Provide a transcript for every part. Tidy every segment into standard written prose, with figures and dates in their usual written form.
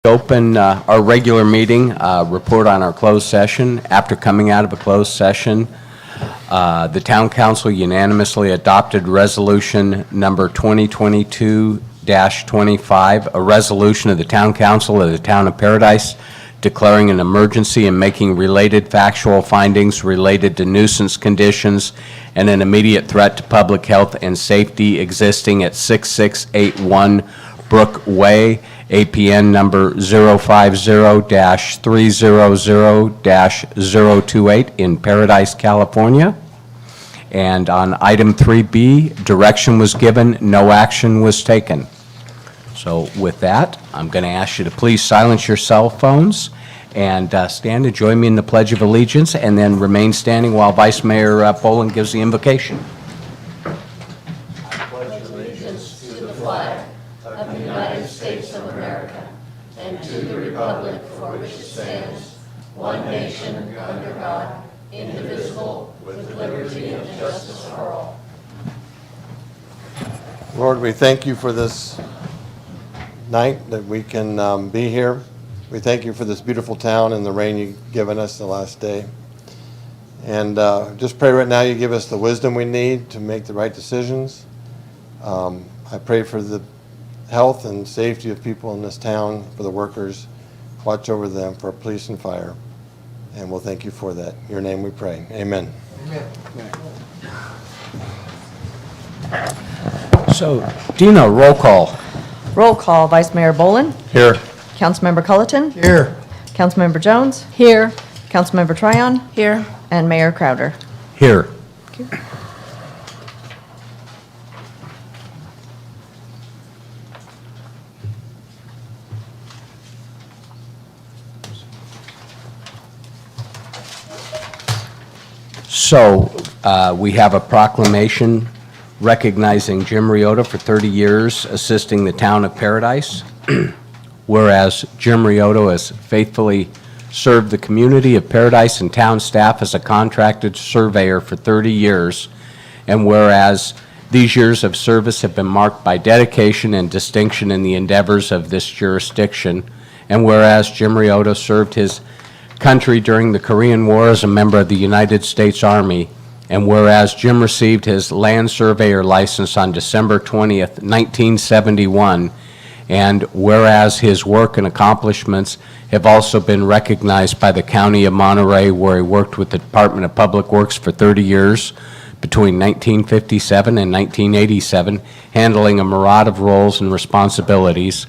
Open our regular meeting, report on our closed session. After coming out of a closed session, the Town Council unanimously adopted resolution number 2022-25, a resolution of the Town Council of the Town of Paradise declaring an emergency and making related factual findings related to nuisance conditions and an immediate threat to public health and safety existing at 6681 Brook Way, APN number 050-300-028 in Paradise, California. And on item 3B, direction was given, no action was taken. So with that, I'm going to ask you to please silence your cell phones and stand and join me in the Pledge of Allegiance, and then remain standing while Vice Mayor Boland gives the invocation. Lord, we thank you for this night that we can be here. We thank you for this beautiful town and the rain you've given us the last day. And just pray right now you give us the wisdom we need to make the right decisions. I pray for the health and safety of people in this town, for the workers. Watch over them, for police and fire. And we'll thank you for that. In your name we pray. Amen. Amen. So, Dina, roll call. Roll call, Vice Mayor Boland. Here. Councilmember Culleton. Here. Councilmember Jones. Here. Councilmember Tryon. Here. And Mayor Crowder. Here. So, we have a proclamation recognizing Jim Riota for 30 years assisting the town of Paradise. Whereas Jim Riota has faithfully served the community of Paradise and town staff as a contracted surveyor for 30 years, and whereas these years of service have been marked by dedication and distinction in the endeavors of this jurisdiction, and whereas Jim Riota served his country during the Korean War as a member of the United States Army, and whereas Jim received his land surveyor license on December 20th, 1971, and whereas his work and accomplishments have also been recognized by the County of Monterey, where he worked with the Department of Public Works for 30 years, between 1957 and 1987, handling a myriad of roles and responsibilities,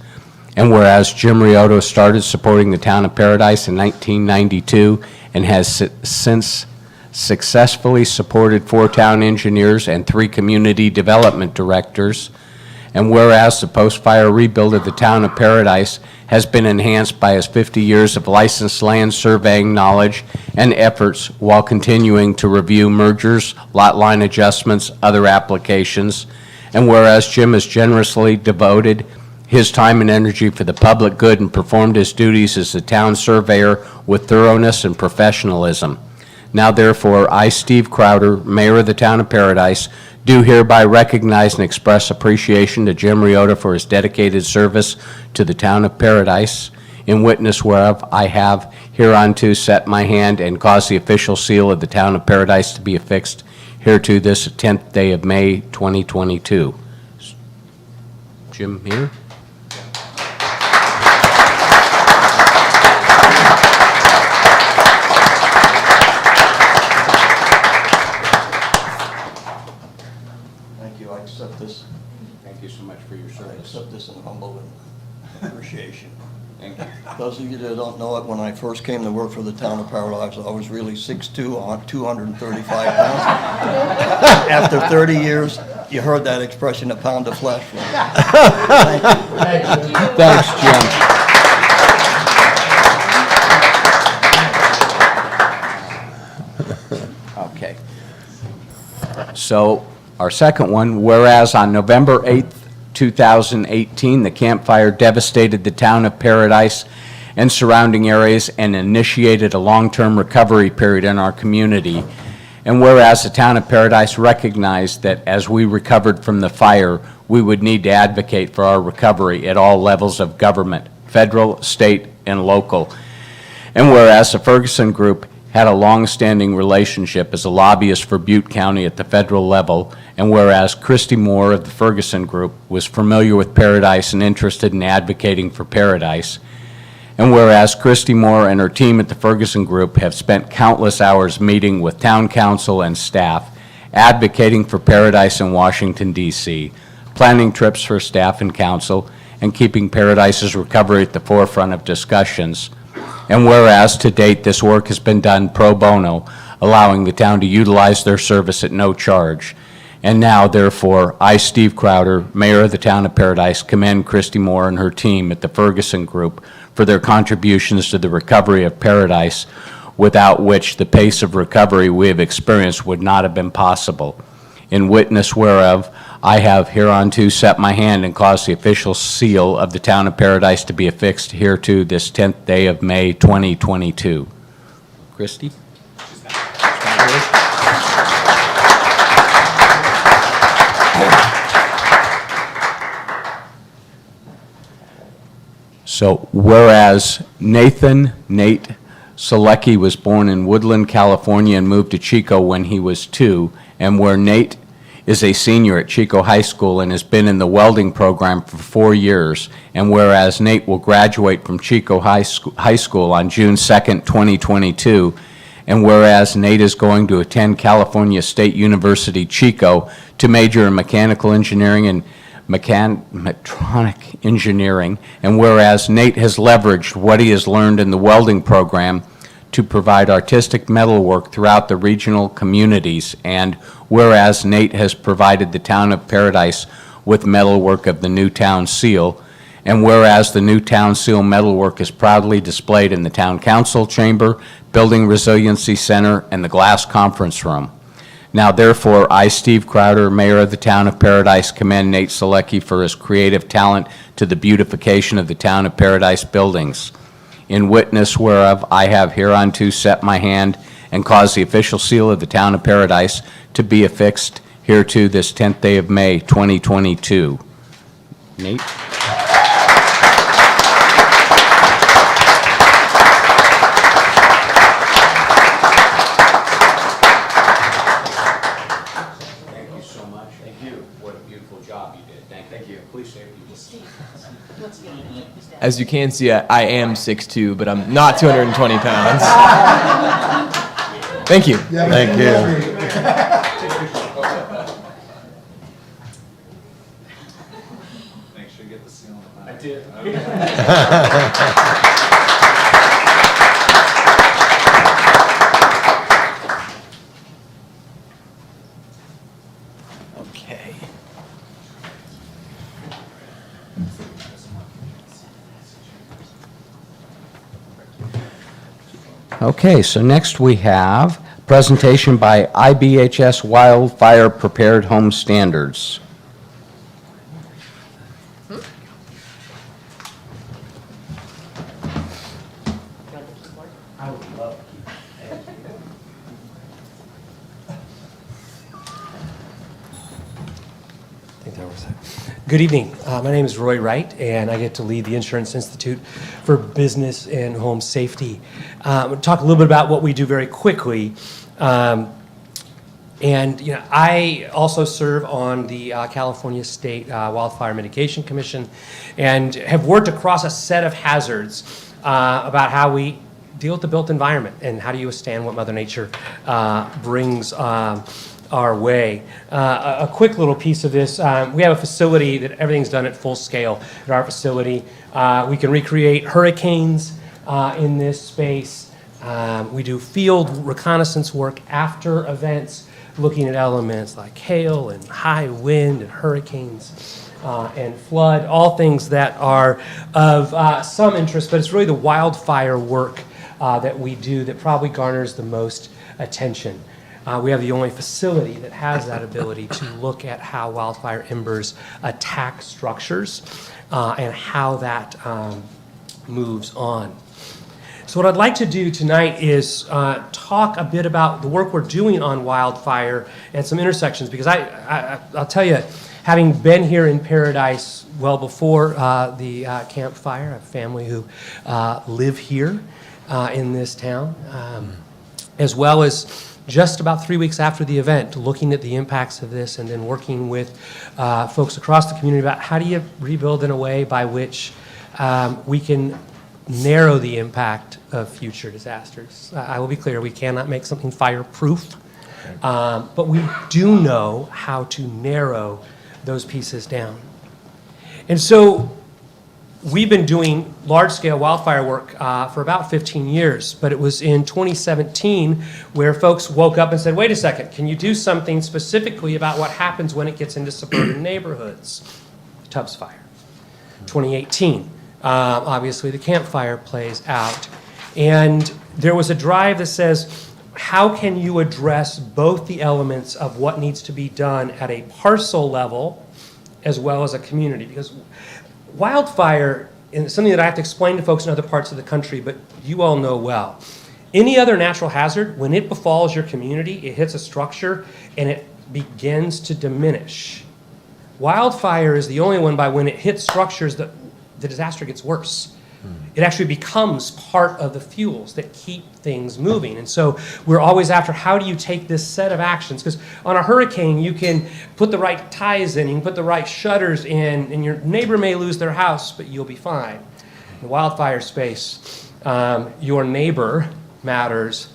and whereas Jim Riota started supporting the town of Paradise in 1992 and has since successfully supported 4 town engineers and 3 community development directors, and whereas the post-fire rebuild of the town of Paradise has been enhanced by his 50 years of licensed land surveying knowledge and efforts while continuing to review mergers, lot line adjustments, other applications, and whereas Jim has generously devoted his time and energy for the public good and performed his duties as the town surveyor with thoroughness and professionalism. Now therefore, I, Steve Crowder, Mayor of the Town of Paradise, do hereby recognize and express appreciation to Jim Riota for his dedicated service to the Town of Paradise, in witness whereof I have hereunto set my hand and caused the official seal of the Town of Paradise to be affixed hereto this 10th day of May, 2022. Jim here? I accept this. Thank you so much for your I service. accept this in humble appreciation. Thank you. Those of you that don't know it, when I first came to work for the town of Paradise, I was really 6'2", on 235 pounds. After 30 years, you heard that expression, a pound of flesh. Thank you. Thanks, Jim. Okay. So, our second one, whereas on November 8th, 2018, the Camp Fire devastated the town of Paradise and surrounding areas and initiated a long-term recovery period in our community. And whereas the town of Paradise recognized that as we recovered from the fire, we would need to advocate for our recovery at all levels of government, federal, state, and local. And whereas the Ferguson Group had a long-standing relationship as a lobbyist for Butte County at the federal level, and whereas Christy Moore of the Ferguson Group was familiar with Paradise and interested in advocating for Paradise, and whereas Christy Moore and her team at the Ferguson Group have spent countless hours meeting with town council and staff, advocating for Paradise in Washington, D.C., planning trips for staff and council, and keeping Paradise's recovery at the forefront of discussions. And whereas to date this work has been done pro bono, allowing the town to utilize their service at no charge. And now, therefore, I, Steve Crowder, Mayor of the Town of Paradise, commend Christy Moore and her team at the Ferguson Group for their contributions to the recovery of Paradise, without which the pace of recovery we have experienced would not have been possible. In witness whereof, I have hereunto set my hand and caused the official seal of the Town of Paradise to be affixed hereto this 10th day of May 2022. Christy? So whereas Nate Selecki was born in Woodland, California and moved to Chico when he was 2, and where Nate is a senior at Chico High School and has been in the welding program for 4 years, and whereas Nate will graduate from Chico High School on June 2nd, 2022, and whereas Nate is going to attend California State University, Chico, to major in mechanical engineering and mechatronic engineering, and whereas Nate has leveraged what he has learned in the welding program to provide artistic metalwork throughout the regional communities, and whereas Nate has provided the Town of Paradise with metalwork of the new town seal, and whereas the new town seal metalwork is proudly displayed in the Town Council Chamber, Building Resiliency Center, and the Glass Conference Room. Now, therefore, I, Steve Crowder, Mayor of the Town of Paradise, commend Nate Selecki for his creative talent to the beautification of the Town of Paradise buildings. In witness whereof, I have hereunto set my hand and caused the official seal of the Town of Paradise to be affixed hereto this 10th day of May, 2022. Nate? As you can see, I am 6'2", but I'm not 220 pounds. Thank you. Thank you. Make sure you get the seal on the back. I did. Okay. Okay, so next we have presentation by IBHS Wildfire Prepared Home Standards. Good evening. My name is Roy Wright, and I get to lead the Insurance Institute for Business and Home Safety. We'll talk a little bit about what we do very quickly. I also serve on the California State Wildfire Mitigation Commission and have worked across a set of hazards about how we deal with the built environment and how do you withstand what Mother Nature brings our way. A quick little piece of this, we have a facility that everything's done at full scale at our facility. We can recreate hurricanes in this space. We do field reconnaissance work after events, looking at elements like hail and high wind and hurricanes and flood, all things that are of some interest, but it's really the wildfire work that we do that probably garners the most attention. We have the only facility that has that ability to look at how wildfire embers attack structures and how that moves on. So what I'd like to do tonight is talk a bit about the work we're doing on wildfire and some intersections, because I'll tell you, having been here in Paradise well before the Camp Fire, I have family who live here in this town, as well as just about 3 weeks after the event, looking at the impacts of this and then working with folks across the community about how do you rebuild in a way by which we can narrow the impact of future disasters. I will be clear, we cannot make something fireproof, but we do know how to narrow those pieces down. And so we've been doing large-scale wildfire work for about 15 years, but it was in 2017 where folks woke up and said, wait a second, can you do something specifically about what happens when it gets into suburban neighborhoods? Tubbs Fire. 2018, obviously the Camp Fire plays out. And there was a drive that says, how can you address both the elements of what needs to be done at a parcel level as well as a community? Because wildfire is something that I have to explain to folks in other parts of the country, but you all know well. Any other natural hazard, when it befalls your community, it hits a structure and it begins to diminish. Wildfire is the only one by when it hits structures that the disaster gets worse. It actually becomes part of the fuels that keep things moving. And so we're always after, how do you take this set of actions? Because on a hurricane, you can put the right ties in, you can put the right shutters in, and your neighbor may lose their house, but you'll be fine. In the wildfire space, your neighbor matters,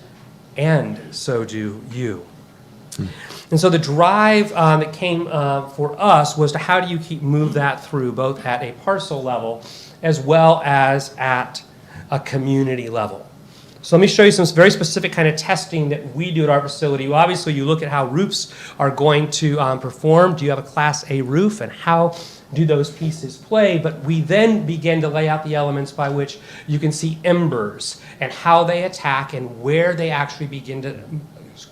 and so do you. And so the drive that came for us was to how do you move that through, both at a parcel level as well as at a community level. So let me show you some very specific kind of testing that we do at our facility. Well, obviously, you look at how roofs are going to perform. Do you have a Class A roof, and how do those pieces play? But we then begin to lay out the elements by which you can see embers and how they attack and where they actually begin to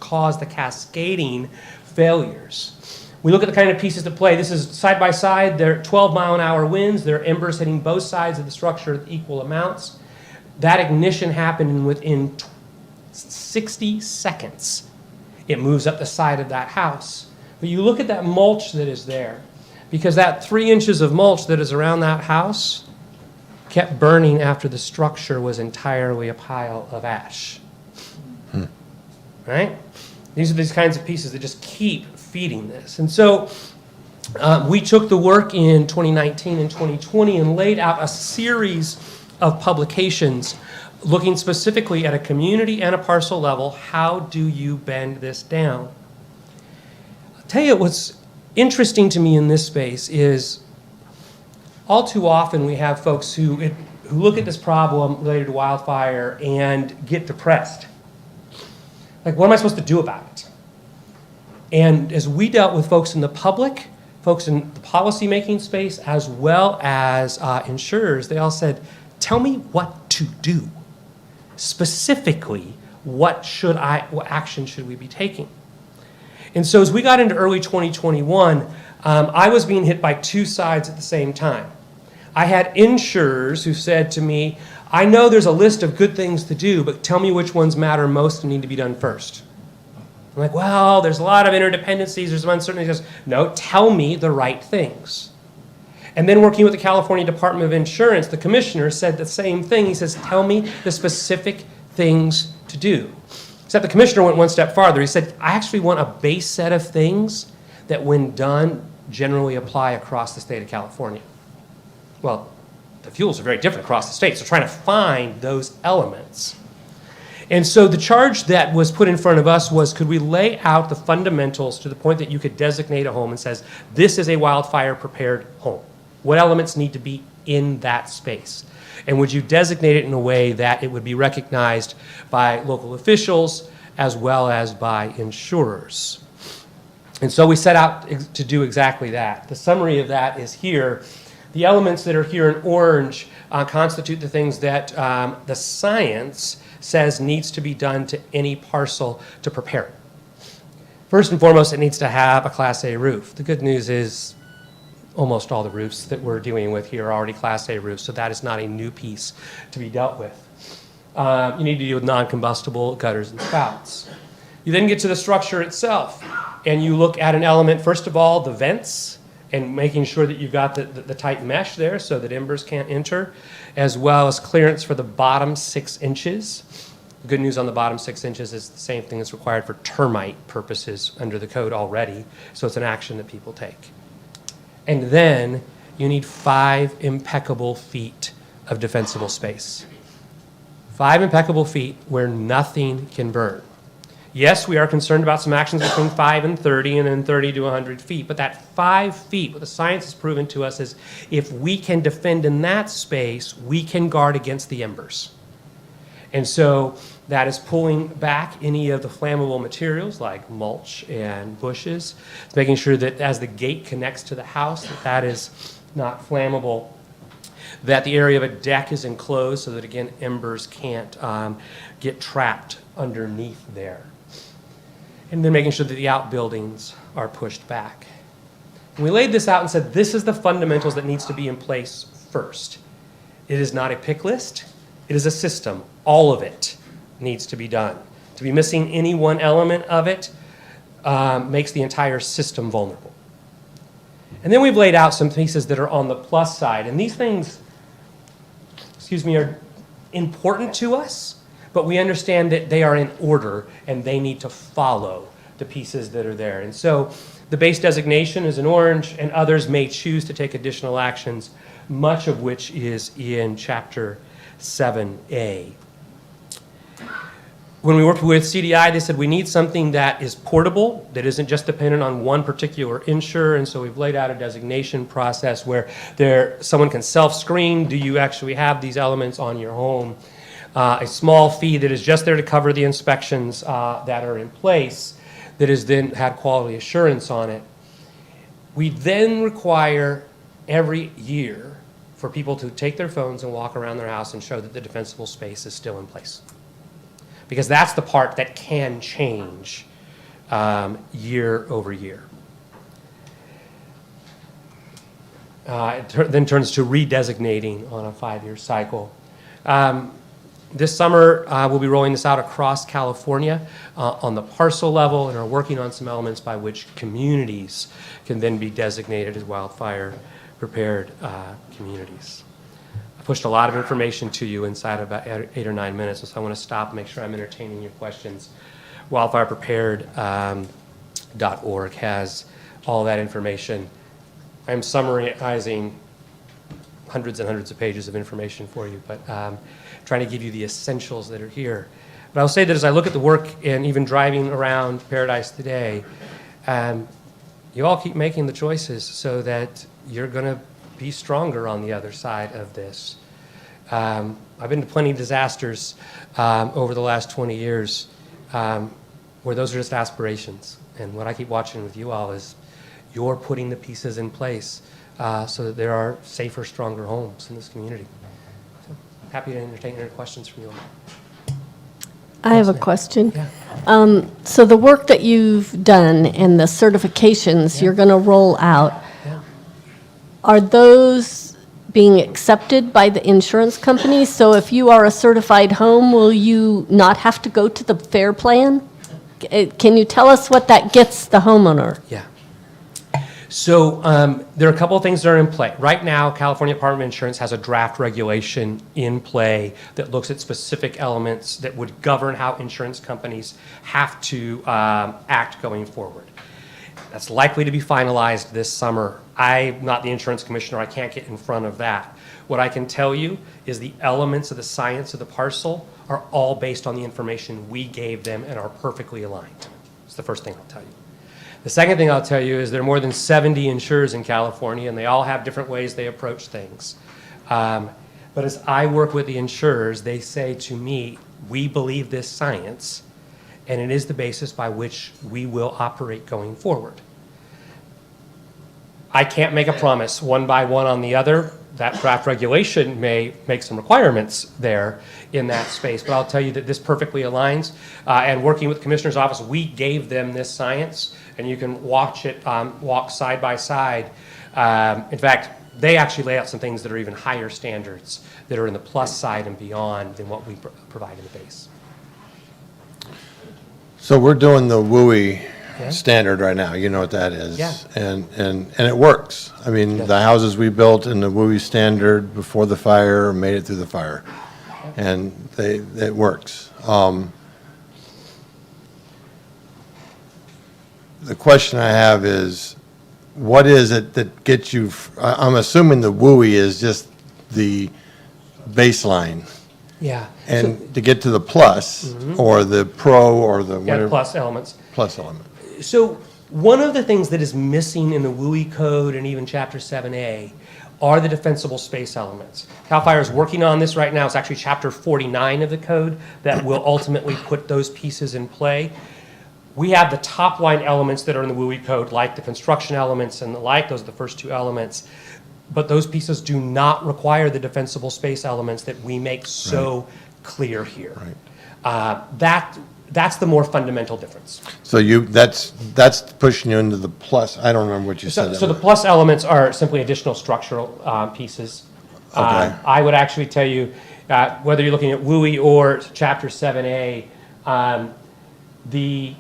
cause the cascading failures. We look at the kind of pieces that play. This is side by side. They're 12-mile-an-hour winds. There are embers hitting both sides of the structure at equal amounts. That ignition happened, and within 60 seconds, it moves up the side of that house. But you look at that mulch that is there, because that 3 inches of mulch that is around that house kept burning after the structure was entirely a pile of ash. Right? These are these kinds of pieces that just keep feeding this. And so we took the work in 2019 and 2020 and laid out a series of publications looking specifically at a community and a parcel level. How do you bend this down? I'll tell you what's interesting to me in this space is all too often we have folks who look at this problem related to wildfire and get depressed. Like, what am I supposed to do about it? And as we dealt with folks in the public, folks in the policymaking space, as well as insurers, they all said, tell me what to do. Specifically, what action should we be taking? And so as we got into early 2021, I was being hit by two sides at the same time. I had insurers who said to me, I know there's a list of good things to do, but tell me which ones matter most and need to be done first. I'm like, well, there's a lot of interdependencies, there's some uncertainty. He goes, no, tell me the right things. And then working with the California Department of Insurance, the commissioner said the same thing. He says, tell me the specific things to do. Except the commissioner went one step farther. He said, I actually want a base set of things that when done, generally apply across the state of California. Well, the fuels are very different across the state, so trying to find those elements. And so the charge that was put in front of us was, could we lay out the fundamentals to the point that you could designate a home and says, this is a wildfire prepared home? What elements need to be in that space? And would you designate it in a way that it would be recognized by local officials as well as by insurers? And so we set out to do exactly that. The summary of that is here. The elements that are here in orange constitute the things that the science says needs to be done to any parcel to prepare it. First and foremost, it needs to have a Class A roof. The good news is almost all the roofs that we're dealing with here are already Class A roofs, so that is not a new piece to be dealt with. you need to deal with non-combustible gutters and spouts. You then get to the structure itself, and you look at an element, first of all, the vents, and making sure that you've got the tight mesh there so that embers can't enter, as well as clearance for the bottom 6 inches. Good news on the bottom 6 inches is the same thing that's required for termite purposes under the code already, so it's an action that people take. And then you need 5 impeccable feet of defensible space. 5 impeccable feet where nothing can burn. Yes, we are concerned about some actions between 5 and 30 and then 30 to 100 feet, but that 5 feet, what the science has proven to us is if we can defend in that space, we can guard against the embers. And so that is pulling back any of the flammable materials like mulch and bushes. It's making sure that as the gate connects to the house, that is not flammable. That the area of a deck is enclosed so that, again, embers can't get trapped underneath there. And then making sure that the outbuildings are pushed back. And we laid this out and said, this is the fundamentals that needs to be in place first. It is not a pick list. It is a system. All of it needs to be done. To be missing any one element of it makes the entire system vulnerable. And then we've laid out some pieces that are on the plus side. And these things, are important to us, but we understand that they are in order and they need to follow the pieces that are there. And so the base designation is in orange, and others may choose to take additional actions, much of which is in Chapter 7A. When we worked with CDI, they said we need something that is portable, that isn't just dependent on one particular insurer, and so we've laid out a designation process where someone can self-screen, do you actually have these elements on your home? A small fee that is just there to cover the inspections that are in place, that has then had quality assurance on it. We then require every year for people to take their phones and walk around their house and show that the defensible space is still in place. Because that's the part that can change year over year. It then turns to redesignating on a 5-year cycle. This summer, we'll be rolling this out across California on the parcel level, and are working on some elements by which communities can then be designated as wildfire-prepared communities. I pushed a lot of information to you inside of about 8 or 9 minutes, so I want to stop and make sure I'm entertaining your questions. Wildfireprepared.org has all that information. I'm summarizing hundreds and hundreds of pages of information for you, but trying to give you the essentials that are here. But I'll say that as I look at the work and even driving around Paradise today, you all keep making the choices so that you're going to be stronger on the other side of this. I've been to plenty of disasters over the last 20 years where those are just aspirations. And what I keep watching with you all is you're putting the pieces in place so that there are safer, stronger homes in this community. So happy to entertain any questions from you all. I have a question. So the work that you've done and the certifications you're going to roll out, are those being accepted by the insurance companies? So if you are a certified home, will you not have to go to the FAIR plan? Can you tell us what that gets the homeowner? Yeah. So there are a couple of things that are in play. Right now, California Department of Insurance has a draft regulation in play that looks at specific elements that would govern how insurance companies have to act going forward. That's likely to be finalized this summer. I'm not the insurance commissioner. I can't get in front of that. What I can tell you is the elements of the science of the parcel are all based on the information we gave them and are perfectly aligned. That's the first thing I'll tell you. The second thing I'll tell you is there are more than 70 insurers in California, and they all have different ways they approach things. But as I work with the insurers, they say to me, we believe this science, and it is the basis by which we will operate going forward. I can't make a promise one by one on the other. That draft regulation may make some requirements there in that space, but I'll tell you that this perfectly aligns. And working with the Commissioner's Office, we gave them this science, and you can watch it walk side by side. In fact, they actually lay out some things that are even higher standards that are in the plus side and beyond than what we provide in the base. So we're doing the WUI Yeah. standard right now, you know what that is? Yeah. And it works. I mean, the houses we built in the WUI standard before the fire made it through the fire. And it works. The question I have is, what is it that gets you, I'm assuming the WUI is just the baseline. Yeah. And to get to the plus, or the pro, or the Yeah, whatever. plus elements. Plus element. So one of the things that is missing in the WUI code and even Chapter 7A are the defensible space elements. CAL FIRE is working on this right now. It's actually Chapter 49 of the code that will ultimately put those pieces in play. We have the top line elements that are in the WUI code, like the construction elements and the like. Those are the first two elements. But those pieces do not require the defensible space elements that we make so clear here. That's the more fundamental difference. So that's pushing you into the plus. I don't remember what you said. So the plus elements are simply additional structural pieces. Okay. I would actually tell you, whether you're looking at WUI or Chapter 7A, the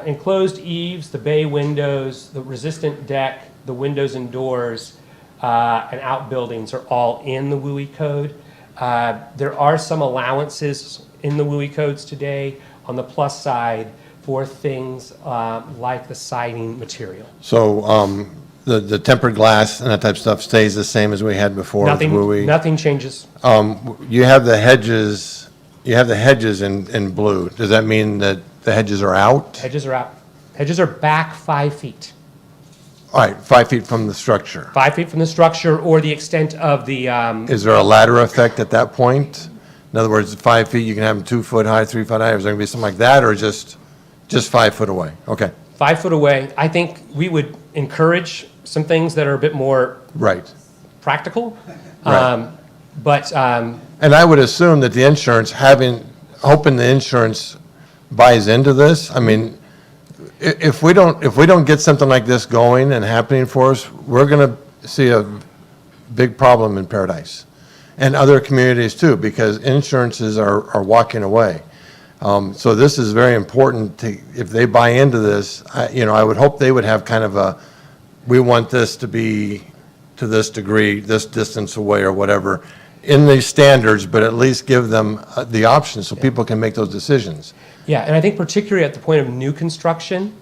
enclosed eaves, the bay windows, the resistant deck, the windows and doors, and outbuildings are all in the WUI code. There are some allowances in the WUI codes today on the plus side for things like the siding material. So the tempered glass and that type of stuff stays the same as we had before with WUI? Nothing changes. You have the hedges, in blue. Does that mean that the hedges are out? Hedges are out. Hedges are back 5 feet. All right, 5 feet from the structure. 5 feet from the structure or the extent of the, Is there a ladder effect at that point? In other words, 5 feet, you can have them 2 foot high, 3 foot high. Is there going to be something like that, or just 5 foot away? Okay, 5 foot away. I think we would encourage some things that are a bit more right. practical. Right. And And I would assume that the insurance, hoping the insurance buys into this. I mean, if we don't get something like this going and happening for us, we're going to see a big problem in Paradise and other communities too, because insurances are walking away. So this is very important if they buy into this, I would hope they would have kind of we want this to be to this degree, this distance away or whatever, in these standards, but at least give them the option so people can make those decisions. yeah, and I think particularly at the point of new construction,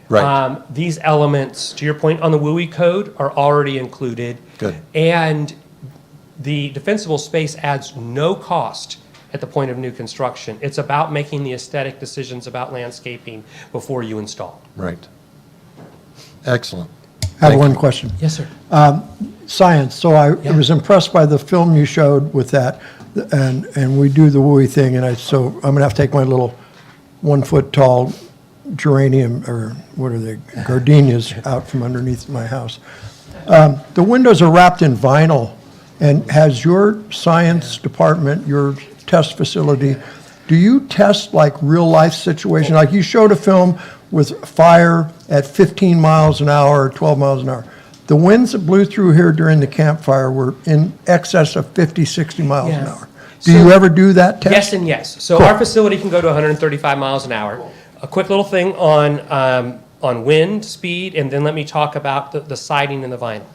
Right. these elements, to your point on the WUI code, are already included. Good. And the defensible space adds no cost at the point of new construction. It's about making the aesthetic decisions about landscaping before you install. Right. Excellent. I have Thank one you. question. Yes, sir. Science, so I Yeah. was impressed by the film you showed with that, and we do the WUI thing, and so I'm gonna have to take my little 1 foot tall geranium, or what are they, gardenias out from underneath my house. The windows are wrapped in vinyl, and has your science department, your test facility, do you test like real-life situations? Like you showed a film with fire at 15 miles an hour, 12 miles an hour. The winds that blew through here during the campfire were in excess of 50, 60 miles an Yeah. hour. Do you ever do that test? Yes and yes. So Cool. our facility can go to 135 miles an hour. A quick little thing on wind speed, and then let me talk about the siding and the vinyl.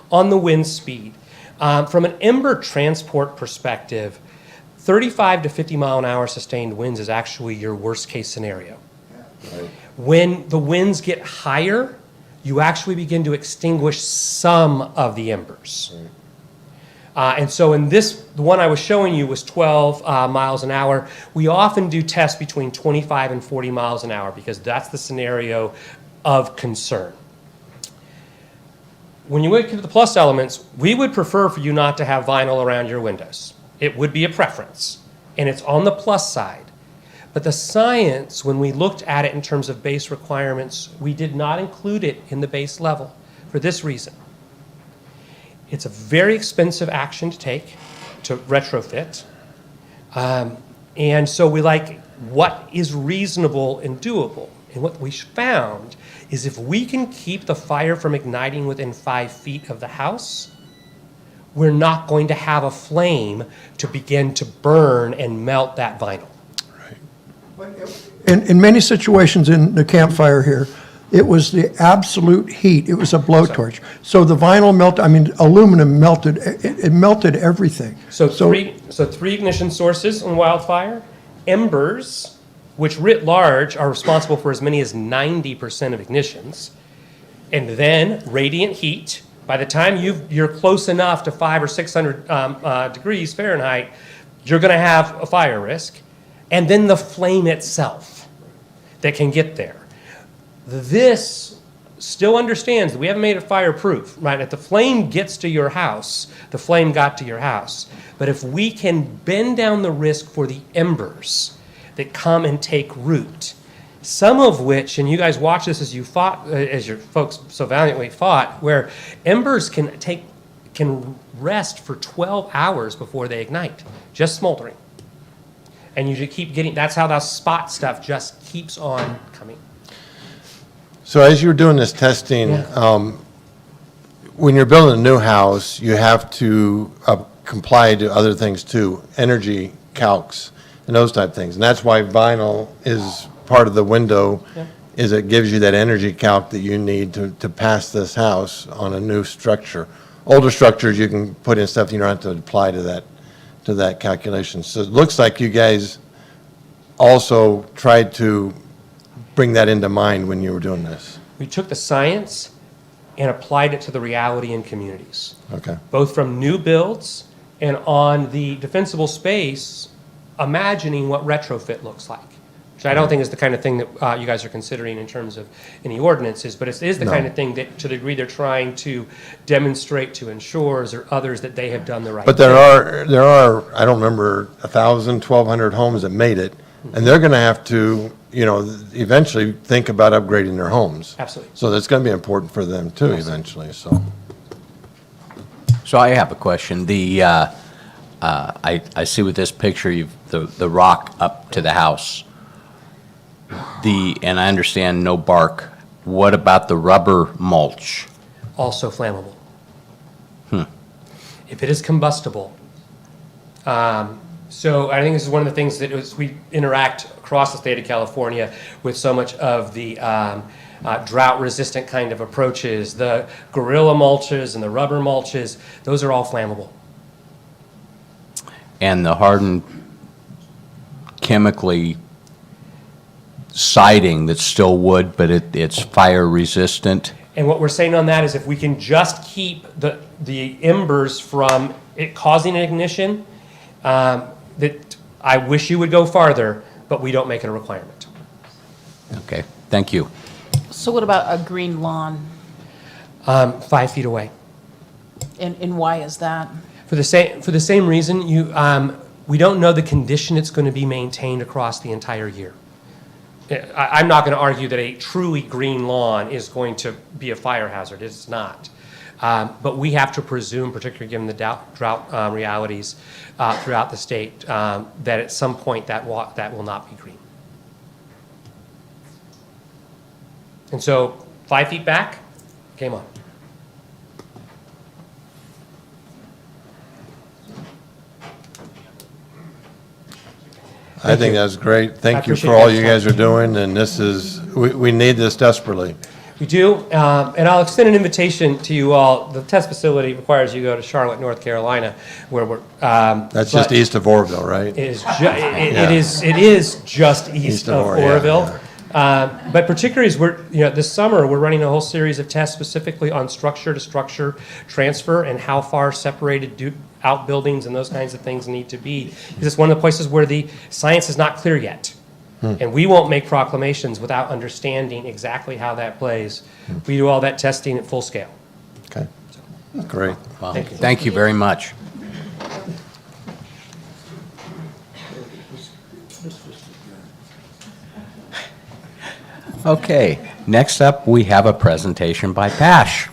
On the wind speed, from an ember transport perspective, 35 to 50 mile an hour sustained winds is actually your worst case scenario. When the winds get higher, you actually begin to extinguish some of the embers. And so in this, the one I was showing you was 12 miles an hour. We often do tests between 25 and 40 miles an hour because that's the scenario of concern. When you look at the plus elements, we would prefer for you not to have vinyl around your windows. It would be a preference, and it's on the plus side. But the science, when we looked at it in terms of base requirements, we did not include it in the base level for this reason. It's a very expensive action to take, to retrofit. And so we like what is reasonable and doable. And what we found is if we can keep the fire from igniting within 5 feet of the house, we're not going to have a flame to begin to burn and melt that vinyl. In many situations in the campfire here, it was the absolute heat. It was a blowtorch. So the vinyl aluminum melted, it melted everything. So three ignition sources on wildfire, embers, which writ large are responsible for as many as 90% of ignitions, and then radiant heat. By the time you're close enough to 500 or 600 degrees Fahrenheit, you're going to have a fire risk, and then the flame itself that can get there. This still understands that we haven't made it fireproof, right? If the flame gets to your house, the flame got to your house. But if we can bend down the risk for the embers that come and take root, some of which, and you guys watch this as you fought, as your folks so valiantly fought, where embers can rest for 12 hours before they ignite, just smoldering. And you just keep getting, that's how that spot stuff just keeps on coming. So as you're doing this testing, when you're building a new house, you have to comply to other things too, energy calcs and those type of things. And that's why vinyl is part of the window, is it gives you that energy calc that you need to pass this house on a new structure. Older structures, you can put in stuff you don't have to apply to that calculation. So it looks like you guys also tried to bring that into mind when you were doing this. We took the science and applied it to the reality in communities, Okay. both from new builds and on the defensible space, imagining what retrofit looks like, which I don't think is the kind of thing that you guys are considering in terms of any ordinances, but it is the No. kind of thing that, to the degree they're trying to demonstrate to insurers or others that they have done the right But thing. there are, I don't remember, 1,000, 1,200 homes that made it, and they're going to have to, eventually think about upgrading their homes. Absolutely. So that's going to be important for them too, eventually, so. So I have a question. I see with this picture, the rock up to the house. And I understand no bark. What about the rubber mulch? Also flammable. If it is combustible. So I think this is one of the things that we interact across the state of California with so much of the drought-resistant kind of approaches. The gorilla mulches and the rubber mulches, those are all flammable. And the hardened chemically siding that's still wood, but it's fire resistant? And what we're saying on that is if we can just keep the embers from it causing an ignition, that I wish you would go farther, but we don't make it a requirement. Okay, thank you. So what about a green lawn? 5 feet away. And why is that? For the same reason, we don't know the condition it's going to be maintained across the entire year. I'm not going to argue that a truly green lawn is going to be a fire hazard. It's not. But we have to presume, particularly given the drought realities throughout the state, that at some point that will not be green. And so 5 feet back, game on. I think that's great. Thank you appreciate for all your you guys are doing, and we need this desperately. We do, and I'll extend an invitation to you all. The test facility requires you to go to Charlotte, North Carolina, where we're. That's just east of Oroville, right? It is just east of Oroville. But particularly as this summer, we're running a whole series of tests specifically on structure-to-structure transfer and how far separated outbuildings and those kinds of things need to be. Because it's one of the places where the science is not clear yet. And we won't make proclamations without understanding exactly how that plays. We do all that testing at full scale. Okay, great. Well, Thank you. thank you very much. Okay, next up, we have a presentation by Pash.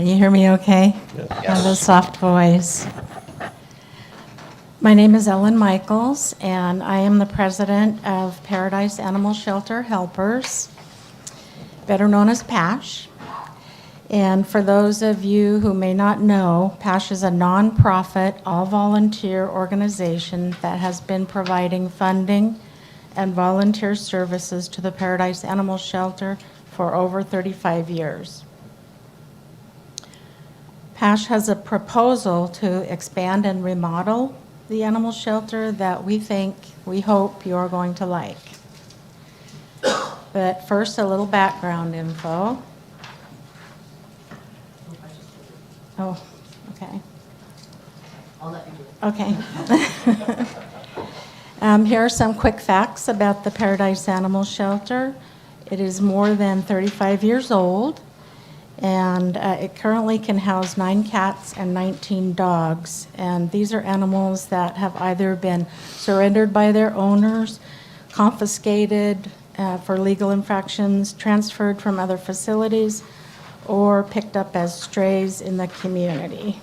Can you hear me okay? I have a soft voice. My name is Ellen Michaels, and I am the president of Paradise Animal Shelter Helpers, better known as PASH. And for those of you who may not know, PASH is a nonprofit, all-volunteer organization that has been providing funding and volunteer services to the Paradise Animal Shelter for over 35 years. PASH has a proposal to expand and remodel the animal shelter that we hope you're going to like. But first, a little background info. Oh, okay. I'll let you do it. Okay. Here are some quick facts about the Paradise Animal Shelter. It is more than 35 years old, and it currently can house 9 cats and 19 dogs. And these are animals that have either been surrendered by their owners, confiscated for legal infractions, transferred from other facilities, or picked up as strays in the community.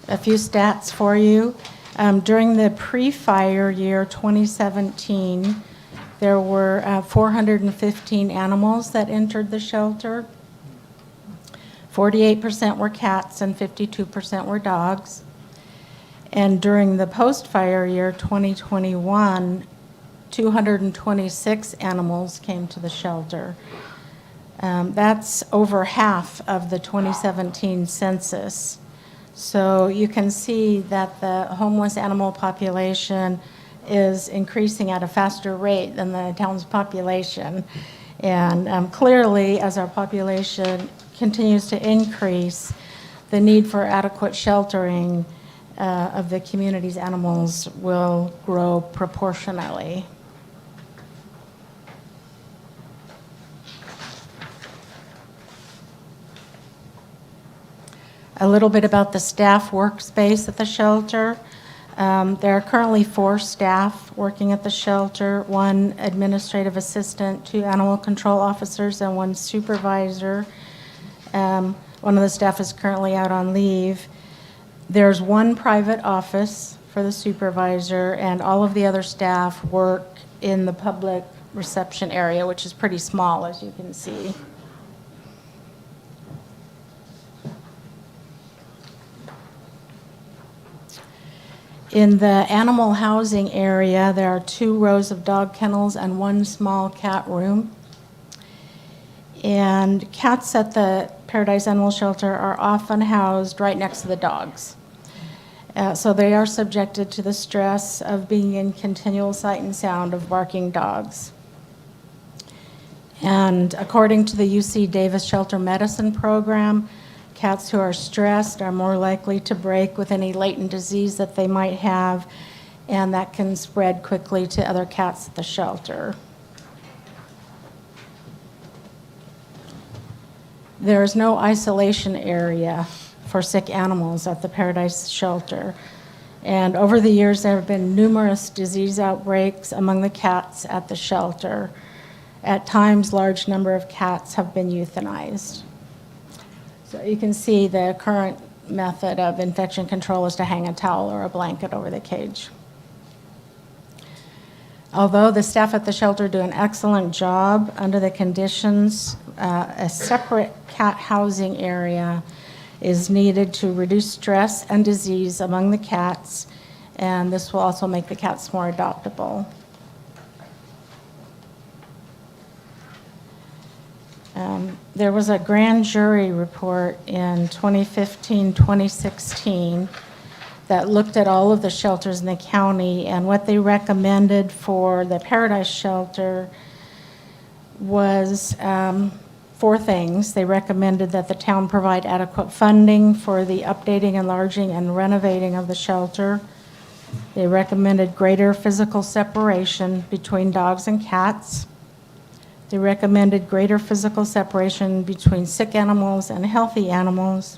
A few stats for you. During the pre-fire year 2017, there were 415 animals that entered the shelter. 48% were cats and 52% were dogs. And during the post-fire year 2021, 226 animals came to the shelter. That's over half of the 2017 census. So you can see that the homeless animal population is increasing at a faster rate than the town's population. And clearly, as our population continues to increase, the need for adequate sheltering of the community's animals will grow proportionally. A little bit about the staff workspace at the shelter. There are currently 4 staff working at the shelter, 1 administrative assistant, 2 animal control officers, and 1 supervisor. One of the staff is currently out on leave. There's 1 private office for the supervisor, and all of the other staff work in the public reception area, which is pretty small, as you can see. In the animal housing area, there are 2 rows of dog kennels and 1 small cat room. And cats at the Paradise Animal Shelter are often housed right next to the dogs. So they are subjected to the stress of being in continual sight and sound of barking dogs. And according to the UC Davis Shelter Medicine Program, cats who are stressed are more likely to break with any latent disease that they might have, and that can spread quickly to other cats at the shelter. There is no isolation area for sick animals at the Paradise Shelter. And over the years, there have been numerous disease outbreaks among the cats at the shelter. At times, large number of cats have been euthanized. So you can see the current method of infection control is to hang a towel or a blanket over the cage. Although the staff at the shelter do an excellent job under the conditions, a separate cat housing area is needed to reduce stress and disease among the cats, and this will also make the cats more adoptable. There was a grand jury report in 2015-2016 that looked at all of the shelters in the county, and what they recommended for the Paradise Shelter was 4 things. They recommended that the town provide adequate funding for the updating, enlarging, and renovating of the shelter. They recommended greater physical separation between dogs and cats. They recommended greater physical separation between sick animals and healthy animals.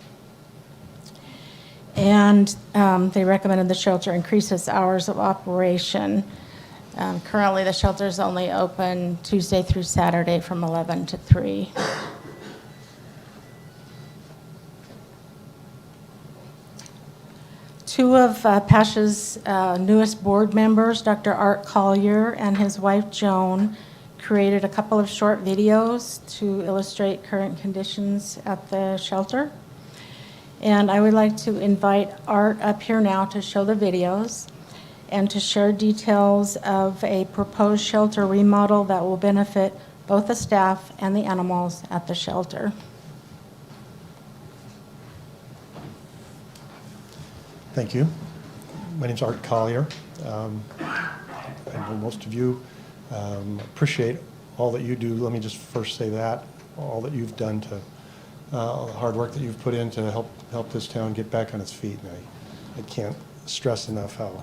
And they recommended the shelter increase its hours of operation. Currently, the shelter is only open Tuesday through Saturday from 11 to 3. Two of Pasha's newest board members, Dr. Art Collier and his wife Joan, created a couple of short videos to illustrate current conditions at the shelter. And I would like to invite Art up here now to show the videos and to share details of a proposed shelter remodel that will benefit both the staff and the animals at the shelter. Thank you. My name's Art Collier. I know most of you appreciate all that you do. Let me just first say that, all that you've done to, all the hard work that you've put in to help this town get back on its feet. And I can't stress enough how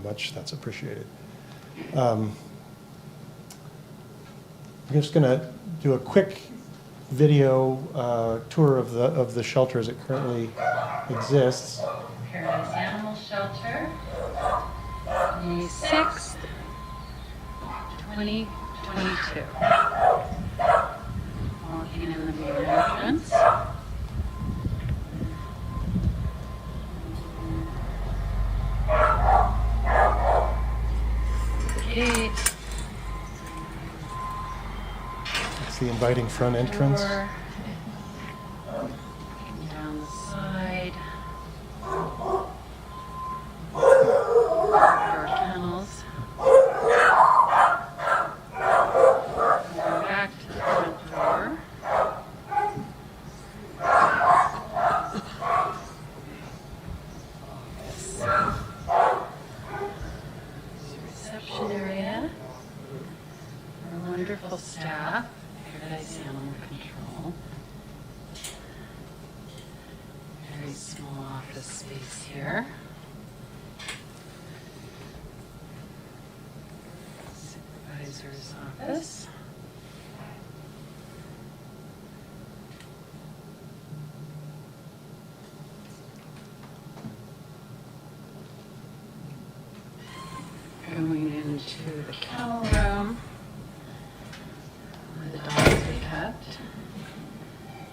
much that's appreciated. I'm just going to do a quick video tour of the shelter as it currently exists. Paradise Animal Shelter, May 6th, 2022. Walking in the main entrance. Gate. It's the inviting front entrance. Door. Down the side. Our kennels. Going back to the front door. Reception area. Our wonderful staff, Paradise Animal Control. Very small office space here. Supervisor's office. Going into the kennel room where the dogs are kept.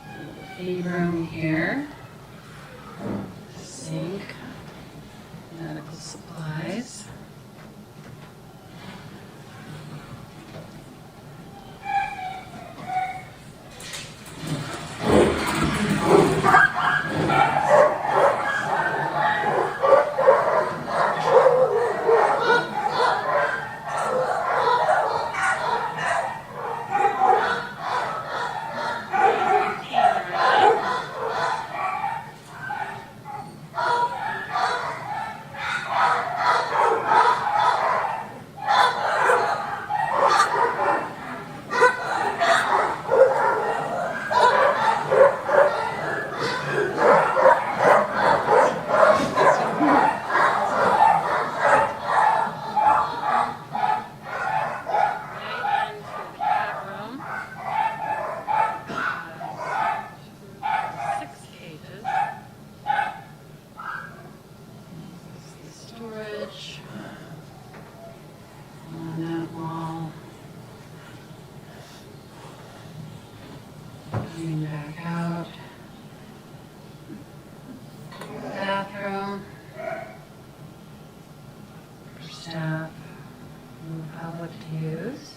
A little feed room here. Sink. Medical supplies. Storage on that wall. Coming back out. Bathroom for staff and the public to use.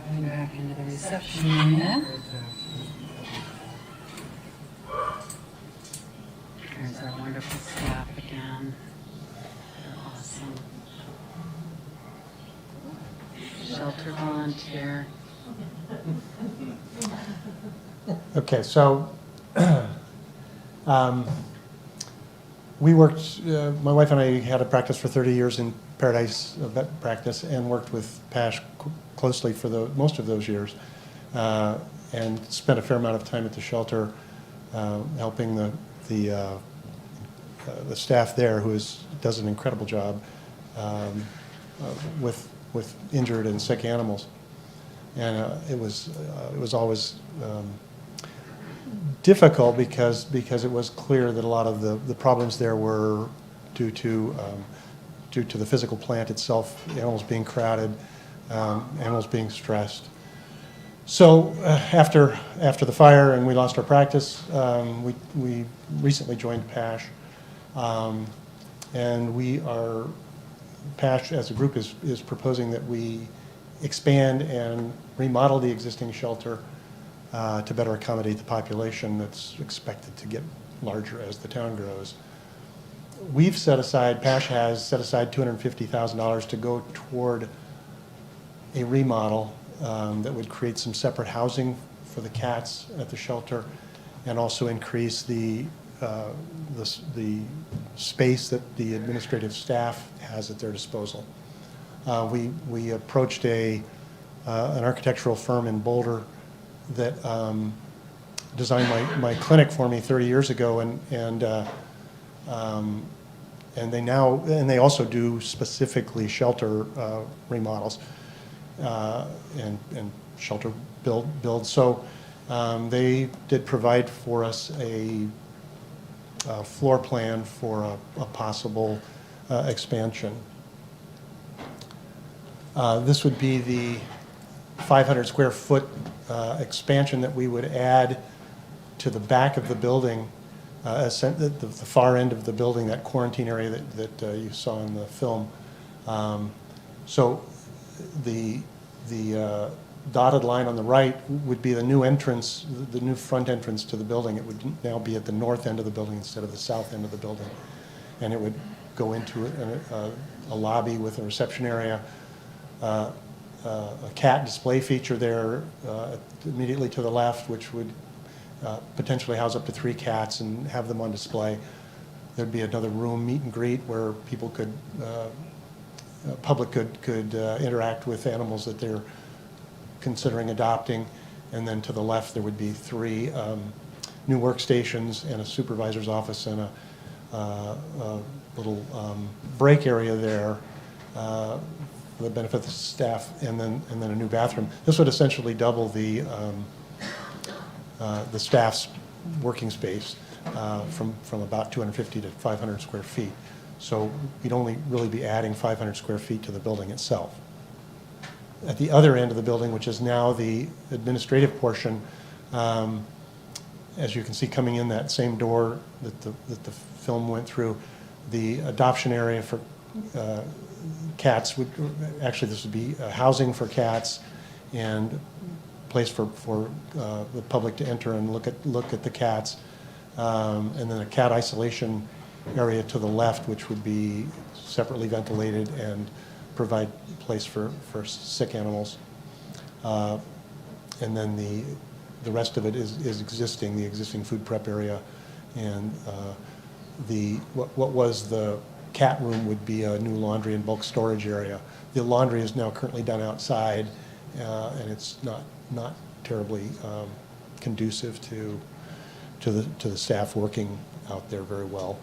Going back into the reception area. There's our wonderful staff again. They're awesome. Shelter volunteer. Okay, so we worked, my wife and I had a practice for 30 years in Paradise vet practice and worked with Pash closely for most of those years and spent a fair amount of time at the shelter helping the staff there who does an incredible job with injured and sick animals. And it was always difficult because it was clear that a lot of the problems there were due to the physical plant itself, animals being crowded, animals being stressed. So after the fire and we lost our practice, we recently joined PASH. And PASH as a group is proposing that we expand and remodel the existing shelter to better accommodate the population that's expected to get larger as the town grows. PASH has set aside $250,000 to go toward a remodel that would create some separate housing for the cats at the shelter and also increase the space that the administrative staff has at their disposal. We approached an architectural firm in Boulder that designed my clinic for me 30 years ago, and they also do specifically shelter remodels and shelter builds. So they did provide for us a floor plan for a possible expansion. This would be the 500 square foot expansion that we would add to the back of the building, the far end of the building, that quarantine area that you saw in the film. So the dotted line on the right would be the new entrance, the new front entrance to the building. It would now be at the north end of the building instead of the south end of the building. And it would go into a lobby with a reception area, a cat display feature there immediately to the left, which would potentially house up to 3 cats and have them on display. There'd be another room, meet and greet, where people public could interact with animals that they're considering adopting. And then to the left, there would be 3 new workstations and a supervisor's office and a little break area there for the benefit of the staff, and then a new bathroom. This would essentially double the staff's working space from about 250 to 500 square feet. So we'd only really be adding 500 square feet to the building itself. At the other end of the building, which is now the administrative portion, as you can see coming in that same door that the film went through, the adoption area for cats would, actually this would be housing for cats and place for the public to enter and look at the cats, and then a cat isolation area to the left, which would be separately ventilated and provide place for sick animals. And then the rest of it is existing, the existing food prep area, and what was the cat room would be a new laundry and bulk storage area. The laundry is now currently done outside, and it's not terribly conducive to the staff working out there very well.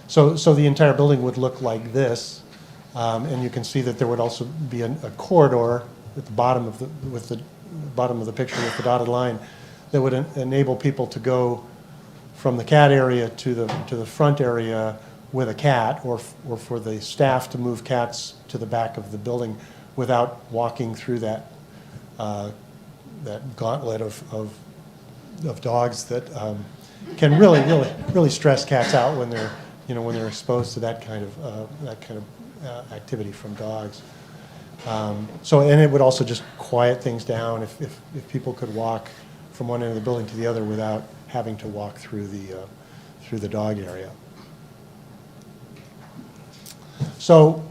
So the entire building would look like this, and you can see that there would also be a corridor at the bottom of the picture with the dotted line that would enable people to go from the cat area to the front area with a cat, or for the staff to move cats to the back of the building without walking through that gauntlet of dogs that can really stress cats out when they're exposed to that kind of activity from dogs. And it would also just quiet things down if people could walk from one end of the building to the other without having to walk through the dog area. So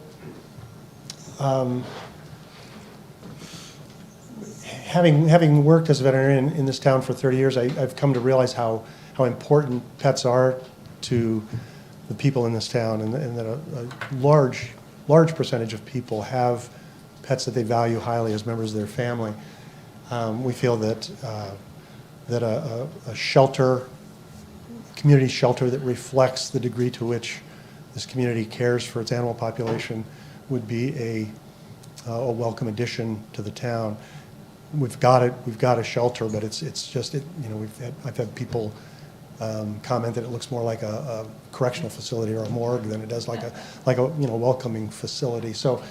having worked as a veterinarian in this town for 30 years, I've come to realize how important pets are to the people in this town, and that a large percentage of people have pets that they value highly as members of their family. We feel that a shelter, community shelter that reflects the degree to which this community cares for its animal population would be a welcome addition to the town. We've got a shelter, but it's just I've had people comment that it looks more like a correctional facility or a morgue than it does like a welcoming facility. So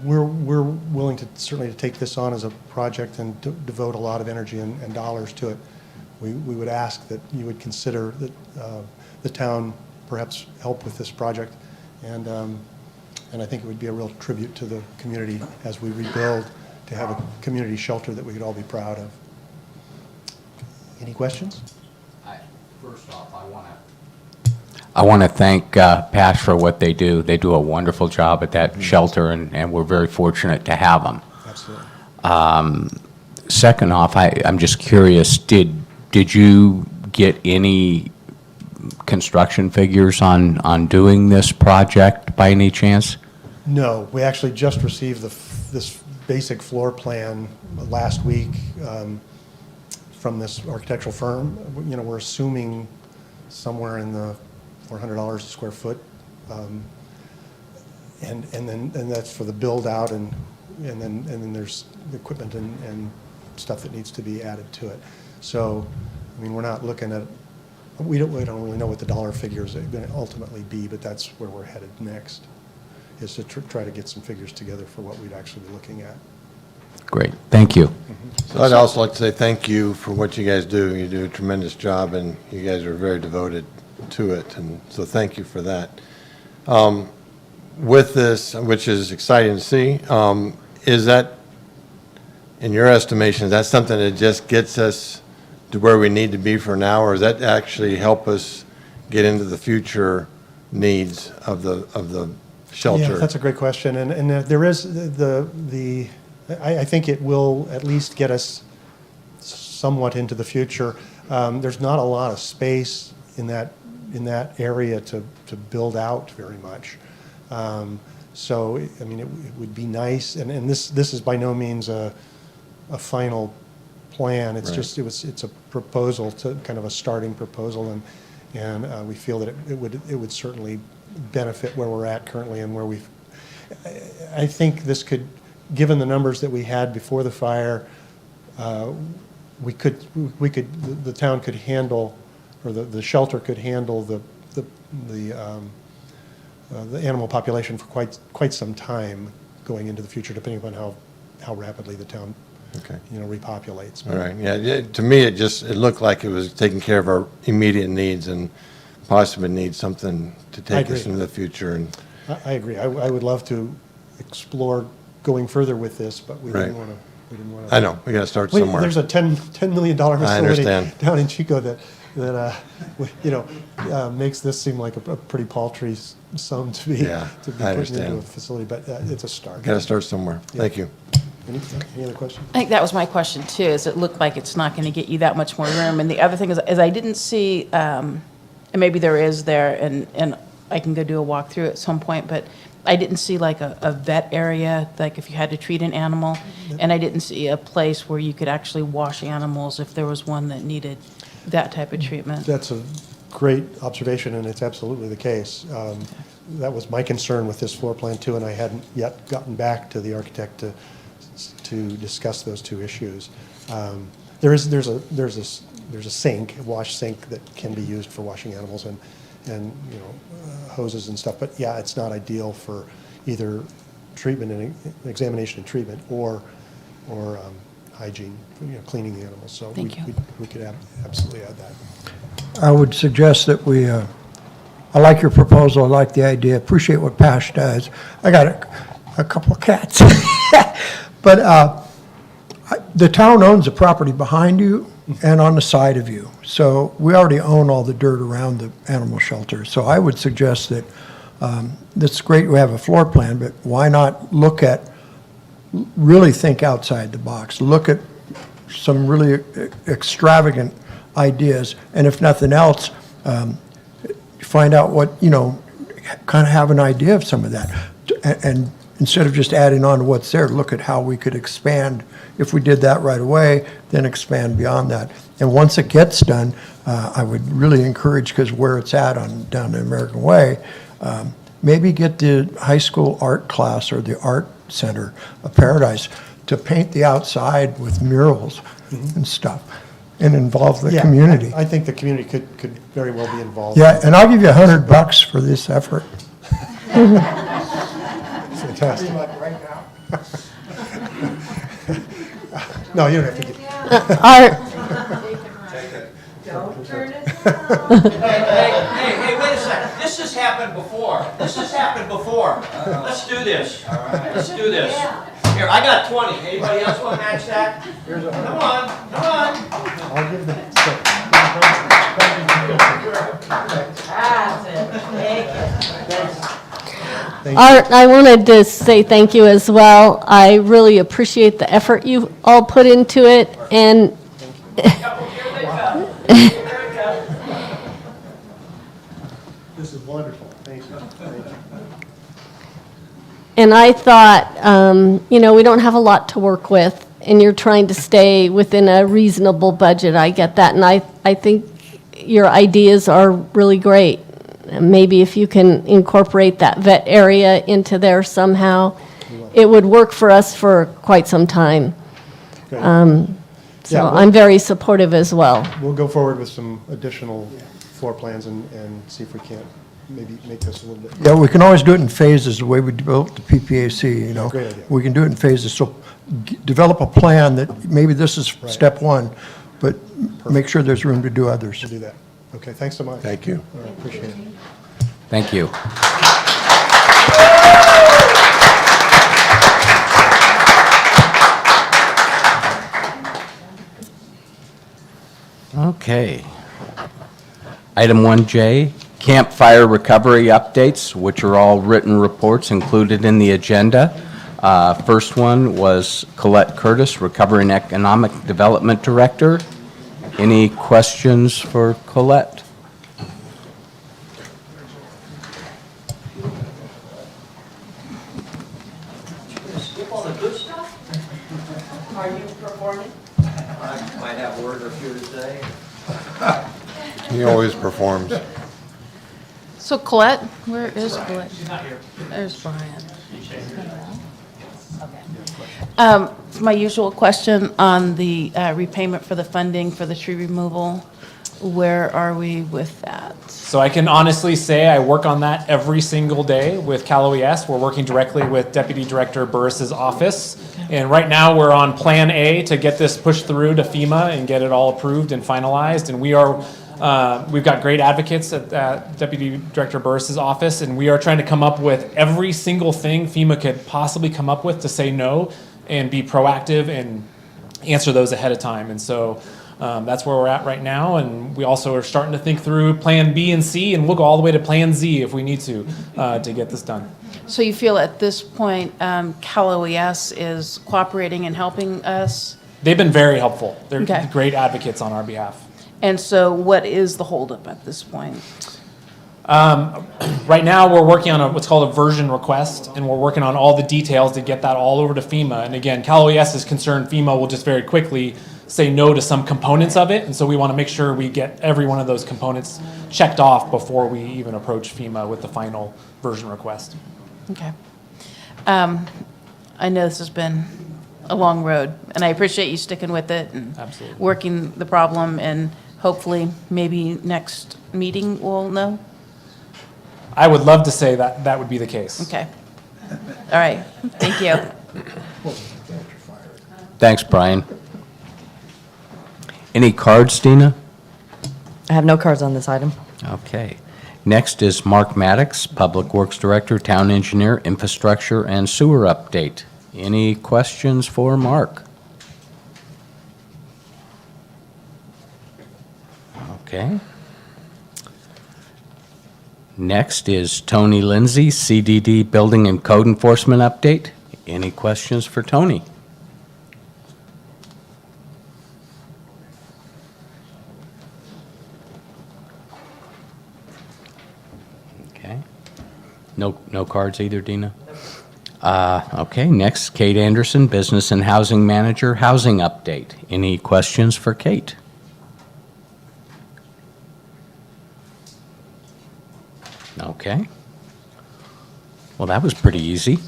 we're willing to certainly to take this on as a project and devote a lot of energy and dollars to it. We would ask that you would consider that the town perhaps help with this project, and I think it would be a real tribute to the community as we rebuild, to have a community shelter that we could all be proud of. Any questions? First off, I want to thank PASH for what they do. They do a wonderful job at that shelter, and we're very fortunate to have them. Absolutely. Second off, I'm just curious, did you get any construction figures on doing this project by any chance? No, we actually just received this basic floor plan last week from this architectural firm. You know, we're assuming somewhere in the $400 a square foot, and that's for the build out, and then there's the equipment and stuff that needs to be added to it. So, I mean, we're not looking at, we don't really know what the dollar figures are going to ultimately be, but that's where we're headed next, is to try to get some figures together for what we'd actually be looking at. Great, thank you. So I'd also like to say thank you for what you guys do. You do a tremendous job, and you guys are very devoted to it, and so thank you for that. With this, which is exciting to see, is that, in your estimation, is that something that just gets us to where we need to be for now, or does that actually help us get into the future needs of the shelter? Yeah, that's a great question, and there is I think it will at least get us somewhat into the future. There's not a lot of space in that area to build out very much. So, I mean, it would be nice, and this is by no means a final plan. It's just it's a proposal, to kind of a starting proposal, and we feel that it would certainly benefit where we're at currently and where we've. I think this could, given the numbers that we had before the fire, the town could handle, or the shelter could handle the animal population for quite some time going into the future, depending upon how rapidly the town repopulates. All right, yeah, to me, it looked like it was taking care of our immediate needs and possibly need something to take us into the future. And I agree. I would love to explore going further with this, but we didn't want to. I know, we got to start somewhere. There's a $10 million facility down in Chico that makes this seem like a pretty paltry sum to be putting into a facility, but it's a start. Got to start somewhere. Yeah. Thank you. Any other questions? I think that was my question too, is it looked like it's not going to get you that much more room. And the other thing is I didn't see, and maybe there is there, and I can go do a walkthrough at some point, but I didn't see like a vet area, like if you had to treat an animal, and I didn't see a place where you could actually wash animals if there was one that needed that type of treatment. That's a great observation, and it's absolutely the case. That was my concern with this floor plan too, and I hadn't yet gotten back to the architect to discuss those two issues. There's a sink, a wash sink that can be used for washing animals, and hoses and stuff. But yeah, it's not ideal for either treatment and examination and treatment or hygiene, cleaning the animals. So we could absolutely add that. I would suggest that I like your proposal, I like the idea, appreciate what PASH does. I got a couple of cats. But the town owns the property behind you and on the side of you. So we already own all the dirt around the animal shelter. So I would suggest that that's great, we have a floor plan, but why not really think outside the box, look at some really extravagant ideas, and if nothing else, find out what, kind of have an idea of some of that. And instead of just adding on to what's there, look at how we could expand. If we did that right away, then expand beyond that. And once it gets done, I would really encourage, because where it's at down the American Way, maybe get the high school art class or the art center of Paradise to paint the outside with murals and stuff. and involve the Yeah, community. I think the community could very well be involved. Yeah, and I'll give you $100 for this effort. Fantastic. No, you don't have to get. Art, Hey, wait a second. This has happened before. Let's do this. Let's do this. Here, I got 20. Anybody else want to match that? Come on. I'll give the. Art, I wanted to say thank you as well. I really appreciate the effort you all put into it, and This is wonderful. Thank you. Thank you. And I thought, we don't have a lot to work with, and you're trying to stay within a reasonable budget. I get that, and I think your ideas are really great. Maybe if you can incorporate that vet area into there somehow, it would work for us for quite some time. Good. So Yeah, I'm very supportive as well. We'll go forward with some additional floor plans and see if we can't maybe make this a little bit. Yeah, we can always do it in phases, the way we built the PPAC, you know. Great idea. We can do it in phases, so develop a plan that maybe this is step one, but make sure there's room to do others. We'll do that. Okay, thanks so much. Thank you. All right, appreciate it. Thank you. Okay. Item 1J, campfire recovery updates, which are all written reports included in the agenda. First one was Colette Curtis, Recovery and Economic Development Director. Any questions for Colette? Are you performing? I might have a word or two to say. He always performs. So Colette, where is Colette? She's not here. There's Brian. It's my usual question on the repayment for the funding for the tree removal. Where are we with that? So I can honestly say I work on that every single day with Cal OES. We're working directly with Deputy Director Burris's office. And right now, we're on Plan A to get this pushed through to FEMA and get it all approved and finalized. And we've got great advocates at Deputy Director Burris's office, and we are trying to come up with every single thing FEMA could possibly come up with to say no and be proactive and answer those ahead of time. And so that's where we're at right now. And we also are starting to think through Plan B and C, and we'll go all the way to Plan Z if we need to get this done. So you feel at this point, Cal OES is cooperating and helping us? They've been very helpful. They're Okay. great advocates on our behalf. And so what is the holdup at this point? Right now, we're working on what's called a version request, and we're working on all the details to get that all over to FEMA. And again, Cal OES is concerned FEMA will just very quickly say no to some components of it, and so we want to make sure we get every one of those components checked off before we even approach FEMA with the final version request. Okay. I know this has been a long road, and I appreciate you sticking with it and Absolutely. working the problem, and hopefully, maybe next meeting we'll know? I would love to say that that would be the case. Okay. All right, thank you. Thanks, Brian. Any cards, Dina? I have no cards on this item. Okay. Next is Mark Maddox, Public Works Director, Town Engineer, Infrastructure and Sewer Update. Any questions for Mark? Okay. Next is Tony Lindsay, CDD Building and Code Enforcement Update. Any questions for Tony? Okay. No cards either, Dina? Okay, next, Kate Anderson, Business and Housing Manager, Housing Update. Any questions for Kate? Okay. Well, that was pretty easy.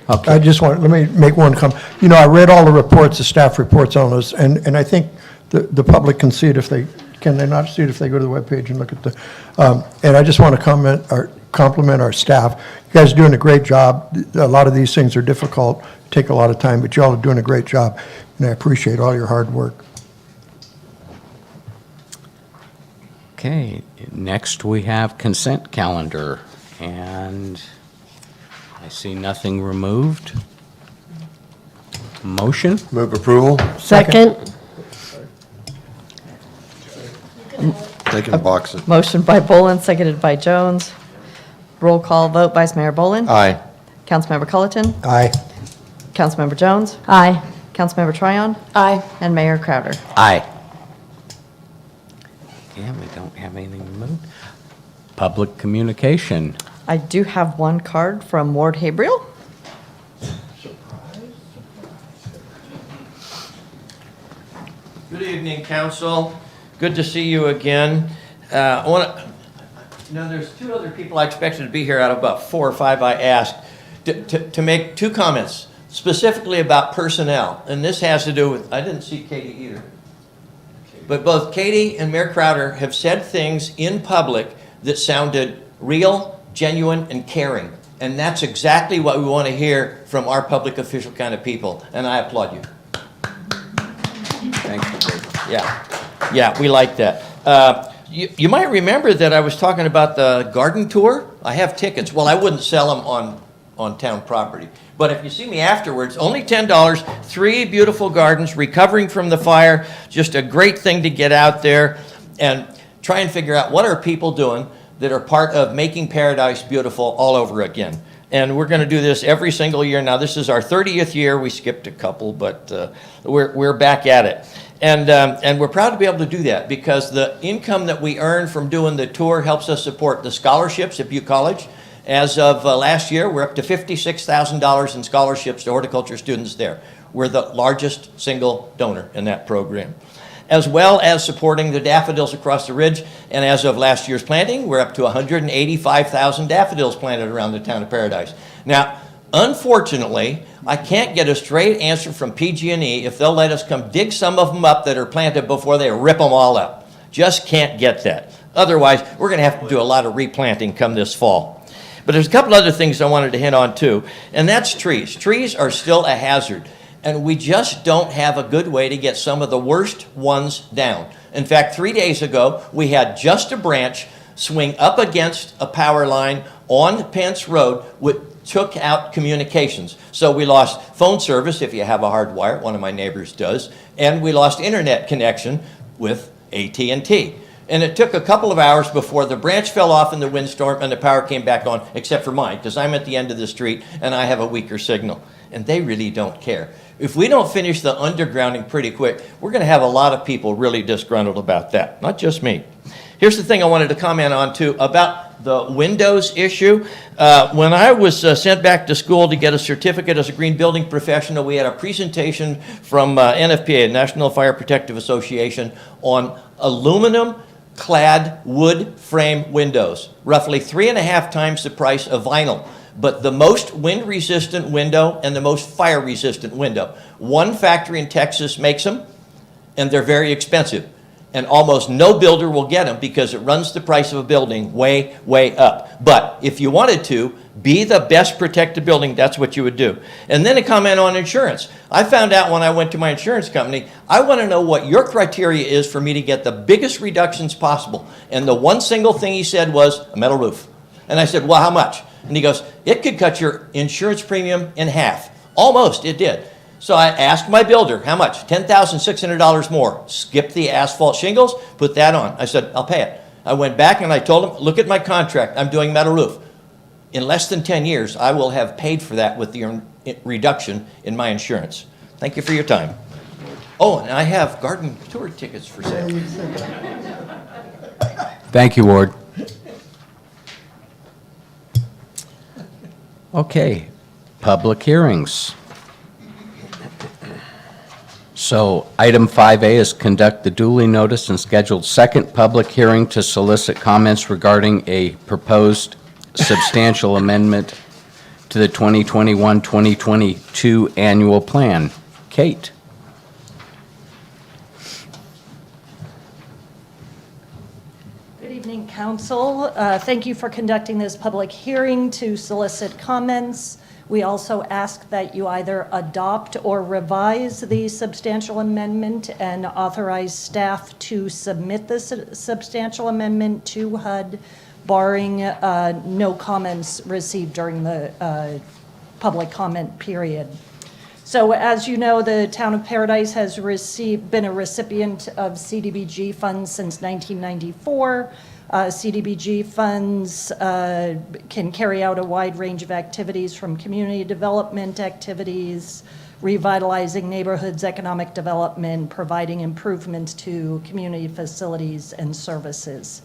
I just want, let me make one comment. You know, I read all the reports, the staff reports on this, and I think the public can see it if they, can they not see it if they go to the webpage and look at the, and I just want to compliment our staff. You guys are doing a great job. A lot of these things are difficult, take a lot of time, but y'all are doing a great job, and I appreciate all your hard work. Okay, next we have consent calendar, and I see nothing removed. Motion? Move approval. Second. Taking boxes. Motion by Bolin, seconded by Jones. Roll call vote, Vice Mayor Bolin. Aye. Councilmember Culleton. Aye. Councilmember Jones. Aye. Councilmember Tryon. Aye. And Mayor Crowder. Aye. Yeah, we don't have anything removed. Public communication. I do have one card from Ward Habriel. Good evening, council. Good to see you again. There's two other people I expected to be here out of about 4 or 5 I asked to make 2 comments specifically about personnel. And this has to do with, I didn't see Katie either. But both Katie and Mayor Crowder have said things in public that sounded real, genuine, and caring. And that's exactly what we want to hear from our public official kind of people. And I applaud you. Thank you, David. Yeah, we like that. You might remember that I was talking about the garden tour. I have tickets. Well, I wouldn't sell them on town property. But if you see me afterwards, only $10, 3 beautiful gardens, recovering from the fire, just a great thing to get out there and try and figure out what are people doing that are part of making Paradise beautiful all over again. And we're going to do this every single year. Now, this is our 30th year. We skipped a couple, but we're back at it. And we're proud to be able to do that because the income that we earn from doing the tour helps us support the scholarships at Butte College. As of last year, we're up to $56,000 in scholarships to horticulture students there. We're the largest single donor in that program, as well as supporting the daffodils across the ridge. And as of last year's planting, we're up to 185,000 daffodils planted around the town of Paradise. Now, unfortunately, I can't get a straight answer from PG&E if they'll let us come dig some of them up that are planted before they rip them all up. Just can't get that. Otherwise, we're going to have to do a lot of replanting come this fall. But there's a couple other things I wanted to hint on too, and that's trees. Trees are still a hazard, and we just don't have a good way to get some of the worst ones down. In fact, 3 days ago, we had just a branch swing up against a power line on Pence Road, which took out communications. So we lost phone service if you have a hard wire, one of my neighbors does, and we lost internet connection with AT&T. And it took a couple of hours before the branch fell off in the windstorm and the power came back on, except for mine, because I'm at the end of the street and I have a weaker signal. And they really don't care. If we don't finish the undergrounding pretty quick, we're going to have a lot of people really disgruntled about that, not just me. Here's the thing I wanted to comment on too about the windows issue. When I was sent back to school to get a certificate as a green building professional, we had a presentation from NFPA, National Fire Protective Association, on aluminum clad wood frame windows, roughly 3.5 times the price of vinyl, but the most wind resistant window and the most fire resistant window. One factory in Texas makes them, and they're very expensive. And almost no builder will get them because it runs the price of a building way, way up. But if you wanted to be the best protected building, that's what you would do. And then a comment on insurance. I found out when I went to my insurance company, I want to know what your criteria is for me to get the biggest reductions possible. And the one single thing he said was a metal roof. And I said, well, how much? And he goes, it could cut your insurance premium in half. Almost, it did. So I asked my builder, how much? $10,600 more. Skip the asphalt shingles, put that on. I said, I'll pay it. I went back and I told him, look at my contract. I'm doing metal roof. In less than 10 years, I will have paid for that with the reduction in my insurance. Thank you for your time. Oh, and I have garden tour tickets for sale. Thank you, Ward. Okay, public hearings. So item 5A is conduct the duly noticed and scheduled second public hearing to solicit comments regarding a proposed substantial amendment to the 2021-2022 annual plan. Kate? Good evening, council. Thank you for conducting this public hearing to solicit comments. We also ask that you either adopt or revise the substantial amendment and authorize staff to submit the substantial amendment to HUD, barring no comments received during the public comment period. So as you know, the town of Paradise has been a recipient of CDBG funds since 1994. CDBG funds can carry out a wide range of activities, from community development activities, revitalizing neighborhoods, economic development, providing improvements to community facilities and services.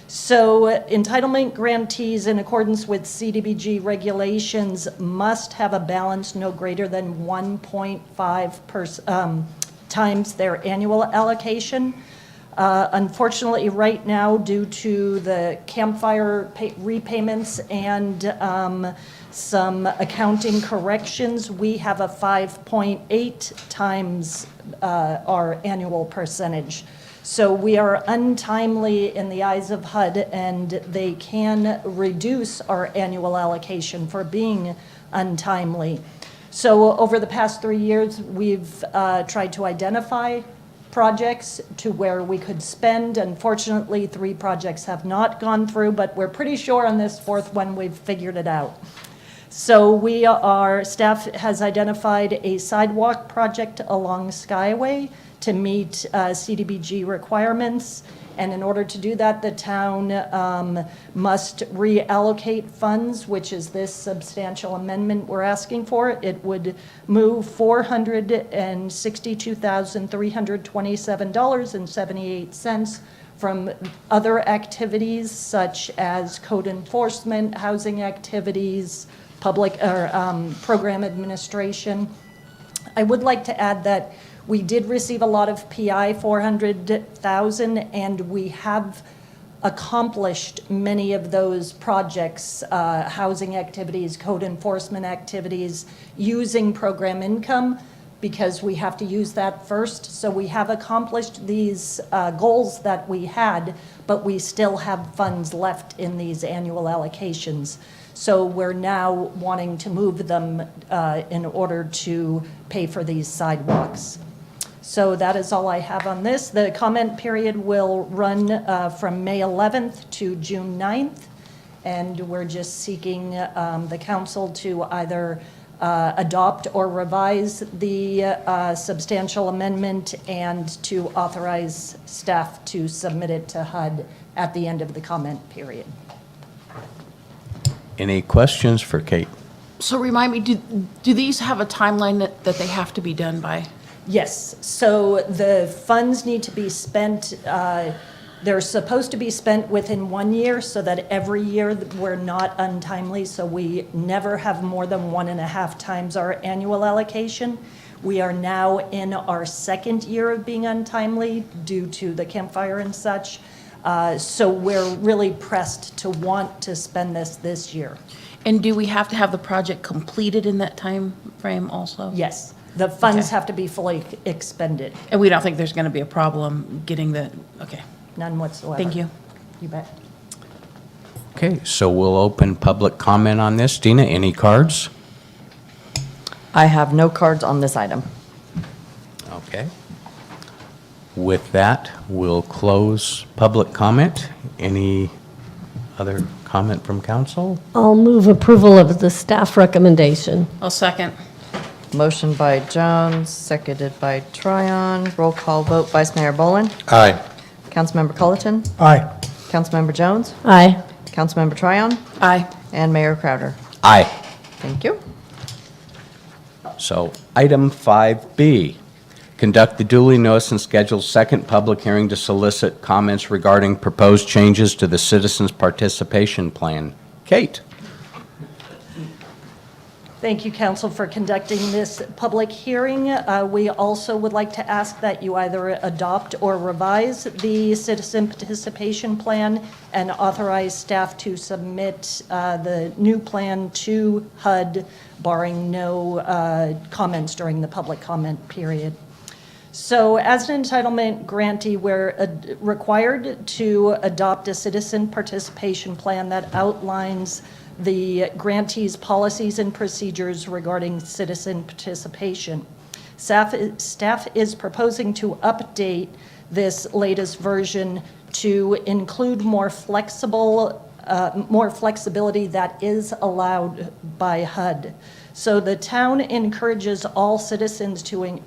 So entitlement grantees, in accordance with CDBG regulations, must have a balance no greater than 1.5 times their annual allocation. Unfortunately, right now, due to the campfire repayments and some accounting corrections, we have a 5.8 times our annual percentage. So we are untimely in the eyes of HUD, and they can reduce our annual allocation for being untimely. So over the past 3 years, we've tried to identify projects to where we could spend. Unfortunately, 3 projects have not gone through, but we're pretty sure on this 4th one we've figured it out. So staff has identified a sidewalk project along Skyway to meet CDBG requirements. And in order to do that, the town must reallocate funds, which is this substantial amendment we're asking for. It would move $462,327.78 from other activities such as code enforcement, housing activities, program administration. I would like to add that we did receive a lot of PI, 400,000, and we have accomplished many of those projects, housing activities, code enforcement activities, using program income, because we have to use that first. So we have accomplished these goals that we had, but we still have funds left in these annual allocations. So we're now wanting to move them in order to pay for these sidewalks. So that is all I have on this. The comment period will run from May 11th to June 9th, and we're just seeking the council to either adopt or revise the substantial amendment and to authorize staff to submit it to HUD at the end of the comment period. Any questions for Kate? So remind me, do these have a timeline that they have to be done by? Yes, so the funds need to be spent, they're supposed to be spent within 1 year so that every year we're not untimely, so we never have more than 1.5 times our annual allocation. We are now in our 2nd year of being untimely due to the campfire and such. So we're really pressed to want to spend this year. And do we have to have the project completed in that time frame also? Yes. The funds Okay. have to be fully expended. And we don't think there's going to be a problem getting okay. None whatsoever. Thank you. You bet. Okay, so we'll open public comment on this. Dina, any cards? I have no cards on this item. Okay. With that, we'll close public comment. Any other comment from council? I'll move approval of the staff recommendation. I'll second. Motion by Jones, seconded by Tryon. Roll call vote, Vice Mayor Boland. Aye. Councilmember Culleton. Aye. Councilmember Jones. Aye. Councilmember Tryon. Aye. And Mayor Crowder. Aye. Thank you. So, item 5B, conduct the duly noticed and scheduled 2nd public hearing to solicit comments regarding proposed changes to the Citizens Participation Plan. Kate? Thank you, council, for conducting this public hearing. We also would like to ask that you either adopt or revise the citizen participation plan and authorize staff to submit the new plan to HUD, barring no comments during the public comment period. So as an entitlement grantee, we're required to adopt a citizen participation plan that outlines the grantee's policies and procedures regarding citizen participation. Staff is proposing to update this latest version to include more flexibility that is allowed by HUD. So the town encourages all citizens to,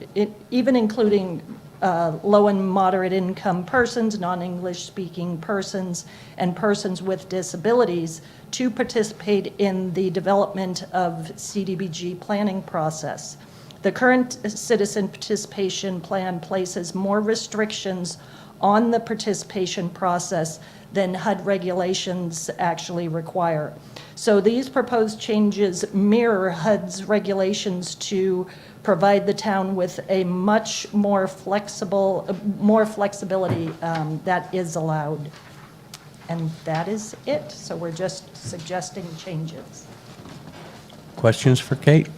even including low and moderate income persons, non-English speaking persons, and persons with disabilities to participate in the development of CDBG planning process. The current citizen participation plan places more restrictions on the participation process than HUD regulations actually require. So these proposed changes mirror HUD's regulations to provide the town with a much more flexibility that is allowed. And that is it. So we're just suggesting changes. Questions for Kate?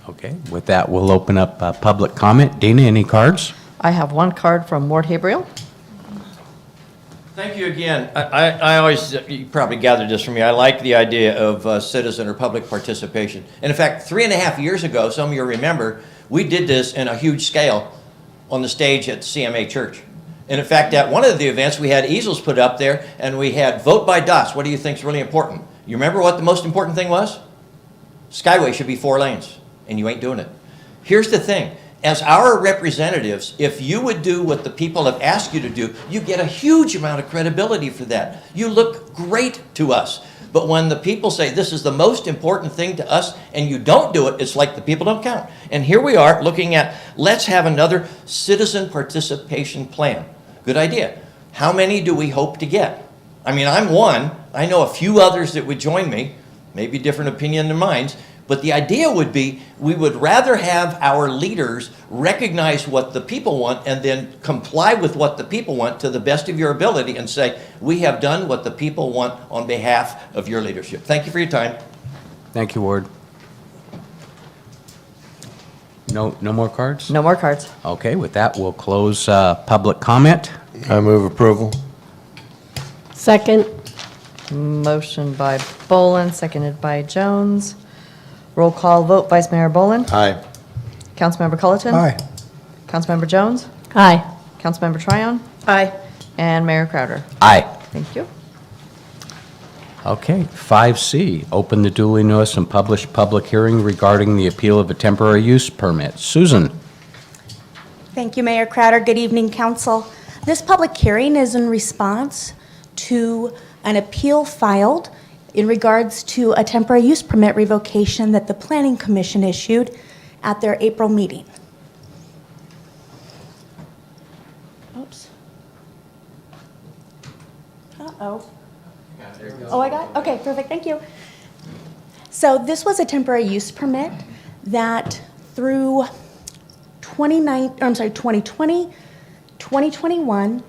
Okay, with that, we'll open up public comment. Dina, any cards? I have one card from Ward Habriel. Thank you again. I always, you probably gathered this from me, I like the idea of citizen or public participation. And in fact, 3.5 years ago, some of you remember, we did this in a huge scale on the stage at CMA Church. And in fact, at one of the events, we had easels put up there, and we had vote by dots. What do you think is really important? You remember what the most important thing was? Skyway should be 4 lanes, and you ain't doing it. Here's the thing. As our representatives, if you would do what the people have asked you to do, you get a huge amount of credibility for that. You look great to us. But when the people say this is the most important thing to us and you don't do it, it's like the people don't count. And here we are looking at, let's have another citizen participation plan. Good idea. How many do we hope to get? I mean, I'm one. I know a few others that would join me, maybe different opinion than mine. But the idea would be we would rather have our leaders recognize what the people want and then comply with what the people want to the best of your ability and say, we have done what the people want on behalf of your leadership. Thank you for your time. Thank you, Ward. No more cards? No more cards. Okay, with that, we'll close public comment. I move approval. Second. Motion by Bolin, seconded by Jones. Roll call vote, Vice Mayor Bolin? Aye. Councilmember Culleton? Aye. Councilmember Jones? Aye. Councilmember Tryon? Aye. And Mayor Crowder? Aye. Thank you. Okay, 5C, open the duly noticed and published public hearing regarding the appeal of a temporary use permit. Susan? Thank you, Mayor Crowder. Good evening, council. This public hearing is in response to an appeal filed in regards to a temporary use permit revocation that the Planning Commission issued at their April meeting. Oops. Uh-oh. Oh, I got it? Okay, perfect, thank you. So this was a temporary use permit that through 2020, 2021,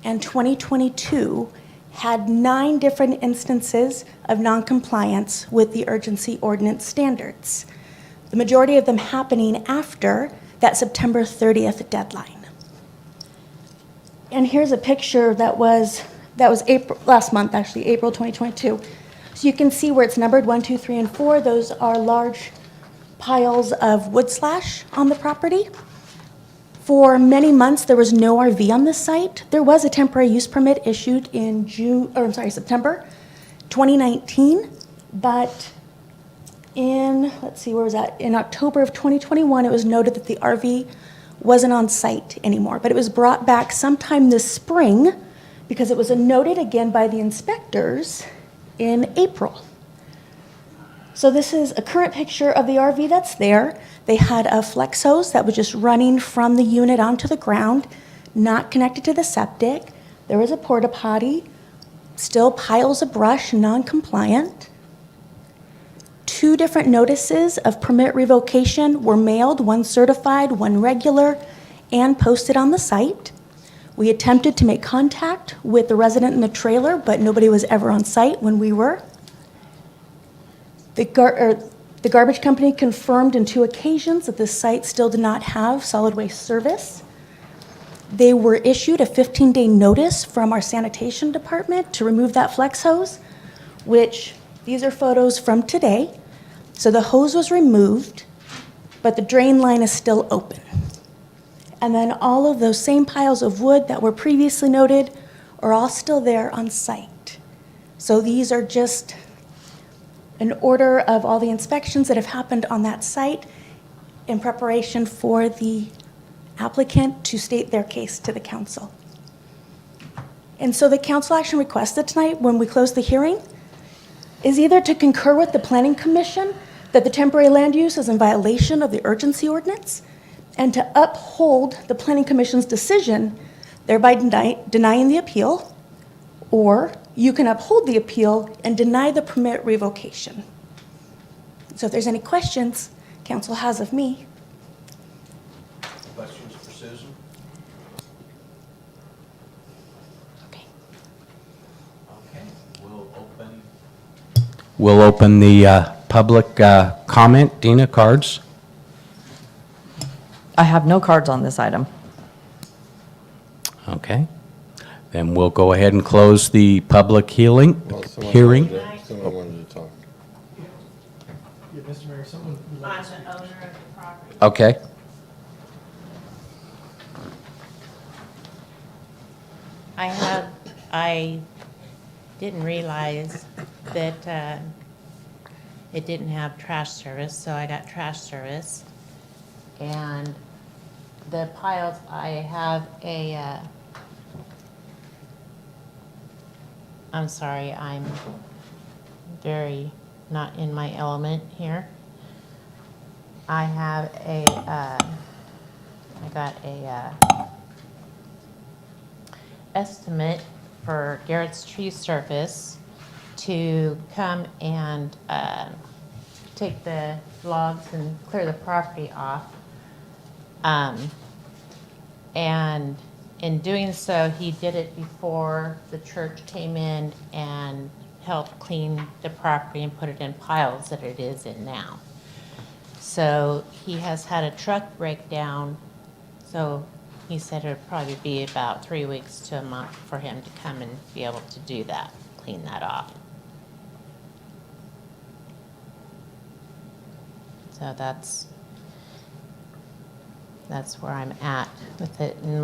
and 2022 had 9 different instances of noncompliance with the urgency ordinance standards. The majority of them happening after that September 30th deadline. And here's a picture that was April, last month actually, April 2022. So you can see where it's numbered 1, 2, 3, and 4. Those are large piles of wood slash on the property. For many months, there was no RV on the site. There was a temporary use permit issued in September 2019, but in October of 2021, it was noted that the RV wasn't on site anymore, but it was brought back sometime this spring because it was noted again by the inspectors in April. So this is a current picture of the RV that's there. They had a flex hose that was just running from the unit onto the ground, not connected to the septic. There was a porta potty. still piles of brush, non-compliant. 2 different notices of permit revocation were mailed, one certified, one regular, and posted on the site. We attempted to make contact with the resident in the trailer, but nobody was ever on site when we were. The garbage company confirmed on 2 occasions that the site still did not have solid waste service. They were issued a 15-day notice from our sanitation department to remove that flex hose, which these are photos from today. So the hose was removed, but the drain line is still open. And then all of those same piles of wood that were previously noted are all still there on site. So these are just an order of all the inspections that have happened on that site in preparation for the applicant to state their case to the council. And so the council action requested tonight when we close the hearing is either to concur with the Planning Commission that the temporary land use is in violation of the urgency ordinance and to uphold the Planning Commission's decision, thereby denying the appeal, or you can uphold the appeal and deny the permit revocation. So if there's any questions council has of me. Questions for Susan? Okay. Okay, we'll open the public comment. Dina, cards? I have no cards on this item. Okay. Then we'll go ahead and close the public hearing. Someone wanted to talk. Mr. Mayor, someone would I'm the owner of the property. Okay. I didn't realize that it didn't have trash service, so I got trash service. And the piles, I have a, I'm sorry, I'm very not in my element here. I have a, I got a estimate for Garrett's Tree Service to come and take the logs and clear the property off. And in doing so, he did it before the church came in and helped clean the property and put it in piles that it is in now. So he has had a truck breakdown, so he said it would probably be about 3 weeks to a month for him to come and be able to do that, clean that off. So that's where I'm at with it. And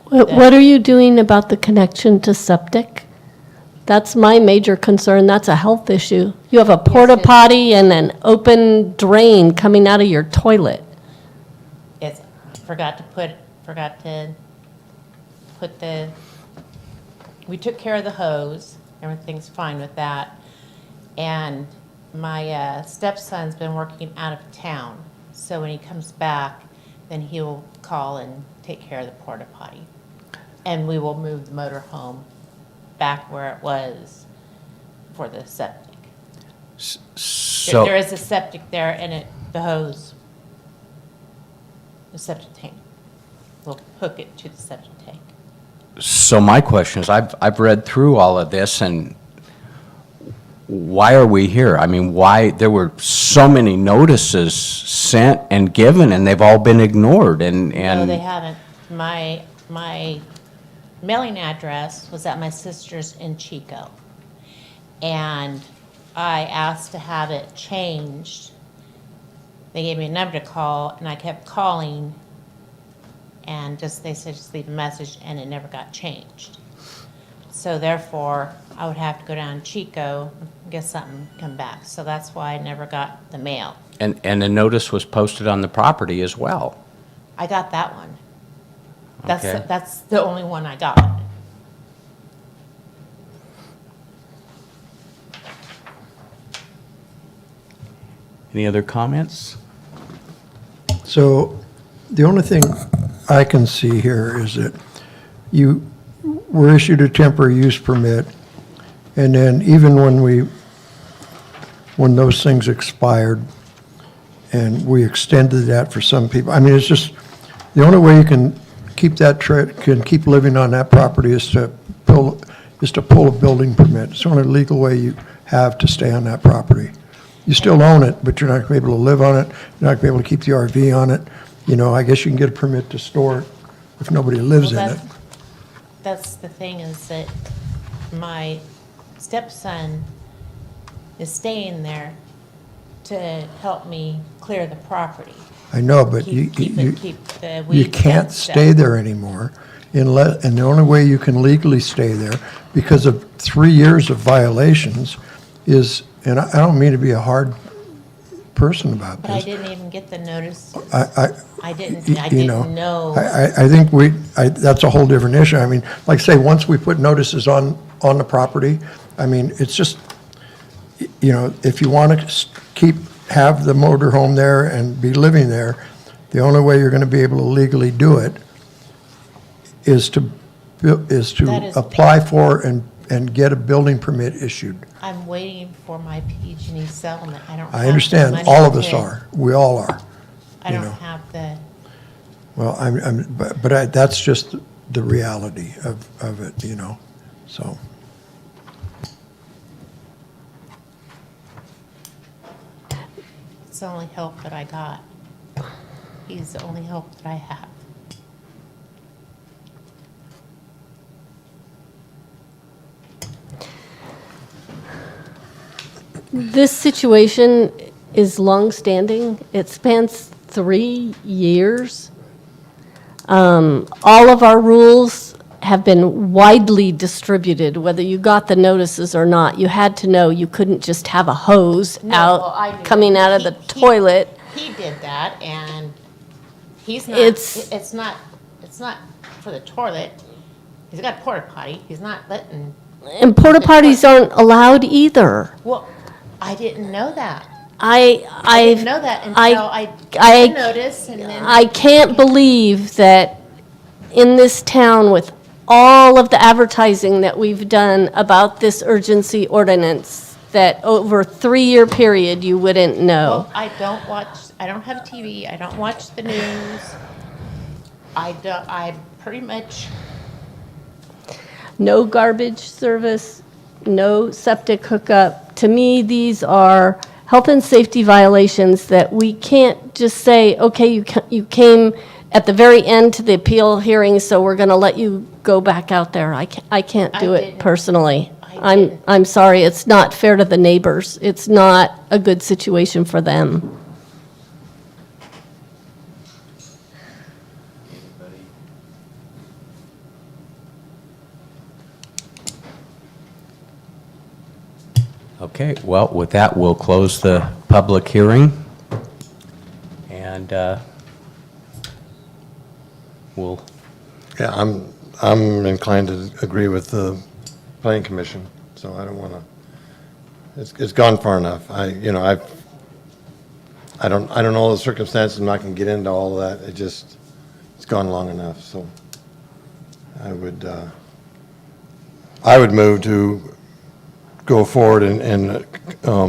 What are you doing about the connection to septic? That's my major concern. That's a health issue. You have a porta potty and an open drain coming out of your toilet. It's, forgot to put the, we took care of the hose. Everything's fine with that. And my stepson's been working out of town. So when he comes back, then he'll call and take care of the porta potty. And we will move the motor home back where it was for the septic. So, There is a septic there and the hose, the septic tank. We'll hook it to the septic tank. so my question is, I've read through all of this, and why are we here? I mean, why, there were so many notices sent and given, and they've all been ignored, and... No, they haven't. My mailing address was at my sister's in Chico. And I asked to have it changed. They gave me a number to call, and I kept calling, and they said just leave a message, and it never got changed. So therefore, I would have to go down to Chico, get something, come back. So that's why I never got the mail. And the notice was posted on the property as well. I got that one. Okay. That's the only one I got. Any other comments? So the only thing I can see here is that we're issued a temporary use permit, and then even when those things expired, and we extended that for some people, I mean, it's just, the only way you can keep keep living on that property is to pull a building permit. It's the only legal way you have to stay on that property. You still own it, but you're not going to be able to live on it, you're not going to be able to keep the RV on it. You know, I guess you can get a permit to store it if nobody lives in it. That's the thing, is that my stepson is staying there to help me clear the property. I know, but Keep the you weeds can't and stuff. stay there anymore and the only way you can legally stay there, because of 3 years of violations, is, and I don't mean to be a hard person about But I this. didn't even get the notice. I I didn't you know. I think that's a whole different issue. I mean, like I say, once we put notices on the property, I mean, it's just, you know, if you want to have the motor home there and be living there, the only way you're going to be able to legally do it is to apply for and get a building permit issued. I'm waiting for my PG&E settlement. I don't have I the understand, money all of us to- are, we all are. I you don't know. have the, Well, that's just the reality of it, you know, so. it's the only help that I got. He's the only help that I have. This situation is longstanding. It spans 3 years. All of our rules have been widely distributed, whether you got the notices or not. You had to know you couldn't just have a hose No, well, I knew. coming out of the toilet. He did that, and he's not, It's- it's not for the toilet. He's got a porta potty. He's not letting, And porta potties aren't allowed either. well, I didn't know that. I didn't know that until I got I- the notice, and then. I can't believe that in this town, with all of the advertising that we've done about this urgency ordinance, that over a 3-year period, you wouldn't know. Well, I don't have TV, I don't watch the news. I pretty much, No garbage service, no septic hookup. To me, these are health and safety violations that we can't just say, okay, you came at the very end to the appeal hearing, so we're going to let you go back out there. I can't do I it didn't. personally. I didn't. I'm sorry, it's not fair to the neighbors. It's not a good situation for them. Okay, well, with that, we'll close the public hearing. And we'll, Yeah, I'm inclined to agree with the planning commission, so I don't want to, it's gone far enough. I don't know the circumstances, I'm not going to get into all of that, it's gone long enough, so I would move to go forward and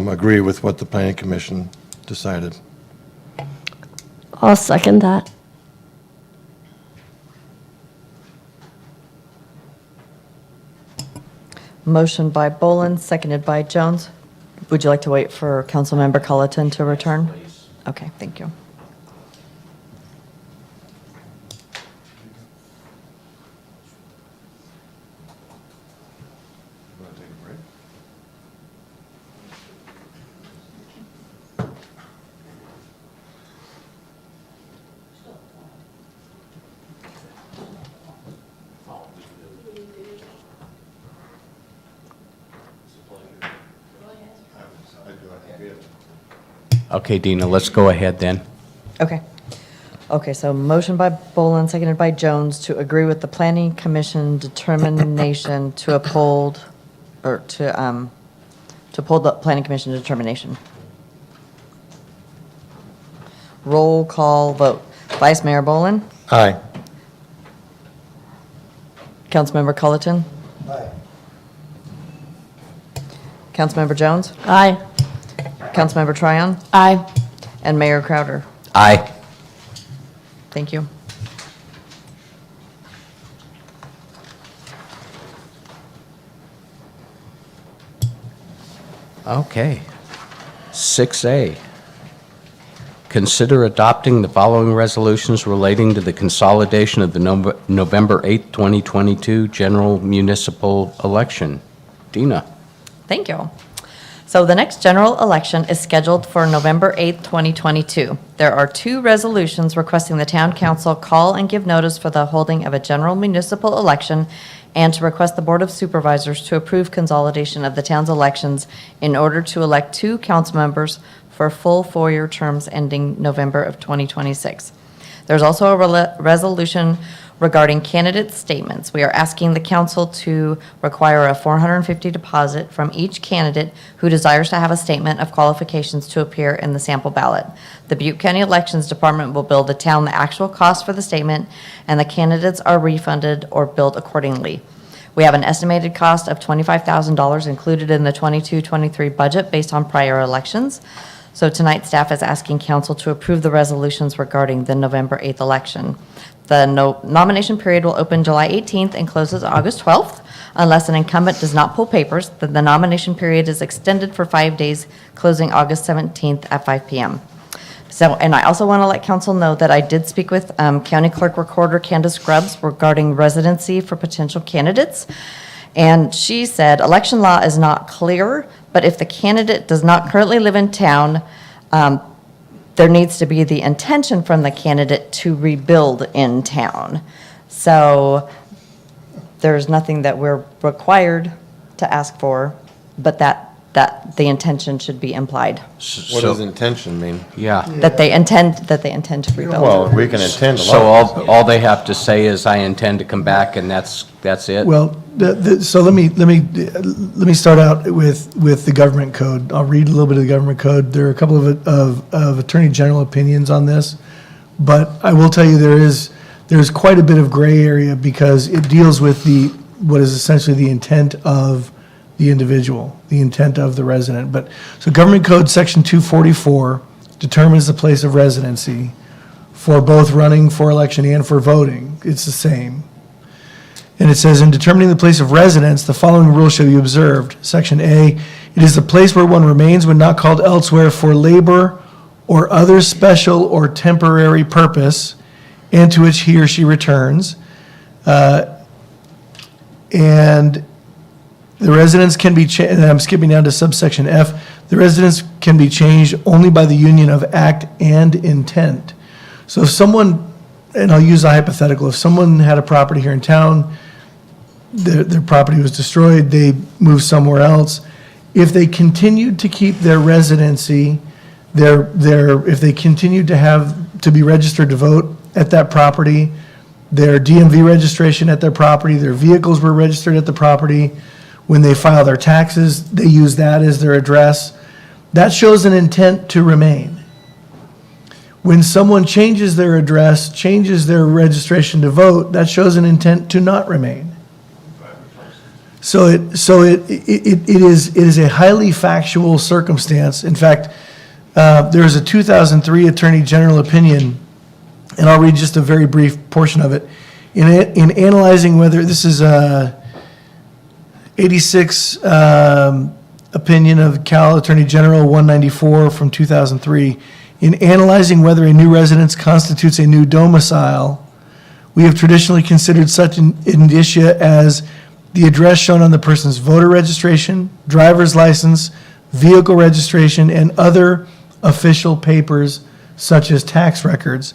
agree with what the planning commission decided. I'll second that. Motion by Bolin, seconded by Jones. Would you like to wait for Councilmember Colleton to return? Okay, thank you. okay, Dina, let's go ahead then. Okay. Okay, so motion by Bolin, seconded by Jones to agree with the planning commission determination to uphold, or to uphold the planning commission determination. Roll call vote. Vice Mayor Bolin, Aye. Councilmember Culleton? Aye. Councilmember Jones? Aye. Councilmember Tryon? Aye. And Mayor Crowder? Aye. Thank you. Okay. 6A, consider adopting the following resolutions relating to the consolidation of the November 8th, 2022 general municipal election. Dina. Thank you. So the next general election is scheduled for November 8th, 2022. There are two resolutions requesting the town council call and give notice for the holding of a general municipal election and to request the Board of Supervisors to approve consolidation of the town's elections in order to elect two council members for full four-year terms ending November of 2026. There's also a resolution regarding candidate statements. We are asking the council to require a $450 deposit from each candidate who desires to have a statement of qualifications to appear in the sample ballot. The Butte County Elections Department will bill the town the actual cost for the statement, and the candidates are refunded or billed accordingly. We have an estimated cost of $25,000 included in the 22-23 budget based on prior elections. So tonight, staff is asking council to approve the resolutions regarding the November 8th election. The nomination period will open July 18th and closes August 12th. Unless an incumbent does not pull papers, then the nomination period is extended for 5 days, closing August 17th at 5 p.m. So, and I also want to let council know that I did speak with County Clerk Recorder Candace Grubbs regarding residency for potential candidates. And she said, election law is not clear, but if the candidate does not currently live in town, there needs to be the intention from the candidate to rebuild in town. So there's nothing that we're required to ask for, but that the intention should be implied. What does intention mean? Yeah. That they intend to rebuild. Well, we can intend a So lot. all they have to say is, I intend to come back, and that's it? Well, so let me start out with the government code. I'll read a little bit of the government code. There are a couple of Attorney General opinions on this, but I will tell you there's quite a bit of gray area because it deals with what is essentially the intent of the individual, the intent of the resident. But so Government Code Section 244 determines the place of residency for both running for election and for voting. It's the same. And it says, in determining the place of residence, the following rules shall be observed. Section A, it is the place where one remains when not called elsewhere for labor or other special or temporary purpose, and to which he or she returns. And the residence can be changed, and I'm skipping down to subsection F, the residence can be changed only by the union of act and intent. So if someone, and I'll use a hypothetical, if someone had a property here in town, their property was destroyed, they moved somewhere else, if they continued to keep their residency, if they continued to be registered to vote at that property, their DMV registration at their property, their vehicles were registered at the property, when they file their taxes, they use that as their address, that shows an intent to remain. When someone changes their address, changes their registration to vote, that shows an intent to not remain. So it is a highly factual circumstance. In fact, there is a 2003 Attorney General opinion, and I'll read just a very brief portion of it. In analyzing whether, this is 86 opinion of Cal Attorney General 194 from 2003. In analyzing whether a new residence constitutes a new domicile, we have traditionally considered such an indicia as the address shown on the person's voter registration, driver's license, vehicle registration, and other official papers such as tax records.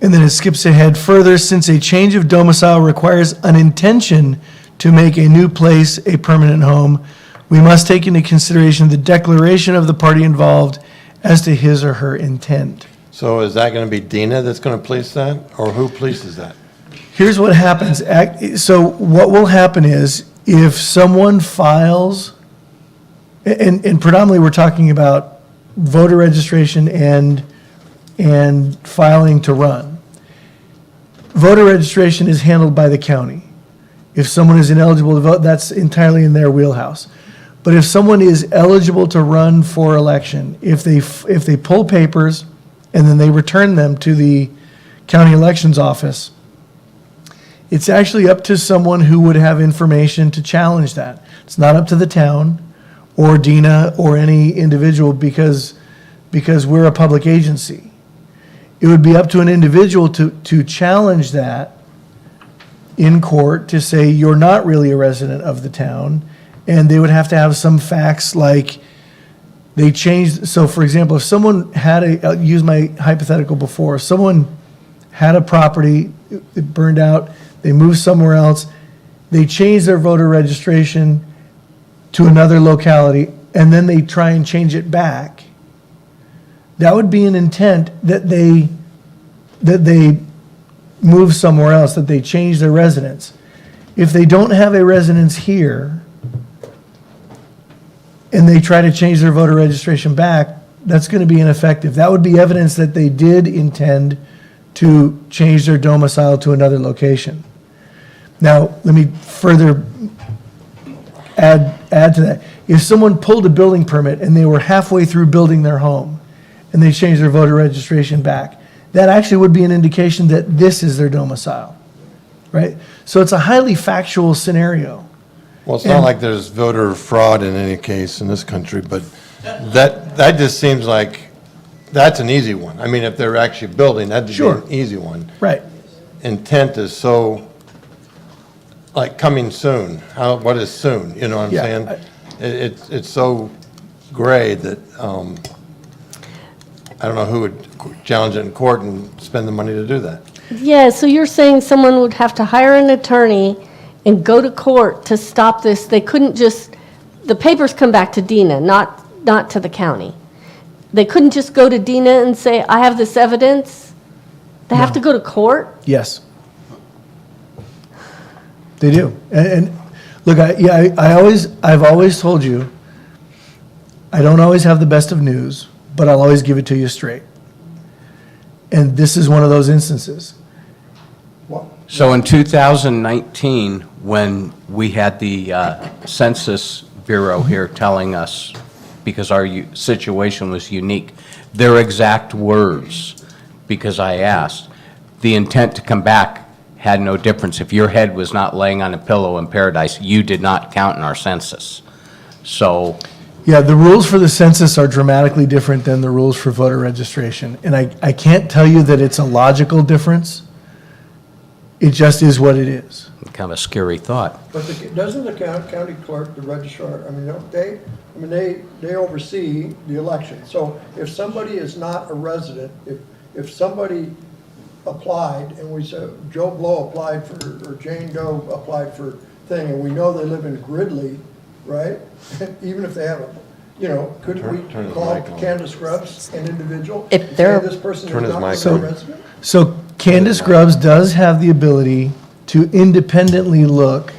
And then it skips ahead further, since a change of domicile requires an intention to make a new place a permanent home, we must take into consideration the declaration of the party involved as to his or her intent. So is that going to be Dina that's going to police that, or who polices that? Here's what happens. So what will happen is if someone files, and predominantly we're talking about voter registration and filing to run. Voter registration is handled by the county. If someone is ineligible to vote, that's entirely in their wheelhouse. But if someone is eligible to run for election, if they pull papers and then they return them to the county elections office, it's actually up to someone who would have information to challenge that. It's not up to the town or Dina or any individual because we're a public agency. It would be up to an individual to challenge that in court to say you're not really a resident of the town, and they would have to have some facts like they changed. So for example, if someone had I'll use my hypothetical before, someone had a property, it burned out, they moved somewhere else, they changed their voter registration to another locality, and then they try and change it back, that would be an intent that they move somewhere else, that they change their residence. If they don't have a residence here, and they try to change their voter registration back, that's going to be ineffective. That would be evidence that they did intend to change their domicile to another location. Now, let me further add to that. If someone pulled a building permit and they were halfway through building their home and they changed their voter registration back, that actually would be an indication that this is their domicile, right? So it's a highly factual scenario. Well, it's not like there's voter fraud in any case in this country, but that just seems like that's an easy one. I mean, if they're actually building, that'd be an easy one. Right. Intent is so, like, coming soon. What is soon? You know what I'm saying? It's so gray that I don't know who would challenge it in court and spend the money to do that. Yeah, so you're saying someone would have to hire an attorney and go to court to stop this? They couldn't just, the papers come back to Dina, not to the county. They couldn't just go to Dina and say, I have this evidence? They have to go to court? Yes. They do. And look, I've always told you, I don't always have the best of news, but I'll always give it to you straight. And this is one of those instances. So in 2019, when we had the Census Bureau here telling us, because our situation was unique, their exact words, because I asked, the intent to come back had no difference. If your head was not laying on a pillow in Paradise, you did not count in our census. So. Yeah, the rules for the census are dramatically different than the rules for voter registration. And I can't tell you that it's a logical difference. It just is what it is. Kind of a scary thought. But doesn't the county clerk, the registrar, they oversee the election. So if somebody is not a resident, if somebody applied and we said Joe Blow applied for, or Jane Doe applied for thing, and we know they live in Gridley, right? Even if they have couldn't we call Candace Grubbs an individual? If they're, this person is not a resident? So Candace Grubbs does have the ability to independently look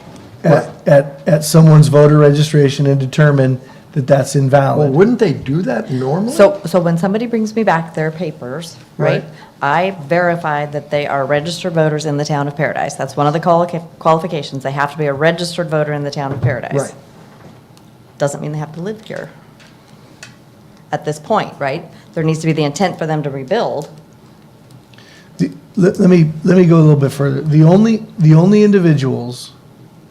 at someone's voter registration and determine that that's invalid. Well, wouldn't they do that normally? so when somebody brings me back their papers, right? I verify that they are registered voters in the town of Paradise. That's one of the qualifications. They have to be a registered voter in the town of Paradise. Right. Doesn't mean they have to live here at this point, right? There needs to be the intent for them to rebuild. Let me go a little bit further. The only individuals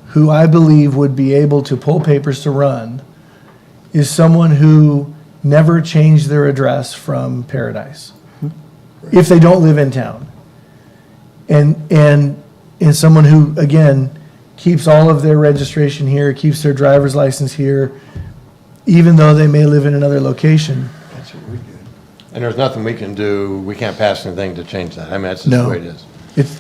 who I believe would be able to pull papers to run is someone who never changed their address from Paradise, if they don't live in town, and someone who, again, keeps all of their registration here, keeps their driver's license here, even though they may live in another location. And there's nothing we can do, we can't pass anything to change that. I mean, that's just the way it is.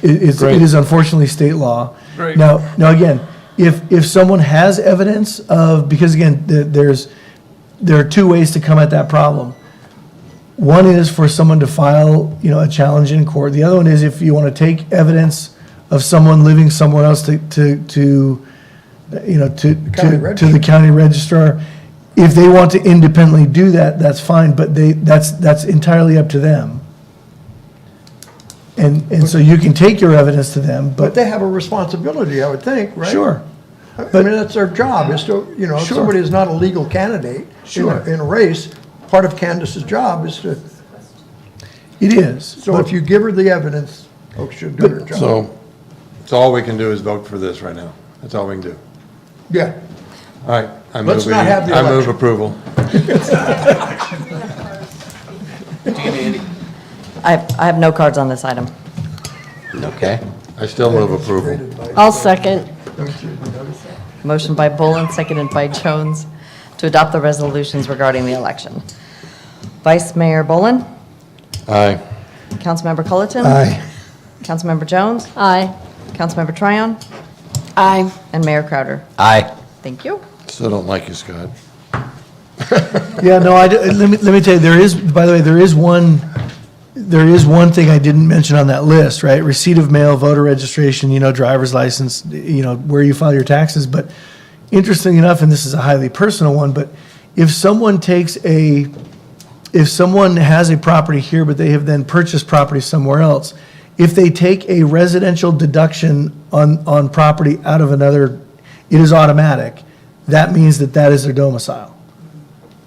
It is unfortunately state law. Great. Now again, if someone has evidence of, because again, there are two ways to come at that problem. One is for someone to file, a challenge in court. The other one is if you want to take evidence of someone living somewhere else to the county registrar. If they want to independently do that, that's fine, but that's entirely up to them. And so you can take your evidence to them, But but they have a responsibility, I would think, right? sure. I mean, that's their job, is to, you know, if Sure. somebody is not a legal candidate Sure. in a race, part of Candace's job is to, It is. so if you give her the evidence, folks should do their job. So all we can do is vote for this right now. That's all we can do. Yeah. All right. Let's not have the I move election. approval. I have no cards on this item. Okay. I still move approval. I'll second. Motion by Bolin, seconded by Jones, to adopt the resolutions regarding the election. Vice Mayor Bolin? Aye. Councilmember Culleton? Aye. Councilmember Jones? Aye. Councilmember Tryon? Aye. And Mayor Crowder? Aye. Thank you. Still don't like you, Scott. Yeah, no, let me tell you, there is, by the way, there is one thing I didn't mention on that list, right? Receipt of mail, voter registration, driver's license, where you file your taxes. But interesting enough, and this is a highly personal one, but if someone has a property here, but they have then purchased property somewhere else, if they take a residential deduction on property out of another, it is automatic. That means that is their domicile.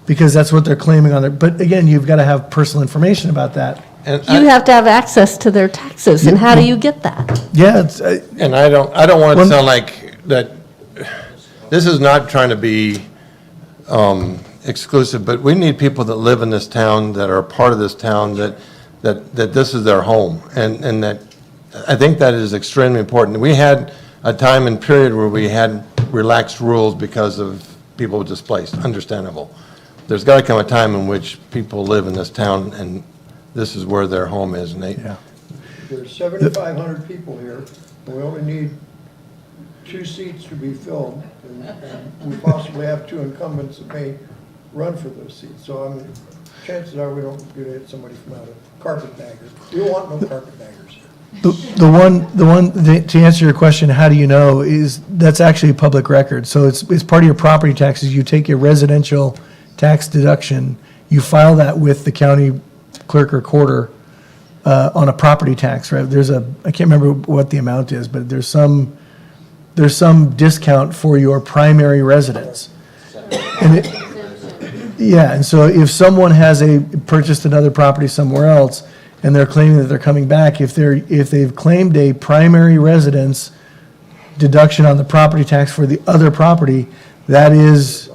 Because that's what they're claiming on their, but again, you've got to have personal information about that. You have to have access to their taxes, and how do you get that? Yeah, it's, And I don't want it to sound like that, this is not trying to be exclusive, but we need people that live in this town, that are a part of this town, that this is their home. And that, I think that is extremely important. We had a time and period where we had relaxed rules because of people displaced, understandable. There's got to come a time in which people live in this town, and this is where their home is, and There's 7,500 people here, and we only need 2 seats to be filled, and we possibly have 2 incumbents that may run for those seats. So, I mean, chances are we don't get somebody from out of carpetbaggers. We want no carpetbaggers. to answer your question, how do you know, is that's actually a public record. So it's part of your property taxes. You take a residential tax deduction, you file that with the county clerk or recorder on a property tax, right? I can't remember what the amount is, but there's some discount for your primary residence. And so if someone has purchased another property somewhere else, and they're claiming that they're coming back, if they've claimed a primary residence deduction on the property tax for the other property, that is,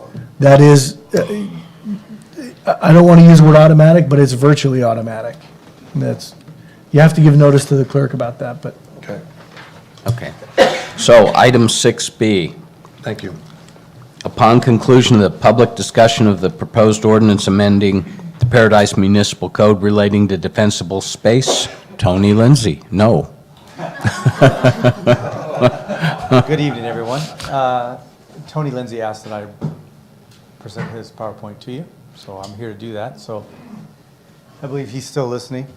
I don't want to use the word automatic, but it's virtually automatic. You have to give notice to the clerk about that, but. Okay. So item 6B. thank you. Upon conclusion of the public discussion of the proposed ordinance amending the Paradise Municipal Code relating to defensible space, Tony Lindsay, no. Good evening, everyone. Tony Lindsay asked that I present his PowerPoint to you, so I'm here to do that. So I believe he's still listening.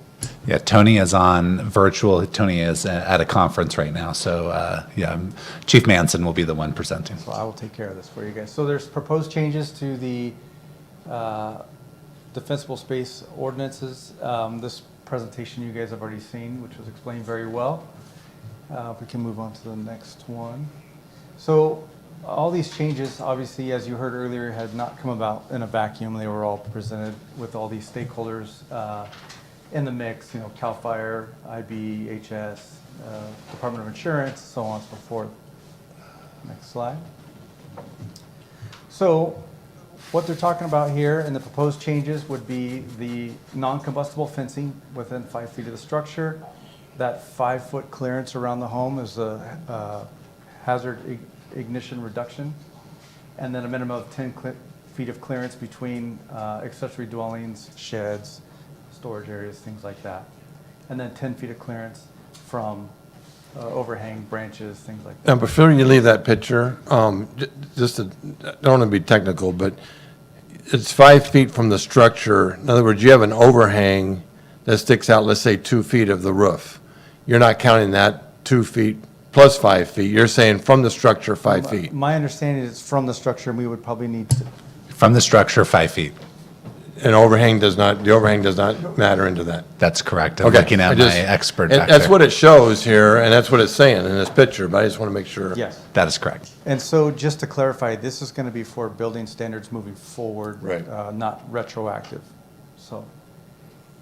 Yeah, Tony is on virtual. Tony is at a conference right now. So Chief Manson will be the one presenting. So I will take care of this for you guys. So there's proposed changes to the defensible space ordinances. This presentation you guys have already seen, which was explained very well. If we can move on to the next one. So all these changes, obviously, as you heard earlier, had not come about in a vacuum. They were all presented with all these stakeholders in the mix, CAL FIRE, IBHS, Department of Insurance, so on and so forth. Next slide. So what they're talking about here in the proposed changes would be the non-combustible fencing within 5 feet of the structure. That 5-foot clearance around the home is a hazard ignition reduction, and then a minimum of 10 feet of clearance between accessory dwellings, sheds, storage areas, things like that. And then 10 feet of clearance from overhang branches, things like that. And before you leave that picture, I don't want to be technical, but it's 5 feet from the structure. In other words, you have an overhang that sticks out, let's say 2 feet of the roof. You're not counting that 2 feet plus 5 feet. You're saying from the structure 5 feet. My understanding is from the structure, and we would probably need to. From the structure, 5 feet. And overhang does not, the overhang does not matter into that? That's correct. I'm Okay, looking I at just- my expert and back That's there. what it shows here, and that's what it's saying in this picture, but I just want to make sure. Yes. That is correct. And so just to clarify, this is going to be for building standards moving forward. Right. Not retroactive. So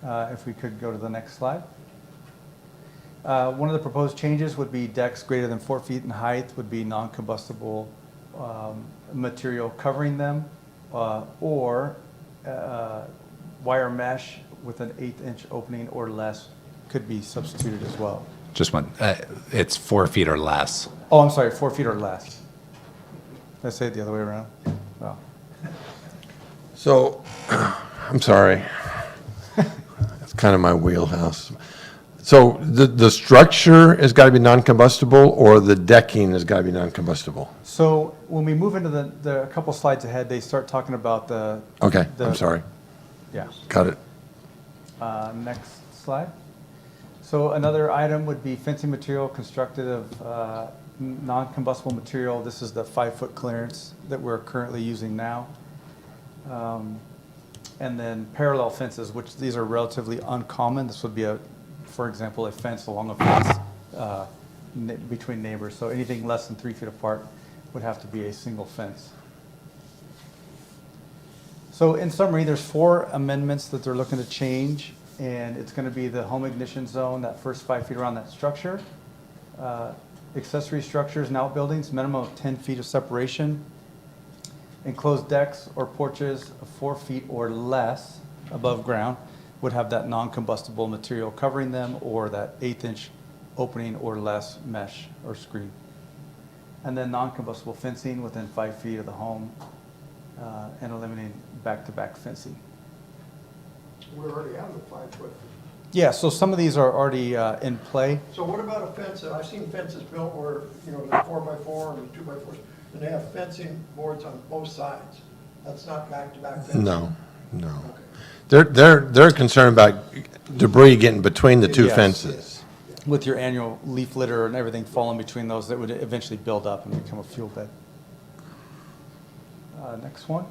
if we could go to the next slide. One of the proposed changes would be decks greater than 4 feet in height would be non-combustible material covering them, or wire mesh with an 1/8-inch opening or less could be substituted as well. Just one, it's 4 feet or less. Oh, I'm sorry, 4 feet or less. Did I say it the other way around? Well, So, I'm sorry. It's kind of my wheelhouse. So the structure has got to be non-combustible, or the decking has got to be non-combustible? so when we move into the couple slides ahead, they start talking about the. Okay, the- I'm sorry. Yeah. Got it. Next slide. So another item would be fencing material constructed of non-combustible material. This is the 5-foot clearance that we're currently using now. And then parallel fences, which these are relatively uncommon. This would be for example, a fence along a fence between neighbors. So anything less than 3 feet apart would have to be a single fence. So in summary, there's 4 amendments that they're looking to change, and it's going to be the home ignition zone, that first 5 feet around that structure, accessory structures and outbuildings, minimum of 10 feet of separation, enclosed decks or porches of 4 feet or less above ground would have that non-combustible material covering them, or that 1/8-inch opening or less mesh or screen. And then non-combustible fencing within 5 feet of the home, and eliminating back-to-back fencing. We already have the 5-foot. Yeah, so some of these are already in play. So what about a fence? I've seen fences built where, they're 4x4 and 2x4s, and they have fencing boards on both sides. That's not back-to-back fencing? No. They're concerned about debris getting between the two Yes. fences. With your annual leaf litter and everything falling between those, that would eventually build up and become a fuel bed. Next one.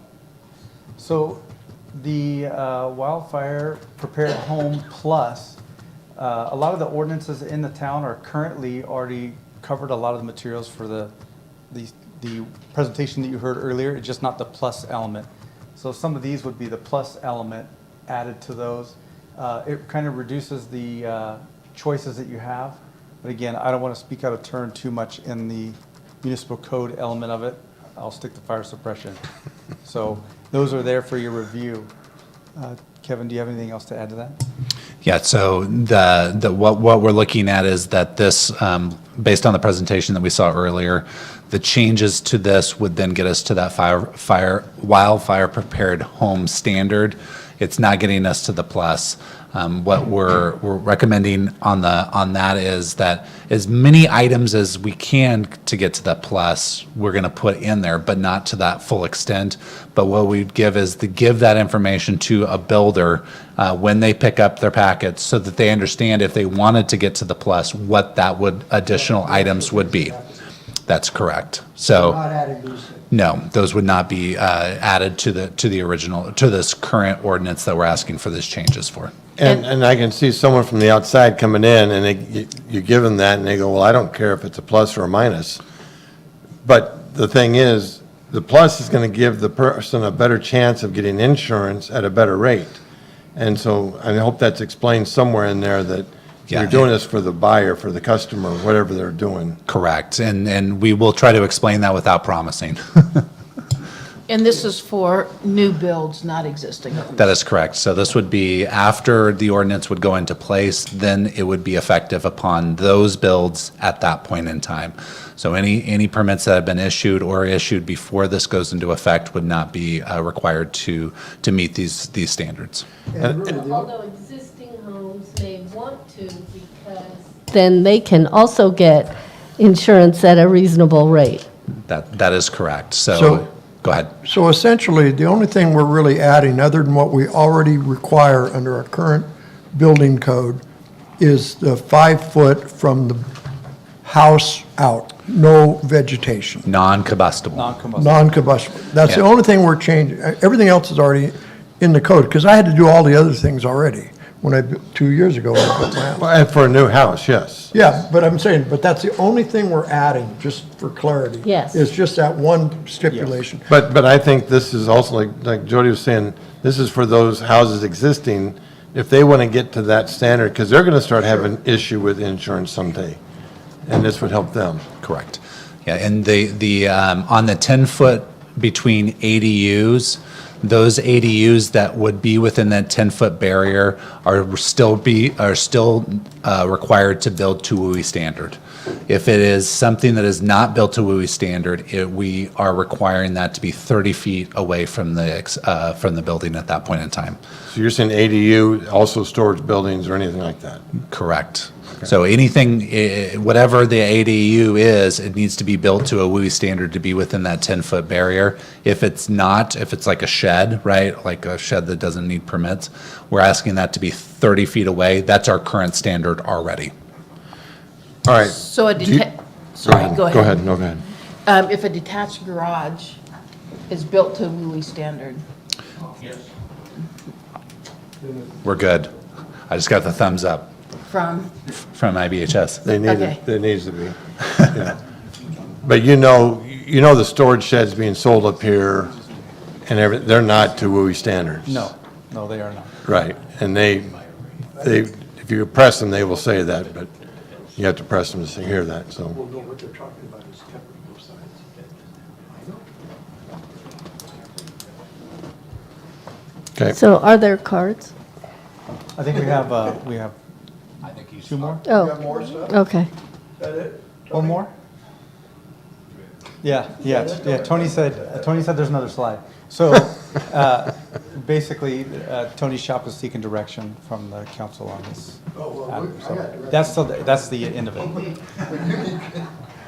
So the Wildfire Prepared Home Plus, a lot of the ordinances in the town are currently already covered a lot of the materials for the presentation that you heard earlier. It's just not the plus element. So some of these would be the plus element added to those. It kind of reduces the choices that you have. But again, I don't want to speak out of turn too much in the municipal code element of it. I'll stick to fire suppression. So those are there for your review. Kevin, do you have anything else to add to that? Yeah, so what we're looking at is that this, based on the presentation that we saw earlier, the changes to this would then get us to that wildfire prepared home standard. It's not getting us to the plus. What we're recommending on that is that as many items as we can to get to that plus, we're going to put in there, but not to that full extent. But what we'd give is to give that information to a builder when they pick up their packets, so that they understand if they wanted to get to the plus, what that would additional items would be. That's correct. So. Not adding these things. No, those would not be added to the original, to this current ordinance that we're asking for these changes for. And I can see someone from the outside coming in, and you give them that, and they go, well, I don't care if it's a plus or a minus. But the thing is, the plus is going to give the person a better chance of getting insurance at a better rate. And so I hope that's explained somewhere in there, that you're doing this for the buyer, for the customer, whatever they're doing. Correct, and we will try to explain that without promising. And this is for new builds, not existing homes? That is correct. So this would be after the ordinance would go into place, then it would be effective upon those builds at that point in time. So any permits that have been issued or issued before this goes into effect would not be required to meet these standards. Although existing homes may want to, because then they can also get insurance at a reasonable rate. That is correct. So- Go ahead. So essentially, the only thing we're really adding, other than what we already require under our current building code, is the 5 foot from the house out, no vegetation. Non-combustible. Non-combustible. That's the Yeah. only thing we're changing. Everything else is already in the code, because I had to do all the other things already when 2 years ago, when I built my house. Well, and for a new house, yes. Yeah, but I'm saying, but that's the only thing we're adding, just for clarity. Yes. Is just that one stipulation. But I think this is also, like Jody was saying, this is for those houses existing, if they want to get to that standard, because they're going to start having issue with insurance someday, and this would help them. Correct. Yeah, and on the 10-foot between ADUs, those ADUs that would be within that 10-foot barrier are still required to build to WUI standard. If it is something that is not built to WUI standard, we are requiring that to be 30 feet away from the building at that point in time. So you're saying ADU, also storage buildings or anything like that? Correct. So anything, whatever the ADU is, it needs to be built to a WUI standard to be within that 10-foot barrier. If it's not, if it's like a shed, right, like a shed that doesn't need permits, we're asking that to be 30 feet away. That's our current standard already. All right. So a Do you- sorry, go ahead. Go ahead, no, go ahead. If a detached garage is built to WUI standard, We're good. I just got the thumbs up from, from IBHS. They need, Okay. it needs to be. Yeah. But you know the storage sheds being sold up here and they're not to WUI standards. No, no, they are not. Right, and they, if you press them, they will say that, but you have to press them to hear that, so. Well, no, what they're talking about is covering both sides. Okay. So are there cards? I think we have two more? Oh, okay. One more? Yeah, Tony said there's another slide. So, basically, Tony Shop is seeking direction from the council on this. So that's the end of it.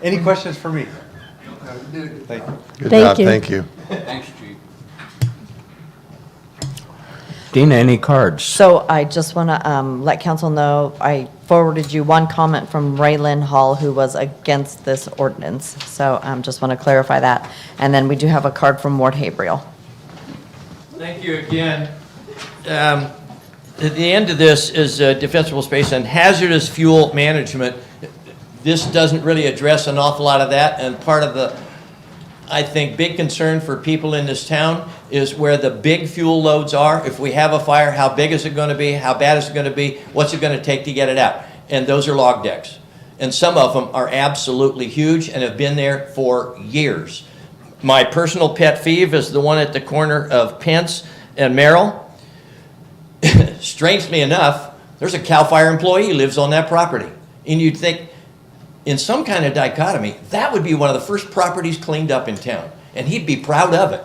Any questions for me? Thank you. Good Thank job, you. thank you. Thanks, Chief. Dina, any cards? So I just want to let council know, I forwarded you one comment from Raylyn Hall, who was against this ordinance. So just want to clarify that. And then we do have a card from Ward Habriel. Thank you again. At the end of this is defensible space and hazardous fuel management. This doesn't really address an awful lot of that, and part of the, I think, big concern for people in this town is where the big fuel loads are. If we have a fire, how big is it going to be? How bad is it going to be? What's it going to take to get it out? And those are log decks. And some of them are absolutely huge and have been there for years. My personal pet peeve is the one at the corner of Pence and Merrill. Strangely enough, there's a CAL FIRE employee who lives on that property. And you'd think, in some kind of dichotomy, that would be one of the first properties cleaned up in town. And he'd be proud of it.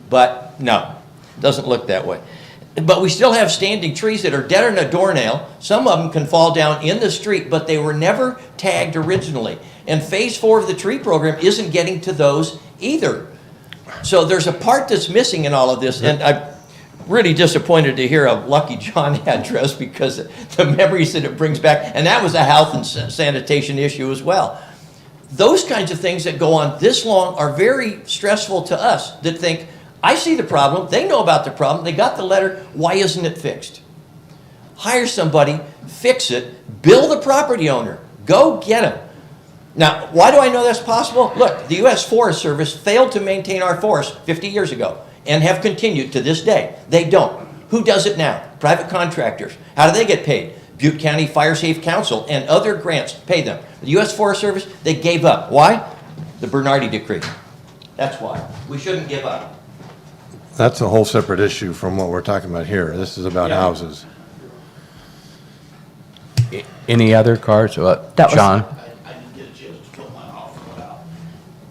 But no, doesn't look that way. But we still have standing trees that are deader than a doornail. Some of them can fall down in the street, but they were never tagged originally. And phase 4 of the tree program isn't getting to those either. So there's a part that's missing in all of this. And I'm really disappointed to hear a Lucky John address because the memories that it brings back, and that was a health and sanitation issue as well. Those kinds of things that go on this long are very stressful to us that think, I see the problem, they know about the problem, they got the letter, why isn't it fixed? Hire somebody, fix it, bill the property owner, go get them. Now, why do I know that's possible? Look, the U.S. Forest Service failed to maintain our forests 50 years ago and have continued to this day. They don't. Who does it now? Private contractors. How do they get paid? Butte County Fire Safe Council and other grants pay them. The U.S. Forest Service, they gave up. Why? The Bernardi Decree. That's why. We shouldn't give up. That's a whole separate issue from what we're talking about here. This is about houses. Any other cards? That was- John? I didn't get a chance to fill mine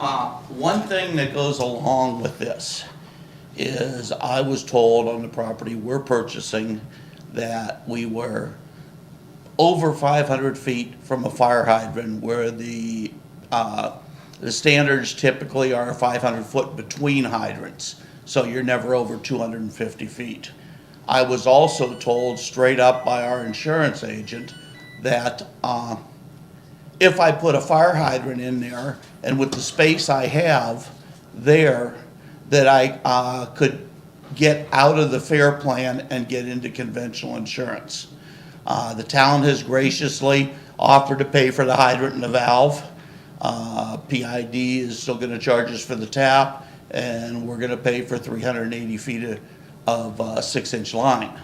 off. One thing that goes along with this is I was told on the property we're purchasing that we were over 500 feet from a fire hydrant where the standards typically are 500 foot between hydrants. So you're never over 250 feet. I was also told straight up by our insurance agent that if I put a fire hydrant in there and with the space I have there, that I could get out of the FAIR plan and get into conventional insurance. The town has graciously offered to pay for the hydrant and the valve. PID is still going to charge us for the tap, and we're going to pay for 380 feet of 6-inch line,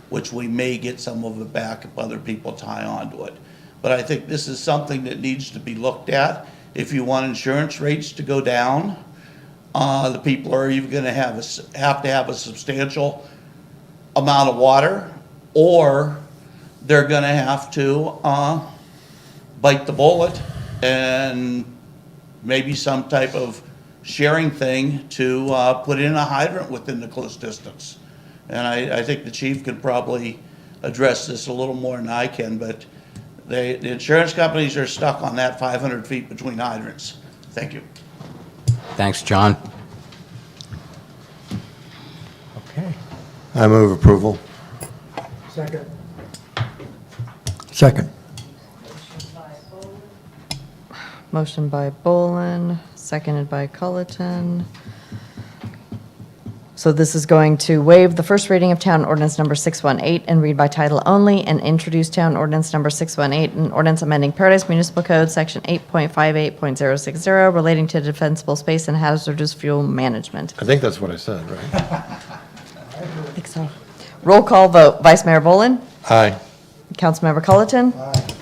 which we may get some of it back if other people tie onto it. But I think this is something that needs to be looked at. If you want insurance rates to go down, the people are either going to have to have a substantial amount of water, or they're going to have to bite the bullet and maybe some type of sharing thing to put in a hydrant within the close distance. And I think the chief could probably address this a little more than I can, but the insurance companies are stuck on that 500 feet between hydrants. Thank you. Thanks, John. Okay. I move approval. Second. Second. Motion by Bolin, seconded by Culleton. So this is going to waive the first reading of Town Ordinance Number 618 and read by title only, and introduce Town Ordinance Number 618, an ordinance amending Paradise Municipal Code, Section 8.58.060, relating to defensible space and hazardous fuel management. I think that's what I said, right? I think so. Roll call vote. Vice Mayor Bolin? Aye. Councilmember Culleton? Aye.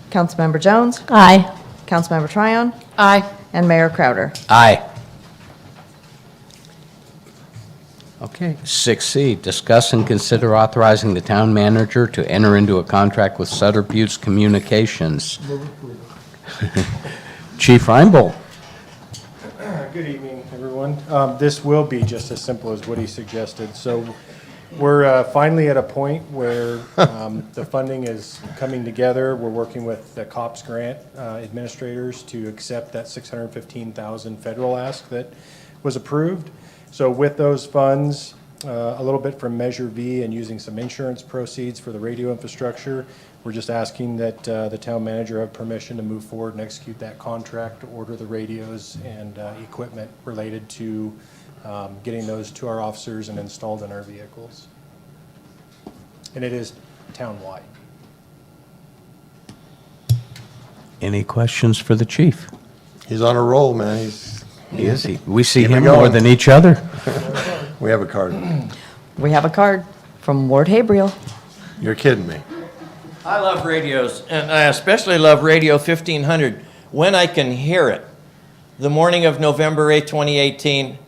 Councilmember Jones? Aye. Councilmember Tryon? Aye. And Mayor Crowder. Aye. Okay, 6C, discuss and consider authorizing the town manager to enter into a contract with Sutter Buttes Communications. Chief Reinbold. Good evening, everyone. This will be just as simple as what he suggested. So we're finally at a point where the funding is coming together. We're working with the COPS grant administrators to accept that $615,000 federal ask that was approved. So with those funds, a little bit from Measure V and using some insurance proceeds for the radio infrastructure, we're just asking that the town manager have permission to move forward and execute that contract to order the radios and equipment related to getting those to our officers and installed in our vehicles. And it is town-wide. Any questions for the chief? He's on a roll, man. He is. We see Keep it him more going. than each other. We have a card. We have a card from Ward Habriel. You're kidding me. I love radios, and I especially love Radio 1500 when I can hear it. The morning of November 8, 2018,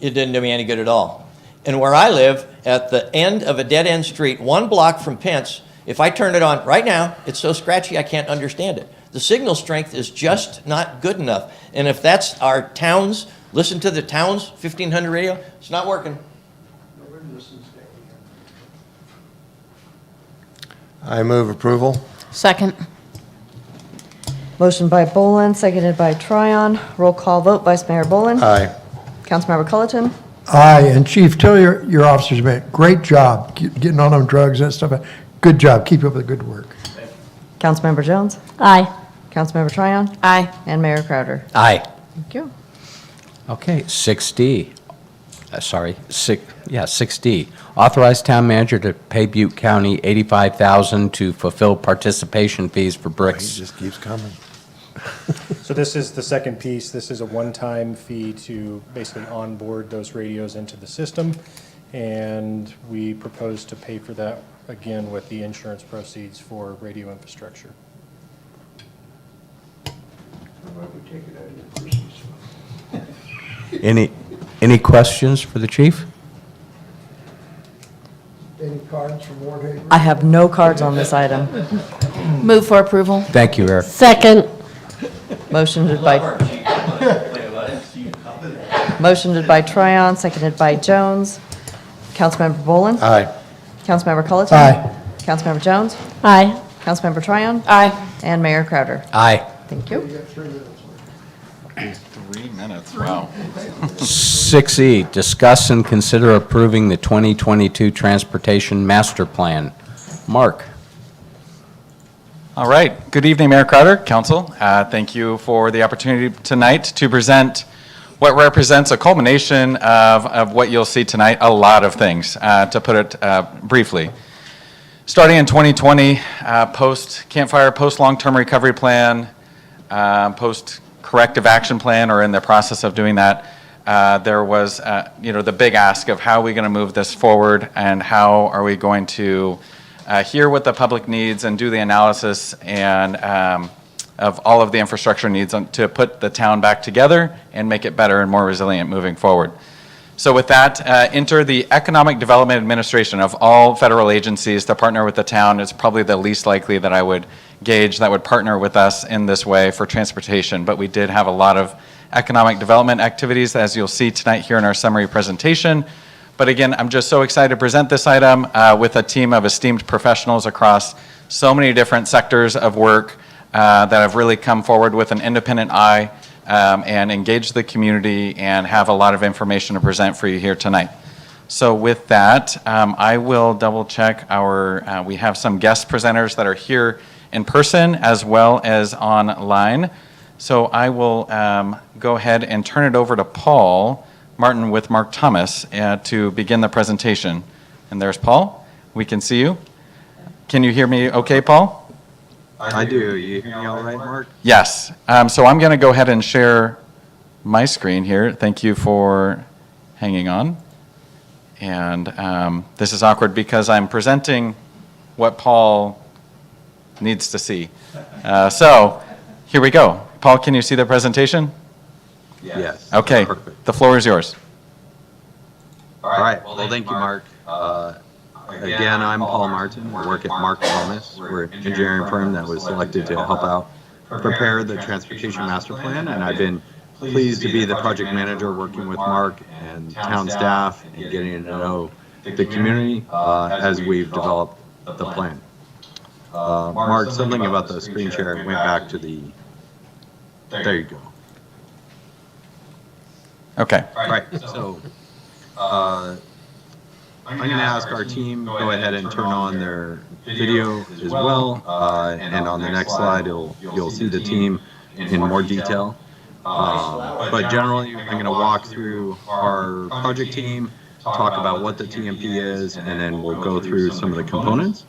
it didn't do me any good at all. And where I live, at the end of a dead-end street, 1 block from Pence, if I turn it on right now, it's so scratchy I can't understand it. The signal strength is just not good enough. And if that's our town's, listen to the town's 1500 radio, it's not working. I move approval. Second. Motion by Bolin, seconded by Tryon. Roll call vote. Vice Mayor Bolin? Aye. Councilmember Culleton? Aye, and Chief, tell your officers, man, great job getting on them drugs and stuff. Good job. Keep up the good work. Councilmember Jones? Aye. Councilmember Tryon? Aye. And Mayor Crowder. Aye. Thank you. Okay, 6D. 6D. Authorize town manager to pay Butte County $85,000 to fulfill participation fees for He bricks. just keeps coming. So this is the second piece. This is a one-time fee to basically onboard those radios into the system. And we propose to pay for that again with the insurance proceeds for radio infrastructure. Any questions for the chief? Any cards from Ward Haber? I have no cards on this item. Move for approval. Thank you, Eric. Second. Motioned by Tryon, seconded by Jones. Councilmember Bolin? Aye. Councilmember Culleton? Aye. Councilmember Jones? Aye. Councilmember Tryon? Aye. And Mayor Crowder. Aye. Thank you. 3 minutes, wow. 6E, discuss and consider approving the 2022 Transportation Master Plan. Mark? All right. Good evening, Mayor Crowder, Council. Thank you for the opportunity tonight to present what represents a culmination of what you'll see tonight, a lot of things, to put it briefly. Starting in 2020, post-Campfire, post-long-term recovery plan, post-corrective action plan, or in the process of doing that, there was, the big ask of how are we going to move this forward and how are we going to hear what the public needs and do the analysis and of all of the infrastructure needs to put the town back together and make it better and more resilient moving forward. So with that, enter the Economic Development Administration. Of all federal agencies to partner with the town, it's probably the least likely that I would gauge that would partner with us in this way for transportation, but we did have a lot of economic development activities, as you'll see tonight here in our summary presentation. But again, I'm just so excited to present this item with a team of esteemed professionals across so many different sectors of work that have really come forward with an independent eye and engaged the community and have a lot of information to present for you here tonight. So with that, I will double check we have some guest presenters that are here in person as well as online. So I will go ahead and turn it over to Paul Martin with Mark Thomas to begin the presentation. And there's Paul. We can see you. Can you hear me okay, Paul? I do. You hear me all right, Mark? Yes. So I'm going to go ahead and share my screen here. Thank you for hanging on. And this is awkward because I'm presenting what Paul needs to see. So here we go. Paul, can you see the presentation? Yes. Okay. Perfect. The floor is yours. All right. Well, thank you, Mark. Again, I'm Paul Martin. I work at Mark Thomas. We're an engineering firm that was selected to help out prepare the Transportation Master Plan, and I've been pleased to be the project manager working with Mark and town staff and getting to know the community as we've developed the plan. Mark, something about the screen share went back to the... There you go. Okay. Right. So I'm going to ask our team go ahead and turn on their video as well, and on the next slide you'll see the team in more detail. But generally, I'm going to walk through our project team, talk about what the TMP is, and then we'll go through some of the components.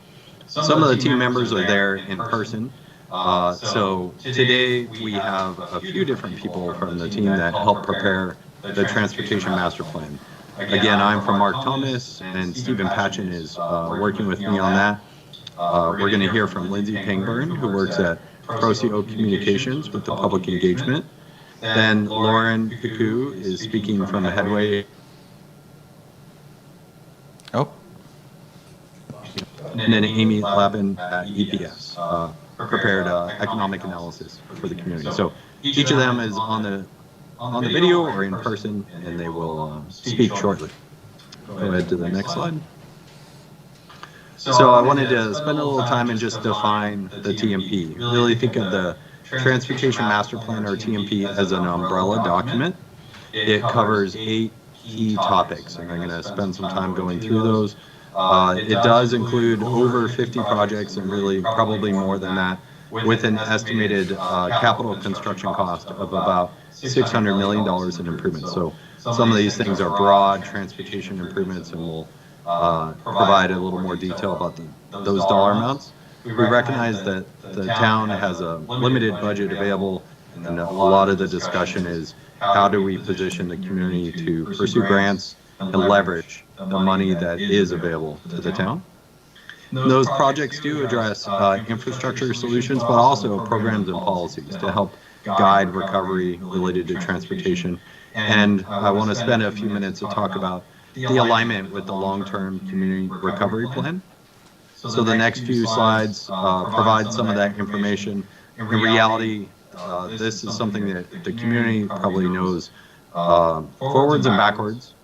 Some of the team members are there in person. So today we have a few different people from the team that help prepare the Transportation Master Plan. Again, I'm from Mark Thomas, and Stephen Patchen is working with me on that. We're going to hear from Lindsay Pangburn, who works at Procio Communications with the public engagement. Then Lauren Picu is speaking from the Headway. Oh. And then Amy Lappin at EPS prepared economic analysis for the community. So each of them is on the video or in person, and they will speak shortly. Go ahead to the next slide. So I wanted to spend a little time and just define the TMP. Really think of the Transportation Master Plan, or TMP, as an umbrella document. It covers 8 key topics, and I'm going to spend some time going through those. It does include over 50 projects, and really probably more than that, with an estimated capital construction cost of about $600 million in improvements. So some of these things are broad transportation improvements, and we'll provide a little more detail about those dollar amounts. We recognize that the town has a limited budget available, and a lot of the discussion is how do we position the community to pursue grants and leverage the money that is available to the town. Those projects do address infrastructure solutions, but also programs and policies to help guide recovery related to transportation. And I want to spend a few minutes to talk about the alignment with the long-term community recovery plan. So the next few slides provide some of that information. In reality, this is something that the community probably knows forwards and backwards.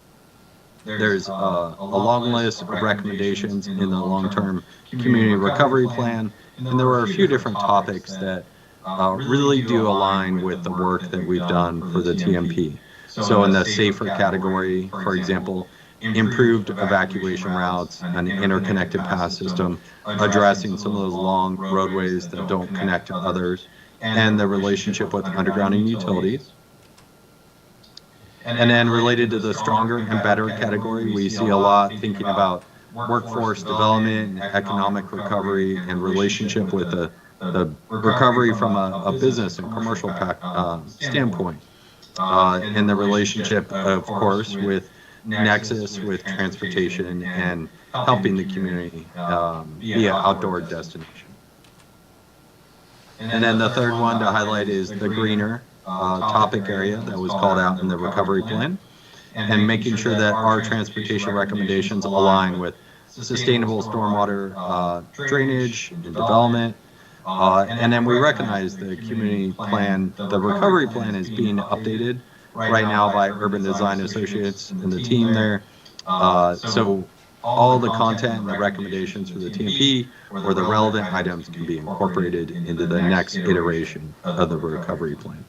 There's a long list of recommendations in the long-term community recovery plan, and there were a few different topics that really do align with the work that we've done for the TMP. So in the safer category, for example, improved evacuation routes, an interconnected path system, addressing some of those long roadways that don't connect to others, and the relationship with undergrounding utilities. And then related to the stronger and better category, we see a lot thinking about workforce development, economic recovery, and relationship with the recovery from a business and commercial standpoint. And the relationship, of course, with nexus with transportation and helping the community be an outdoor destination. And then the third one to highlight is the greener topic area that was called out in the recovery plan, and making sure that our transportation recommendations align with sustainable stormwater drainage and development. And then we recognize the community plan, the recovery plan is being updated right now by Urban Design Associates and the team there. So all the content and the recommendations for the TMP or the relevant items can be incorporated into the next iteration of the recovery plan.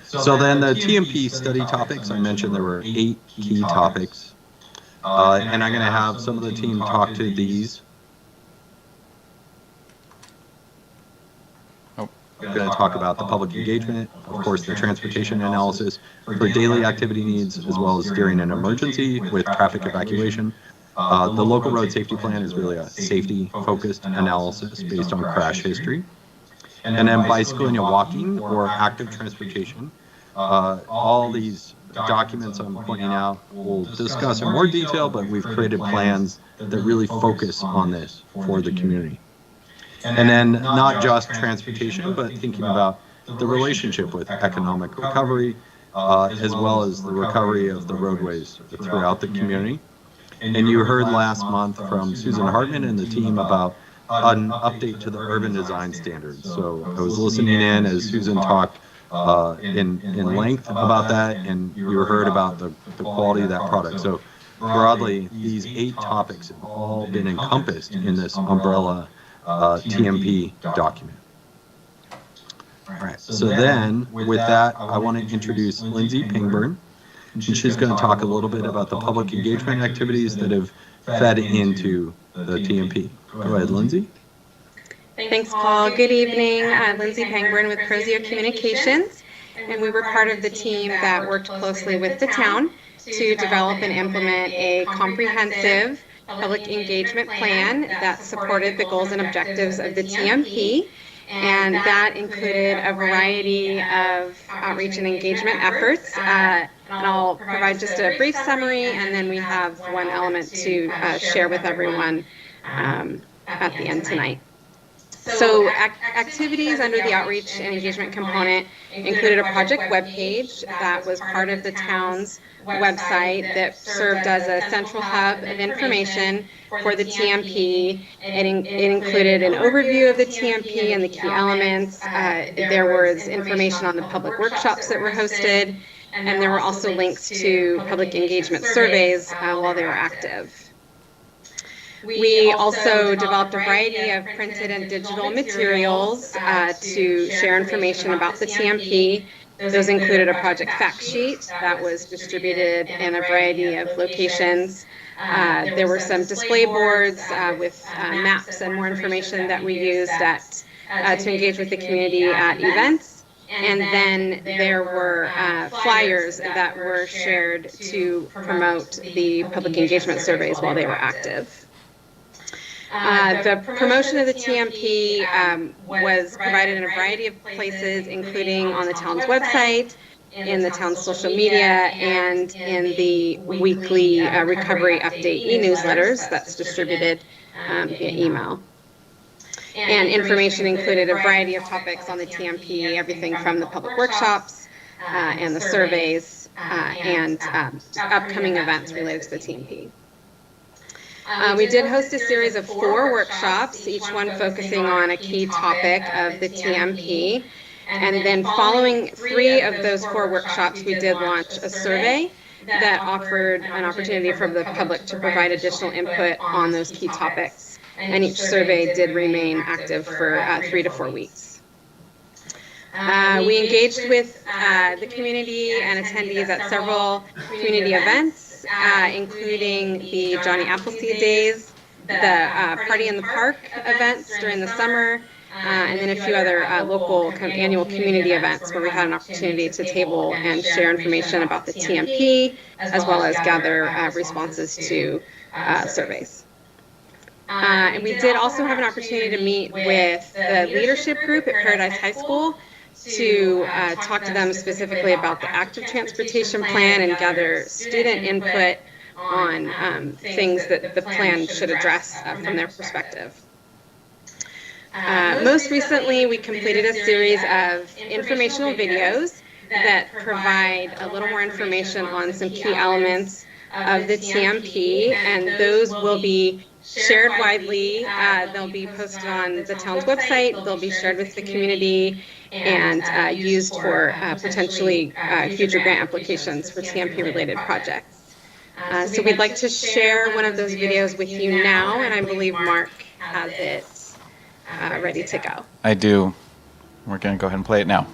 So then the TMP study topics, I mentioned there were 8 key topics. And I'm going to have some of the team talk to these. I'm going to talk about the public engagement, of course, the transportation analysis for daily activity needs, as well as during an emergency with traffic evacuation. The local road safety plan is really a safety-focused analysis based on crash history. And then bicycling and walking or active transportation. All these documents I'm pointing out we'll discuss in more detail, but we've created plans that really focus on this for the community. And then not just transportation, but thinking about the relationship with economic recovery, as well as the recovery of the roadways throughout the community. And you heard last month from Susan Hartman and the team about an update to the urban design standards. So I was listening in as Susan talked in length about that, and you heard about the quality of that product. So broadly, these 8 topics have all been encompassed in this umbrella TMP document. All right, so then with that, I want to introduce Lindsay Pingburn, and she's going to talk a little bit about the public engagement activities that have fed into the TMP. Go ahead, Lindsay. Thanks, Paul. Good evening. Lindsay Pangburn with Prozio Communications, and we were part of the team that worked closely with the town to develop and implement a comprehensive public engagement plan that supported the goals and objectives of the TMP, and that included a variety of outreach and engagement efforts. And I'll provide just a brief summary, and then we have one element to share with everyone at the end tonight. So activities under the outreach and engagement component included a project webpage that was part of the town's website that served as a central hub of information for the TMP. It included an overview of the TMP and the key elements. There was information on the public workshops that were hosted, and there were also links to public engagement surveys while they were active. We also developed a variety of printed and digital materials to share information about the TMP. Those included a project fact sheet that was distributed in a variety of locations. There were some display boards with maps and more information that we used to engage with the community at events. And then there were flyers that were shared to promote the public engagement surveys while they were active. The promotion of the TMP was provided in a variety of places, including on the town's website, in the town's social media, and in the weekly recovery update e-newsletters that's distributed via email. And information included a variety of topics on the TMP, everything from the public workshops and the surveys and upcoming events related to the TMP. We did host a series of 4 workshops, each one focusing on a key topic of the TMP. And then following 3 of those 4 workshops, we did launch a survey that offered an opportunity for the public to provide additional input on those key topics. And each survey did remain active for 3 to 4 weeks. We engaged with the community and attendees at several community events, including the Johnny Appleseed Days, the Party in the Park events during the summer, and then a few other local kind of annual community events where we had an opportunity to table and share information about the TMP, as well as gather responses to surveys. And we did also have an opportunity to meet with the leadership group at Paradise High School to talk to them specifically about the active transportation plan and gather student input on things that the plan should address from their perspective. Most recently, we completed a series of informational videos that provide a little more information on some key elements of the TMP, and those will be shared widely. They'll be posted on the town's website. They'll be shared with the community and used for potentially future grant applications for TMP-related projects. So we'd like to share one of those videos with you now, and I believe Mark has it ready to go. I do. We're going to go ahead and play it now.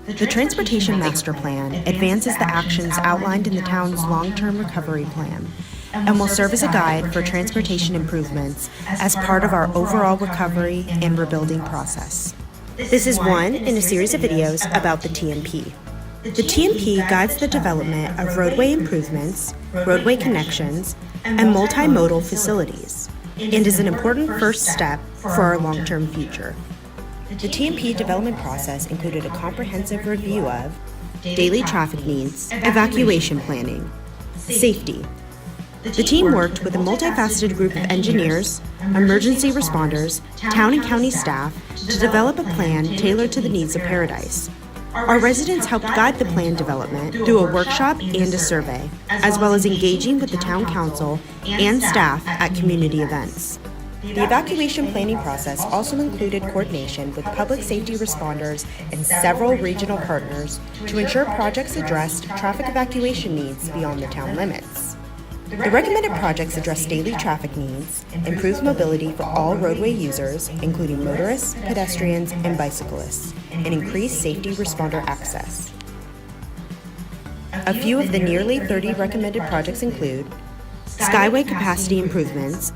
The Transportation Master Plan advances the actions outlined in the town's long-term recovery plan and will serve as a guide for transportation improvements as part of our overall recovery and rebuilding process. This is one in a series of videos about the TMP. The TMP guides the development of roadway improvements, roadway connections, and multimodal facilities, and is an important first step for our long-term future. The TMP development process included a comprehensive review of daily traffic needs, evacuation planning, safety. The team worked with a multifaceted group of engineers, emergency responders, town and county staff to develop a plan tailored to the needs of Paradise. Our residents helped guide the plan development through a workshop and a survey, as well as engaging with the town council and staff at community events. The evacuation planning process also included coordination with public safety responders and several regional partners to ensure projects addressed traffic evacuation needs beyond the town limits. The recommended projects address daily traffic needs, improve mobility for all roadway users, including motorists, pedestrians, and bicyclists, and increase safety responder access. A few of the nearly 30 recommended projects include Skyway capacity improvements,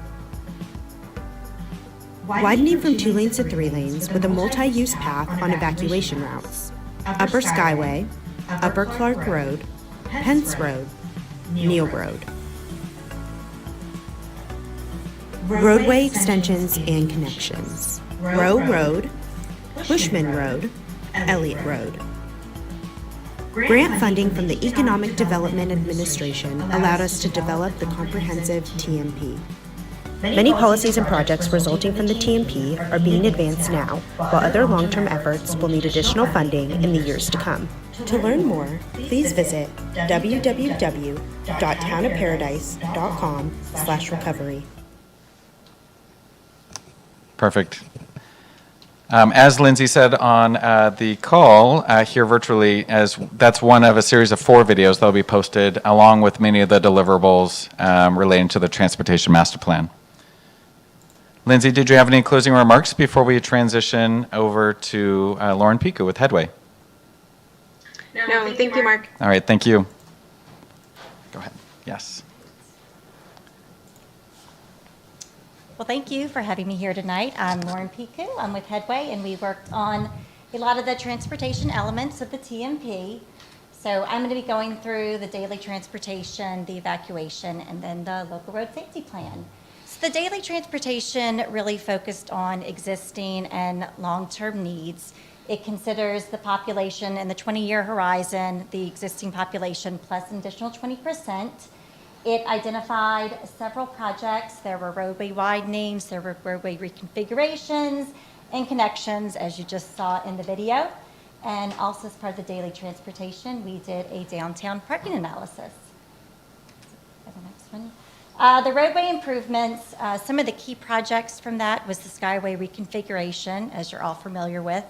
widening from 2 lanes to 3 lanes with a multi-use path on evacuation routes, Upper Skyway, Upper Clark Road, Pence Road, Neal Road. Roadway extensions and connections, Rowe Road, Bushman Road, Elliott Road. Grant funding from the Economic Development Administration allowed us to develop the comprehensive TMP. Many policies and projects resulting from the TMP are being advanced now, while other long-term efforts will need additional funding in the years to come. To learn more, please visit www.townofparadise.com/recovery. Perfect. As Lindsay said on the call here virtually, as that's one of a series of 4 videos that will be posted along with many of the deliverables relating to the Transportation Master Plan. Lindsay, did you have any closing remarks before we transition over to Lauren Piku with Headway? No, thank you, Mark. All right, thank you. Go ahead. Yes. Well, thank you for having me here tonight. I'm Lauren Piku. I'm with Headway, and we worked on a lot of the transportation elements of the TMP. So I'm going to be going through the daily transportation, the evacuation, and then the local road safety plan. So the daily transportation really focused on existing and long-term needs. It considers the population in the 20-year horizon, the existing population plus an additional 20%. It identified several projects. There were roadway widenings, there were roadway reconfigurations and connections, as you just saw in the video. And also as part of the daily transportation, we did a downtown parking analysis. The next one. The roadway improvements, some of the key projects from that was the Skyway reconfiguration, as you're all familiar with.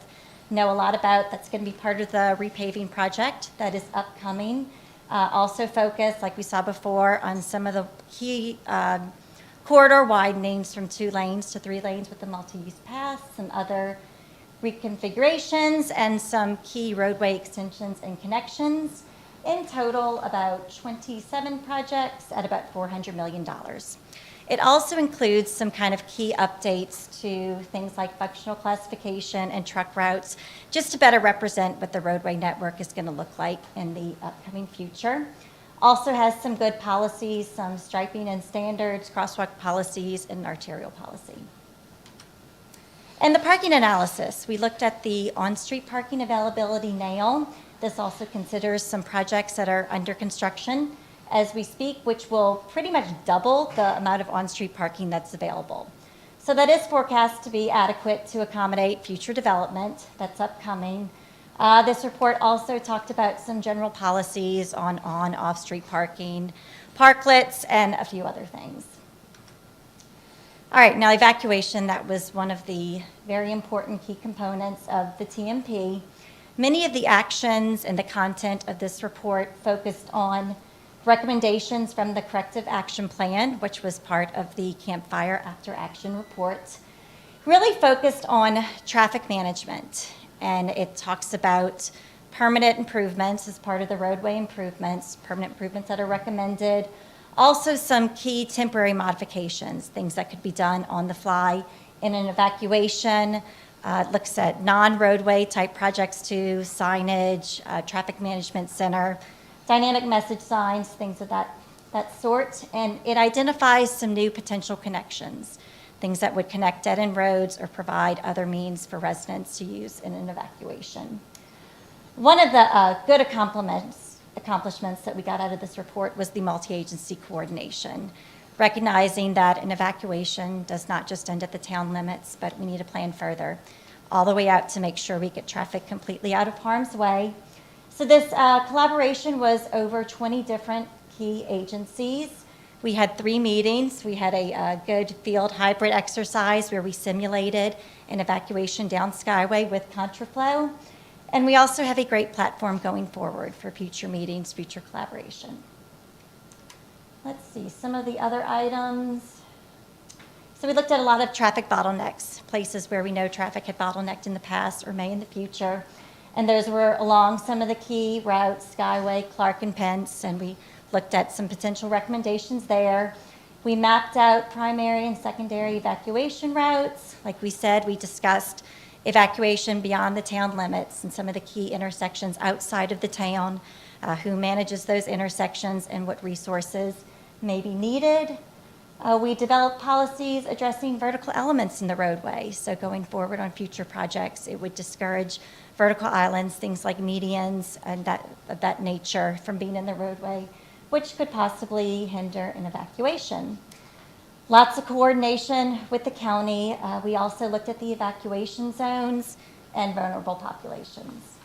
Know a lot about, that's going to be part of the repaving project that is upcoming. Also focus, like we saw before, on some of the key corridor widenings from 2 lanes to 3 lanes with the multi-use paths and other reconfigurations and some key roadway extensions and connections. In total, about 27 projects at about $400 million. It also includes some kind of key updates to things like functional classification and truck routes, just to better represent what the roadway network is going to look like in the upcoming future. Also has some good policies, some striping and standards, crosswalk policies, and arterial policy. And the parking analysis, we looked at the on-street parking availability now. This also considers some projects that are under construction as we speak, which will pretty much double the amount of on-street parking that's available. So that is forecast to be adequate to accommodate future development that's upcoming. This report also talked about some general policies on off-street parking, parklets, and a few other things. All right, now evacuation, that was one of the very important key components of the TMP. Many of the actions and the content of this report focused on recommendations from the corrective action plan, which was part of the Campfire After Action report, really focused on traffic management. And it talks about permanent improvements as part of the roadway improvements, permanent improvements that are recommended. Also some key temporary modifications, things that could be done on the fly in an evacuation. Looks at non-roadway type projects too, signage, traffic management center, dynamic message signs, things of that sort. And it identifies some new potential connections, things that would connect dead-end roads or provide other means for residents to use in an evacuation. One of the good accomplishments that we got out of this report was the multi-agency coordination, recognizing that an evacuation does not just end at the town limits, but we need to plan further, all the way out to make sure we get traffic completely out of harm's way. So this collaboration was over 20 different key agencies. We had 3 meetings. We had a good field hybrid exercise where we simulated an evacuation down Skyway with contraflow. And we also have a great platform going forward for future meetings, future collaboration. Let's see, some of the other items. So we looked at a lot of traffic bottlenecks, places where we know traffic had bottlenecked in the past or may in the future. And those were along some of the key routes, Skyway, Clark, and Pence, and we looked at some potential recommendations there. We mapped out primary and secondary evacuation routes. Like we said, we discussed evacuation beyond the town limits and some of the key intersections outside of the town, who manages those intersections and what resources may be needed. We developed policies addressing vertical elements in the roadway. So going forward on future projects, it would discourage vertical islands, things like medians and of that nature from being in the roadway, which could possibly hinder an evacuation. Lots of coordination with the county. We also looked at the evacuation zones and vulnerable populations.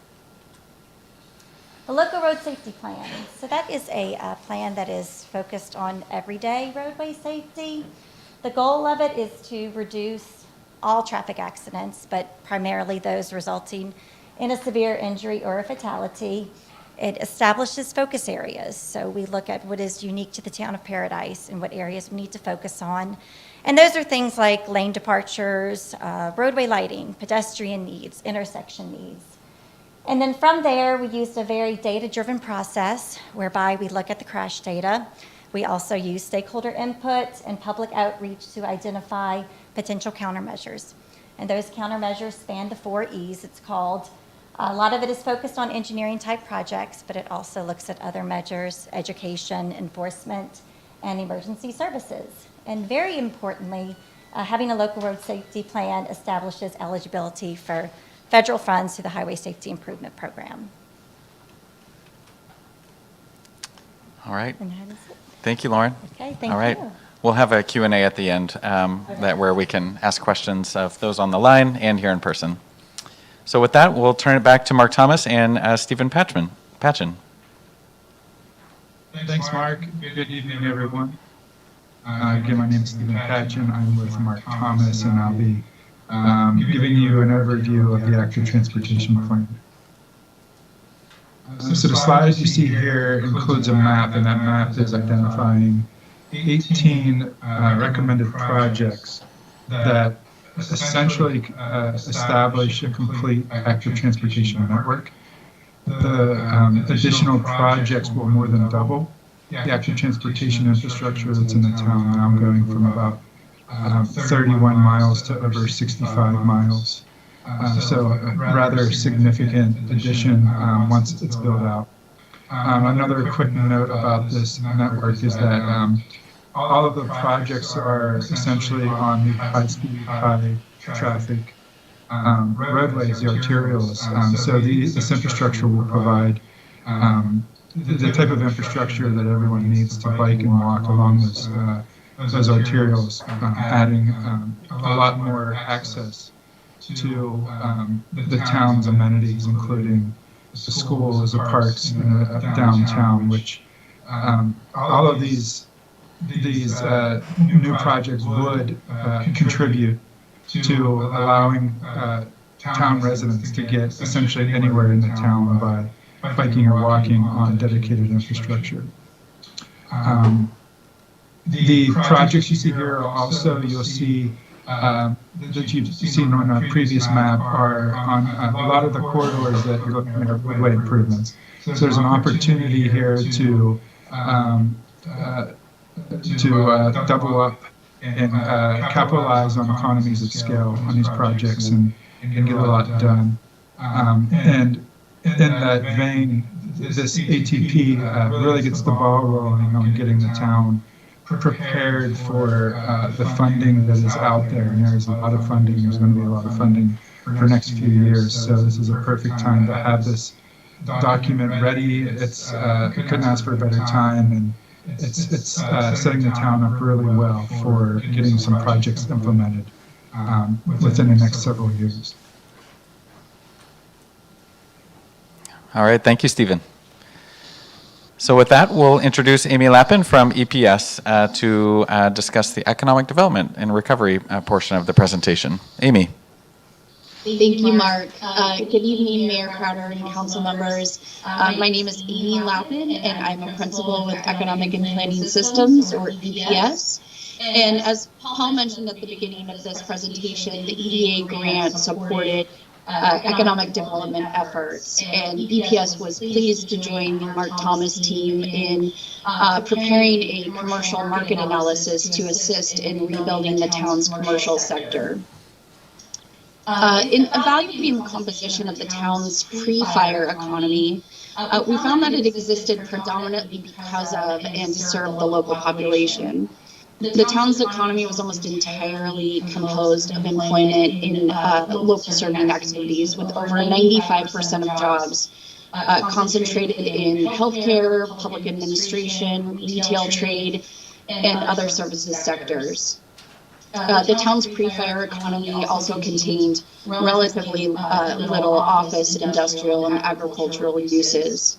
The local road safety plan. So that is a plan that is focused on everyday roadway safety. The goal of it is to reduce all traffic accidents, but primarily those resulting in a severe injury or a fatality. It establishes focus areas. So we look at what is unique to the town of Paradise and what areas we need to focus on. And those are things like lane departures, roadway lighting, pedestrian needs, intersection needs. And then from there, we used a very data-driven process whereby we look at the crash data. We also use stakeholder input and public outreach to identify potential countermeasures. And those countermeasures span the 4 E's, it's called. A lot of it is focused on engineering type projects, but it also looks at other measures, education, enforcement, and emergency services. And very importantly, having a local road safety plan establishes eligibility for federal funds through the Highway Safety Improvement Program. All right. And that is it. Thank you, Lauren. Okay, thank All right. you. We'll have a Q&A at the end where we can ask questions of those on the line and here in person. So with that, we'll turn it back to Mark Thomas and Stephen Patchen. Thanks, Mark. Good evening, everyone. Again, my name is Stephen Patchen. I'm with Mark Thomas, and I'll be giving you an overview of the active transportation plan. So the slide you see here includes a map, and that map is identifying 18 recommended projects that essentially establish a complete active transportation network. The additional projects will more than double actual transportation infrastructure that's in the town now, going from about 31 miles to over 65 miles. So a rather significant addition once it's built out. Another quick note about this network is that all of the projects are essentially on the high-speed, high-traffic roadways, the arterials. So this infrastructure will provide the type of infrastructure that everyone needs to bike and walk along those arterials, adding a lot more access to the town's amenities, including the schools, the parks, and the downtown, which all of these new projects would contribute to allowing town residents to get essentially anywhere in the town by biking or walking on dedicated infrastructure. The projects you see here also, you'll see that you've seen on a previous map are on a lot of the corridors that you're looking at are roadway improvements. So there's an opportunity here to double up and capitalize on economies of scale on these projects and get a lot done. And in that vein, this ATP really gets the ball rolling on getting the town prepared for the funding that is out there. And there's a lot of funding. There's going to be a lot of funding for the next few years. So this is a perfect time to have this document ready. It's couldn't ask for a better time, and it's setting the town up really well for getting some projects implemented within the next several years. All right, thank you, Stephen. So with that, we'll introduce Amy Lappin from EPS to discuss the economic development and recovery portion of the presentation. Amy. Thank you, Mark. Good evening, Mayor Crowder and council members. My name is Amy Lappin, and I'm a principal with Economic and Planning Systems, or EPS. And as Paul mentioned at the beginning of this presentation, the EDA grant supported economic development efforts, and EPS was pleased to join the Mark Thomas team in preparing a commercial market analysis to assist in rebuilding the town's commercial sector. In evaluating the composition of the town's pre-fire economy, we found that it existed predominantly because of and to serve the local population. The town's economy was almost entirely composed of employment in local serving activities, with over 95% of jobs concentrated in healthcare, public administration, retail trade, and other services sectors. The town's pre-fire economy also contained relatively little office, industrial, and agricultural uses.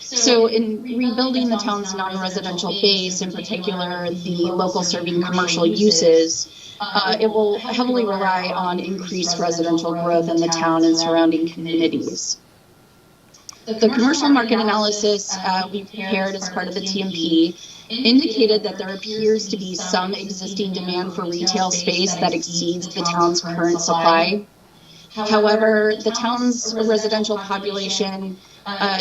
So in rebuilding the town's non-residential base, in particular the local serving commercial uses, it will heavily rely on increased residential growth in the town and surrounding communities. The commercial market analysis we prepared as part of the TMP indicated that there appears to be some existing demand for retail space that exceeds the town's current supply. However, the town's residential population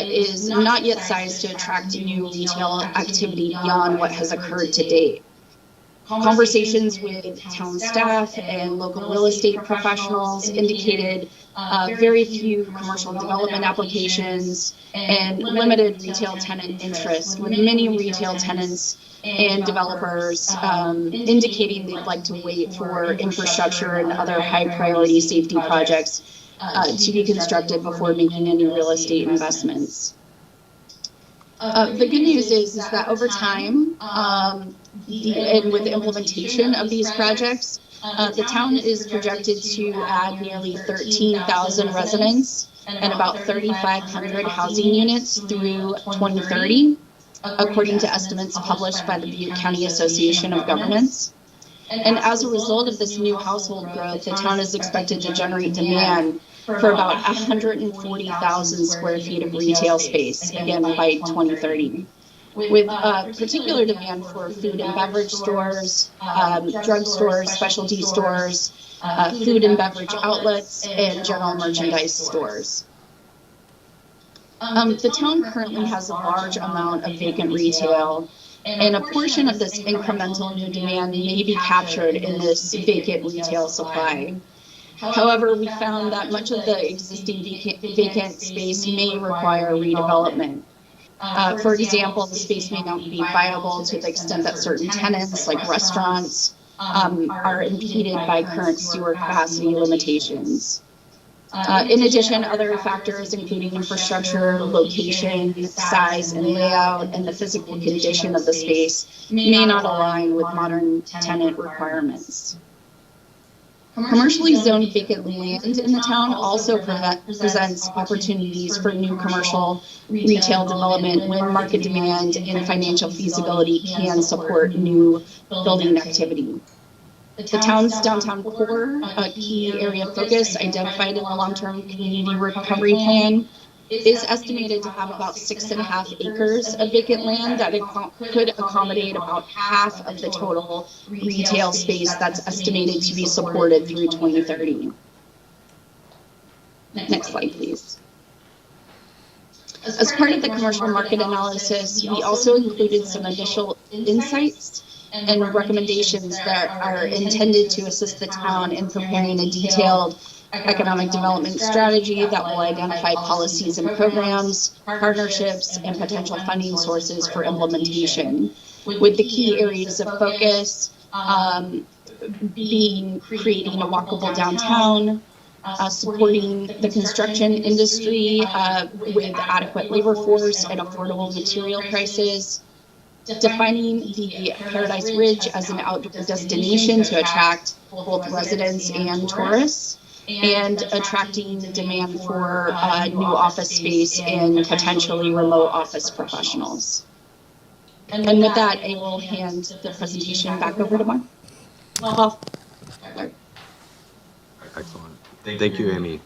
is not yet sized to attract new retail activity beyond what has occurred to date. Conversations with town staff and local real estate professionals indicated very few commercial development applications and limited retail tenant interest, with many retail tenants and developers indicating they'd like to wait for infrastructure and other high priority safety projects to be constructed before making any real estate investments. The good news is that over time, and with the implementation of these projects, the town is projected to add nearly 13,000 residents and about 3,500 housing units through 2030, according to estimates published by the Butte County Association of Governments. And as a result of this new household growth, the town is expected to generate demand for about 140,000 square feet of retail space, again, by 2030. With particular demand for food and beverage stores, drug stores, specialty stores, food and beverage outlets, and general merchandise stores. The town currently has a large amount of vacant retail, and a portion of this incremental new demand may be captured in this vacant retail supply. However, we found that much of the existing vacant space may require redevelopment. For example, the space may not be viable to the extent that certain tenants, like restaurants, are impeded by current sewer capacity limitations. In addition, other factors, including infrastructure, location, size, and layout, and the physical condition of the space, may not align with modern tenant requirements. Commercially zoned vacant land in the town also presents opportunities for new commercial retail development when market demand and financial feasibility can support new building activity. The town's downtown core, a key area of focus identified in the long-term community recovery plan, is estimated to have about 6.5 acres of vacant land that could accommodate about half of the total retail space that's estimated to be supported through 2030. Next slide, please. As part of the commercial market analysis, we also included some initial insights and recommendations that are intended to assist the town in preparing a detailed economic development strategy that will identify policies and programs, partnerships, and potential funding sources for implementation, with the key areas of focus being creating a walkable downtown, supporting the construction industry with adequate labor force and affordable material prices, defining the Paradise Ridge as an outdoor destination to attract both residents and tourists, and attracting demand for new office space and potentially remote office professionals. And with that, I will hand the presentation back over to Mark. Excellent. Thank you, Amy.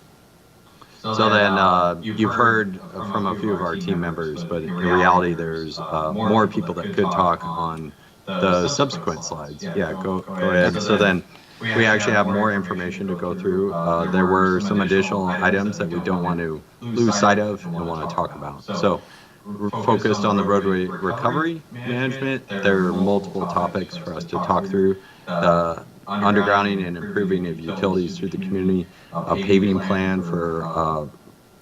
So then you've heard from a few of our team members, but in reality, there's more people that could talk on the subsequent slides. Yeah, go ahead. So then we actually have more information to go through. There were some additional items that we don't want to lose sight of and want to talk about. So we're focused on the roadway recovery management. There are multiple topics for us to talk through. The undergrounding and improving of utilities through the community, a paving plan for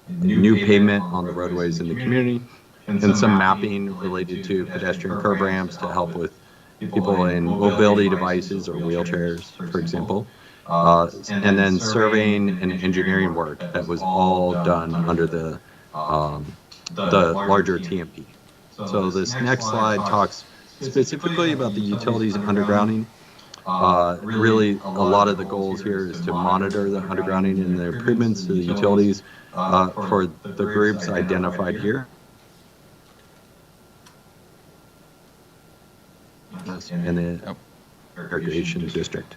new pavement on the roadways in the community, and some mapping related to pedestrian curb ramps to help with people in mobility devices or wheelchairs, for example. And then surveying and engineering work that was all done under the larger TMP. So this next slide talks specifically about the utilities and undergrounding. Really, a lot of the goals here is to monitor the undergrounding and the improvements to the utilities for the groups identified here. In the irrigation district.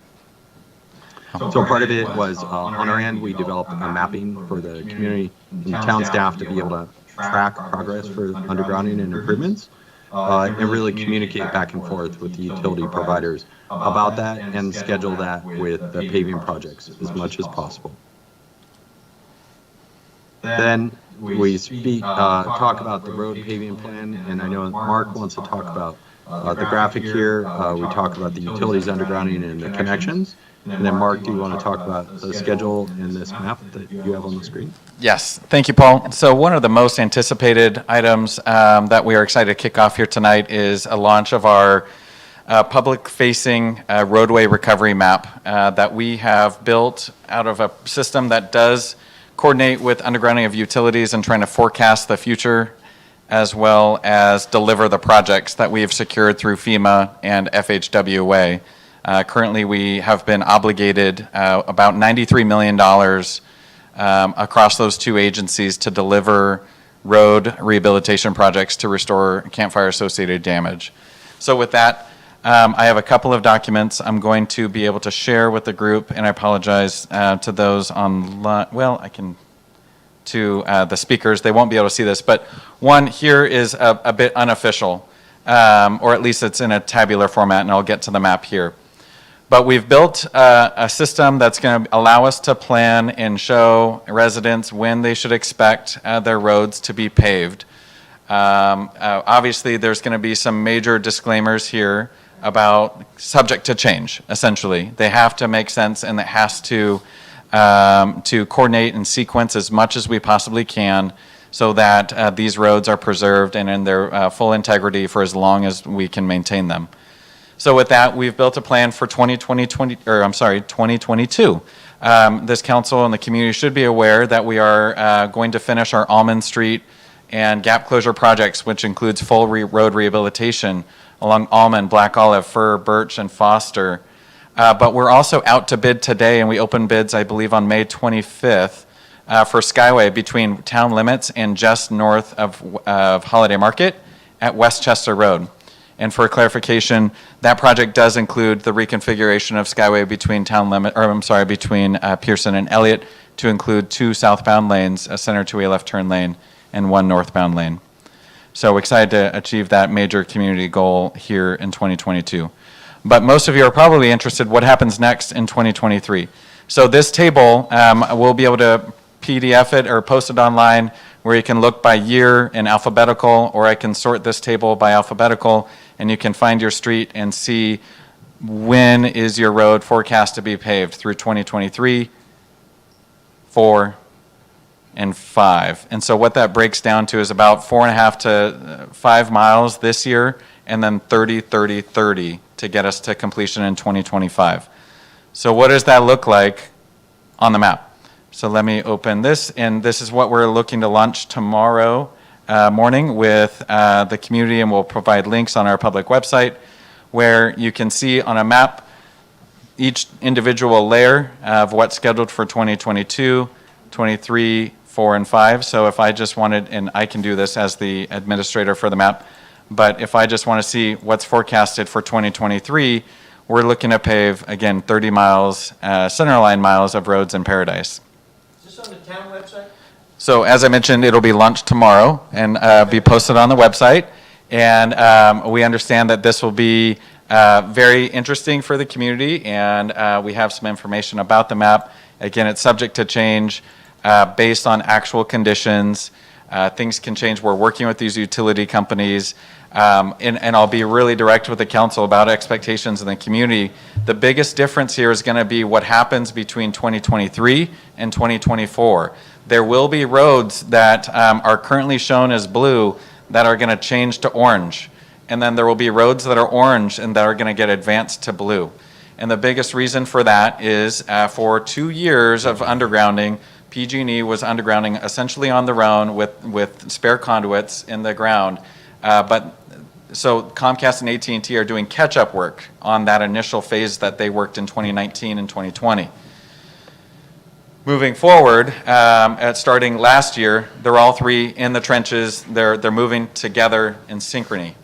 So part of it was on our end, we developed a mapping for the community and town staff to be able to track progress for undergrounding and improvements and really communicate back and forth with the utility providers about that and schedule that with the paving projects as much as possible. Then we talk about the road paving plan, and I know Mark wants to talk about the graphic here. We talk about the utilities undergrounding and the connections. And then Mark, do you want to talk about the schedule in this map that you have on the screen? Yes, thank you, Paul. So one of the most anticipated items that we are excited to kick off here tonight is a launch of our public-facing roadway recovery map that we have built out of a system that does coordinate with undergrounding of utilities and trying to forecast the future, as well as deliver the projects that we have secured through FEMA and FHWA. Currently, we have been obligated about $93 million across those two agencies to deliver road rehabilitation projects to restore campfire-associated damage. So with that, I have a couple of documents I'm going to be able to share with the group, and I apologize to those online. Well, I can to the speakers. They won't be able to see this, but one here is a bit unofficial, or at least it's in a tabular format, and I'll get to the map here. But we've built a system that's going to allow us to plan and show residents when they should expect their roads to be paved. Obviously, there's going to be some major disclaimers here about subject to change, essentially. They have to make sense, and it has to coordinate and sequence as much as we possibly can so that these roads are preserved and in their full integrity for as long as we can maintain them. So with that, we've built a plan for 2022. This council and the community should be aware that we are going to finish our Almond Street and gap closure projects, which includes full road rehabilitation along Almond, Black Olive, Fir, Birch, and Foster. But we're also out to bid today, and we opened bids, I believe, on May 25th for Skyway between town limits and just north of Holiday Market at Westchester Road. And for clarification, that project does include the reconfiguration of Skyway between between Pearson and Elliott to include 2 southbound lanes, a center two-way left turn lane, and 1 northbound lane. So excited to achieve that major community goal here in 2022. But most of you are probably interested what happens next in 2023. So this table, we'll be able to PDF it or post it online where you can look by year in alphabetical, or I can sort this table by alphabetical, and you can find your street and see when is your road forecast to be paved through 2023, 4, and 5. And so what that breaks down to is about 4.5 to 5 miles this year, and then 30, 30, 30 to get us to completion in 2025. So what does that look like on the map? So let me open this, and this is what we're looking to launch tomorrow morning with the community, and we'll provide links on our public website where you can see on a map each individual layer of what's scheduled for 2022, 23, 4, and 5. So if I just wanted, and I can do this as the administrator for the map, but if I just want to see what's forecasted for 2023, we're looking to pave, again, 30 miles, centerline miles of roads in Paradise. Is this on the town website? So as I mentioned, it'll be launched tomorrow and be posted on the website. And we understand that this will be very interesting for the community, and we have some information about the map. Again, it's subject to change based on actual conditions. Things can change. We're working with these utility companies, and I'll be really direct with the council about expectations in the community. The biggest difference here is going to be what happens between 2023 and 2024. There will be roads that are currently shown as blue that are going to change to orange, and then there will be roads that are orange and that are going to get advanced to blue. And the biggest reason for that is for 2 years of undergrounding, PG&E was undergrounding essentially on their own with spare conduits in the ground. So Comcast and AT&T are doing catch-up work on that initial phase that they worked in 2019 and 2020. Moving forward, starting last year, they're all 3 in the trenches. They're moving together in synchrony.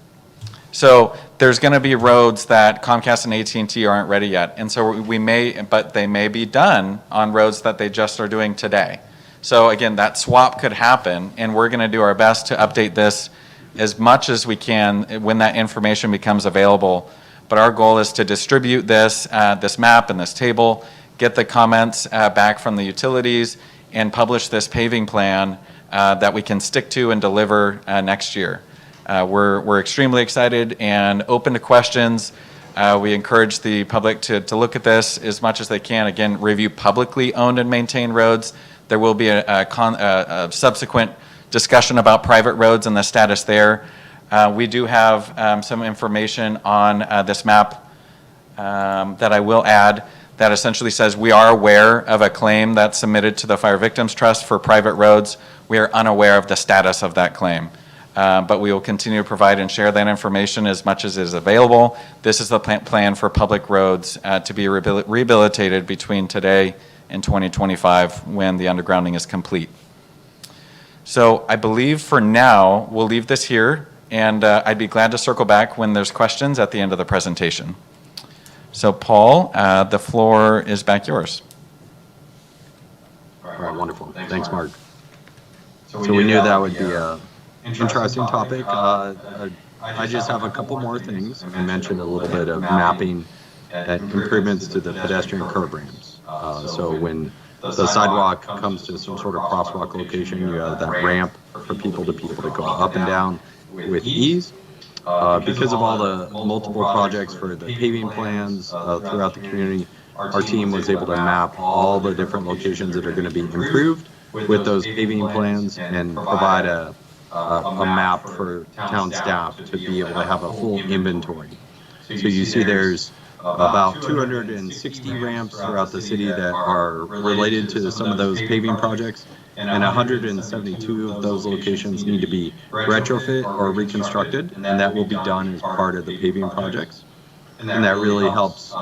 So there's going to be roads that Comcast and AT&T aren't ready yet, and so they may be done on roads that they just are doing today. So again, that swap could happen, and we're going to do our best to update this as much as we can when that information becomes available. But our goal is to distribute this map and this table, get the comments back from the utilities, and publish this paving plan that we can stick to and deliver next year. We're extremely excited and open to questions. We encourage the public to look at this as much as they can. Again, review publicly owned and maintained roads. There will be a subsequent discussion about private roads and the status there. We do have some information on this map that I will add that essentially says we are aware of a claim that's submitted to the Fire Victims Trust for private roads. We are unaware of the status of that claim. But we will continue to provide and share that information as much as is available. This is the plan for public roads to be rehabilitated between today and 2025 when the undergrounding is complete. So I believe for now, we'll leave this here, and I'd be glad to circle back when there's questions at the end of the presentation. So Paul, the floor is back yours. All right, wonderful. Thanks, Mark. So we knew that would be a interesting topic. I just have a couple more things. I mentioned a little bit of mapping at improvements to the pedestrian curb ramps. So when the sidewalk comes to some sort of crosswalk location, you have that ramp for people to go up and down with ease. Because of all the multiple projects for the paving plans throughout the community, our team was able to map all the different locations that are going to be improved with those paving plans and provide a map for town staff to be able to have a full inventory. So you see there's about 260 ramps throughout the city that are related to some of those paving projects, and 172 of those locations need to be retrofit or reconstructed, and that will be done as part of the paving projects. And that really helps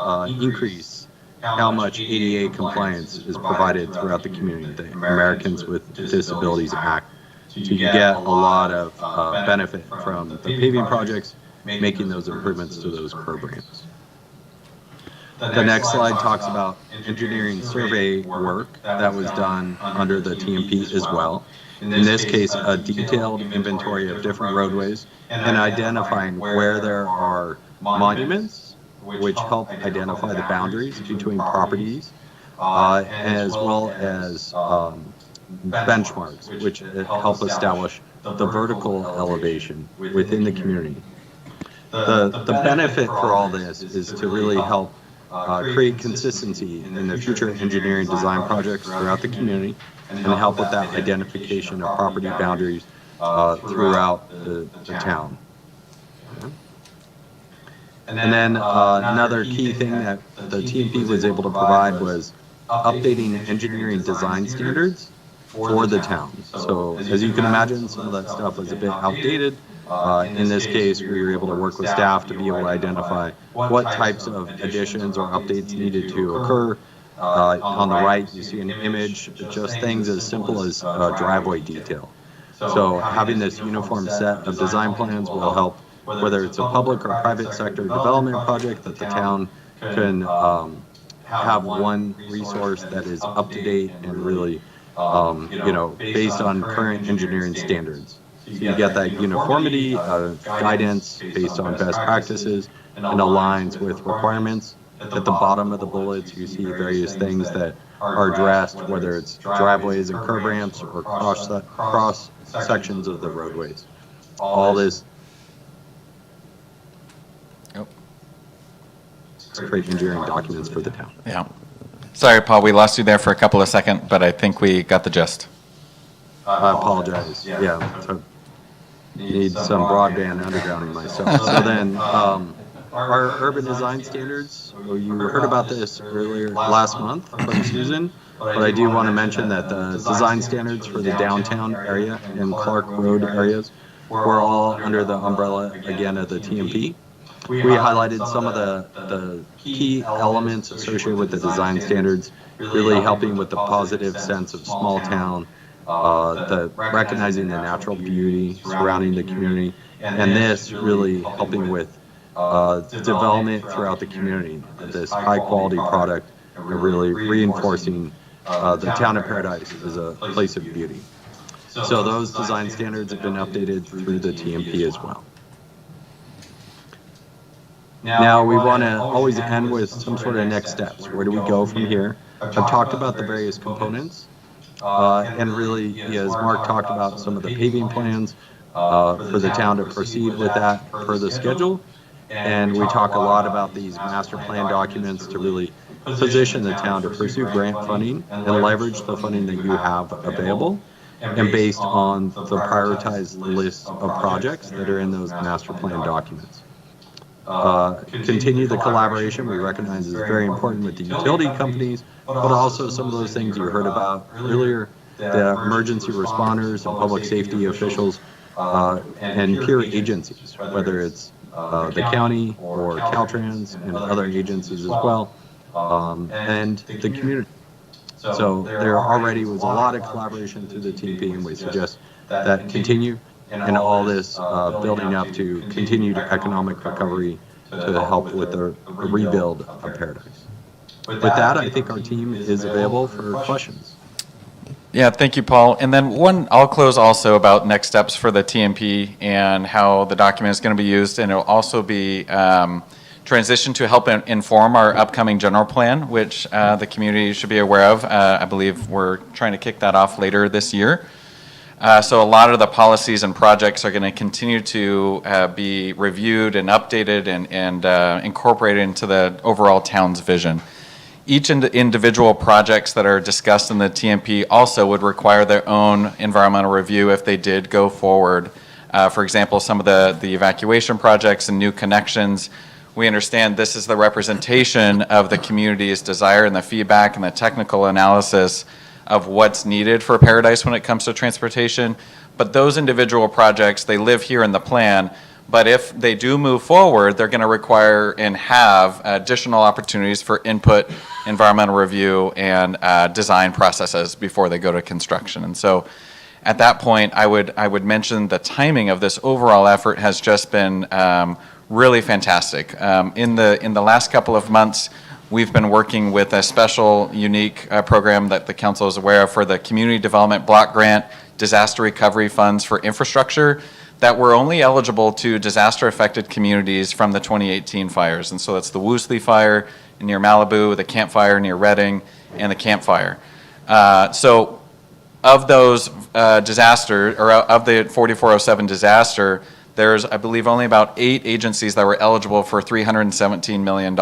increase how much ADA compliance is provided throughout the community, the Americans with Disabilities Act. So you get a lot of benefit from the paving projects, making those improvements to those curb ramps. The next slide talks about engineering survey work that was done under the TMP as well. In this case, a detailed inventory of different roadways and identifying where there are monuments, which help identify the boundaries between properties, as well as benchmarks, which help establish the vertical elevation within the community. The benefit for all this is to really help create consistency in the future engineering design projects throughout the community and help with that identification of property boundaries throughout the town. And then another key thing that the TMP was able to provide was updating engineering design standards for the town. So as you can imagine, some of that stuff was a bit outdated. In this case, we were able to work with staff to be able to identify what types of additions or updates needed to occur. On the right, you see an image, just things as simple as driveway detail. So having this uniform set of design plans will help, whether it's a public or private sector development project, that the town can have one resource that is up to date and really, based on current engineering standards. So you get that uniformity of guidance based on best practices and aligns with requirements. At the bottom of the bullets, you see various things that are addressed, whether it's driveways and curb ramps or cross sections of the roadways. All this create engineering documents for the town. Yeah. Sorry, Paul, we lost you there for a couple of seconds, but I think we got the gist. I apologize. Yeah. So need some broadband undergrounding myself. So then, our urban design standards, you heard about this earlier last month from Susan, but I do want to mention that the design standards for the downtown area and Clark Road areas were all under the umbrella, again, of the TMP. We highlighted some of the key elements associated with the design standards, really helping with the positive sense of small town, recognizing the natural beauty surrounding the community, and this really helping with development throughout the community, this high-quality product, and really reinforcing the town of Paradise as a place of beauty. So those design standards have been updated through the TMP as well. Now, we want to always end with some sort of next steps. Where do we go from here? I've talked about the various components, and really, as Mark talked about some of the paving plans for the town to proceed with that per the schedule. And we talk a lot about these master plan documents to really position the town to pursue grant funding and leverage the funding that you have available, and based on the prioritized list of projects that are in those master plan documents. Continue the collaboration we recognize is very important with the utility companies, but also some of those things you heard about earlier, the emergency responders and public safety officials and peer agencies, whether it's the county or Caltrans and other agencies as well, and the community. So there already was a lot of collaboration through the TMP, and we suggest that continue, and all this building up to continued economic recovery to help with the rebuild of Paradise. With that, I think our team is available for questions. Yeah, thank you, Paul. And then I'll close also about next steps for the TMP and how the document is going to be used, and it'll also be transition to help inform our upcoming general plan, which the community should be aware of. I believe we're trying to kick that off later this year. So a lot of the policies and projects are going to continue to be reviewed and updated and incorporated into the overall town's vision. Each individual projects that are discussed in the TMP also would require their own environmental review if they did go forward. For example, some of the evacuation projects and new connections, we understand this is the representation of the community's desire and the feedback and the technical analysis of what's needed for Paradise when it comes to transportation. But those individual projects, they live here in the plan, but if they do move forward, they're going to require and have additional opportunities for input, environmental review, and design processes before they go to construction. And so at that point, I would mention the timing of this overall effort has just been really fantastic. In the last couple of months, we've been working with a special, unique program that the council is aware of for the Community Development Block Grant Disaster Recovery Funds for Infrastructure that were only eligible to disaster-affected communities from the 2018 fires. And so it's the Woosley Fire near Malibu, the Camp Fire near Redding, and the Camp Fire. So of those disasters, or of the 4407 disaster, there's, I believe, only about 8 agencies that were eligible for $317 million.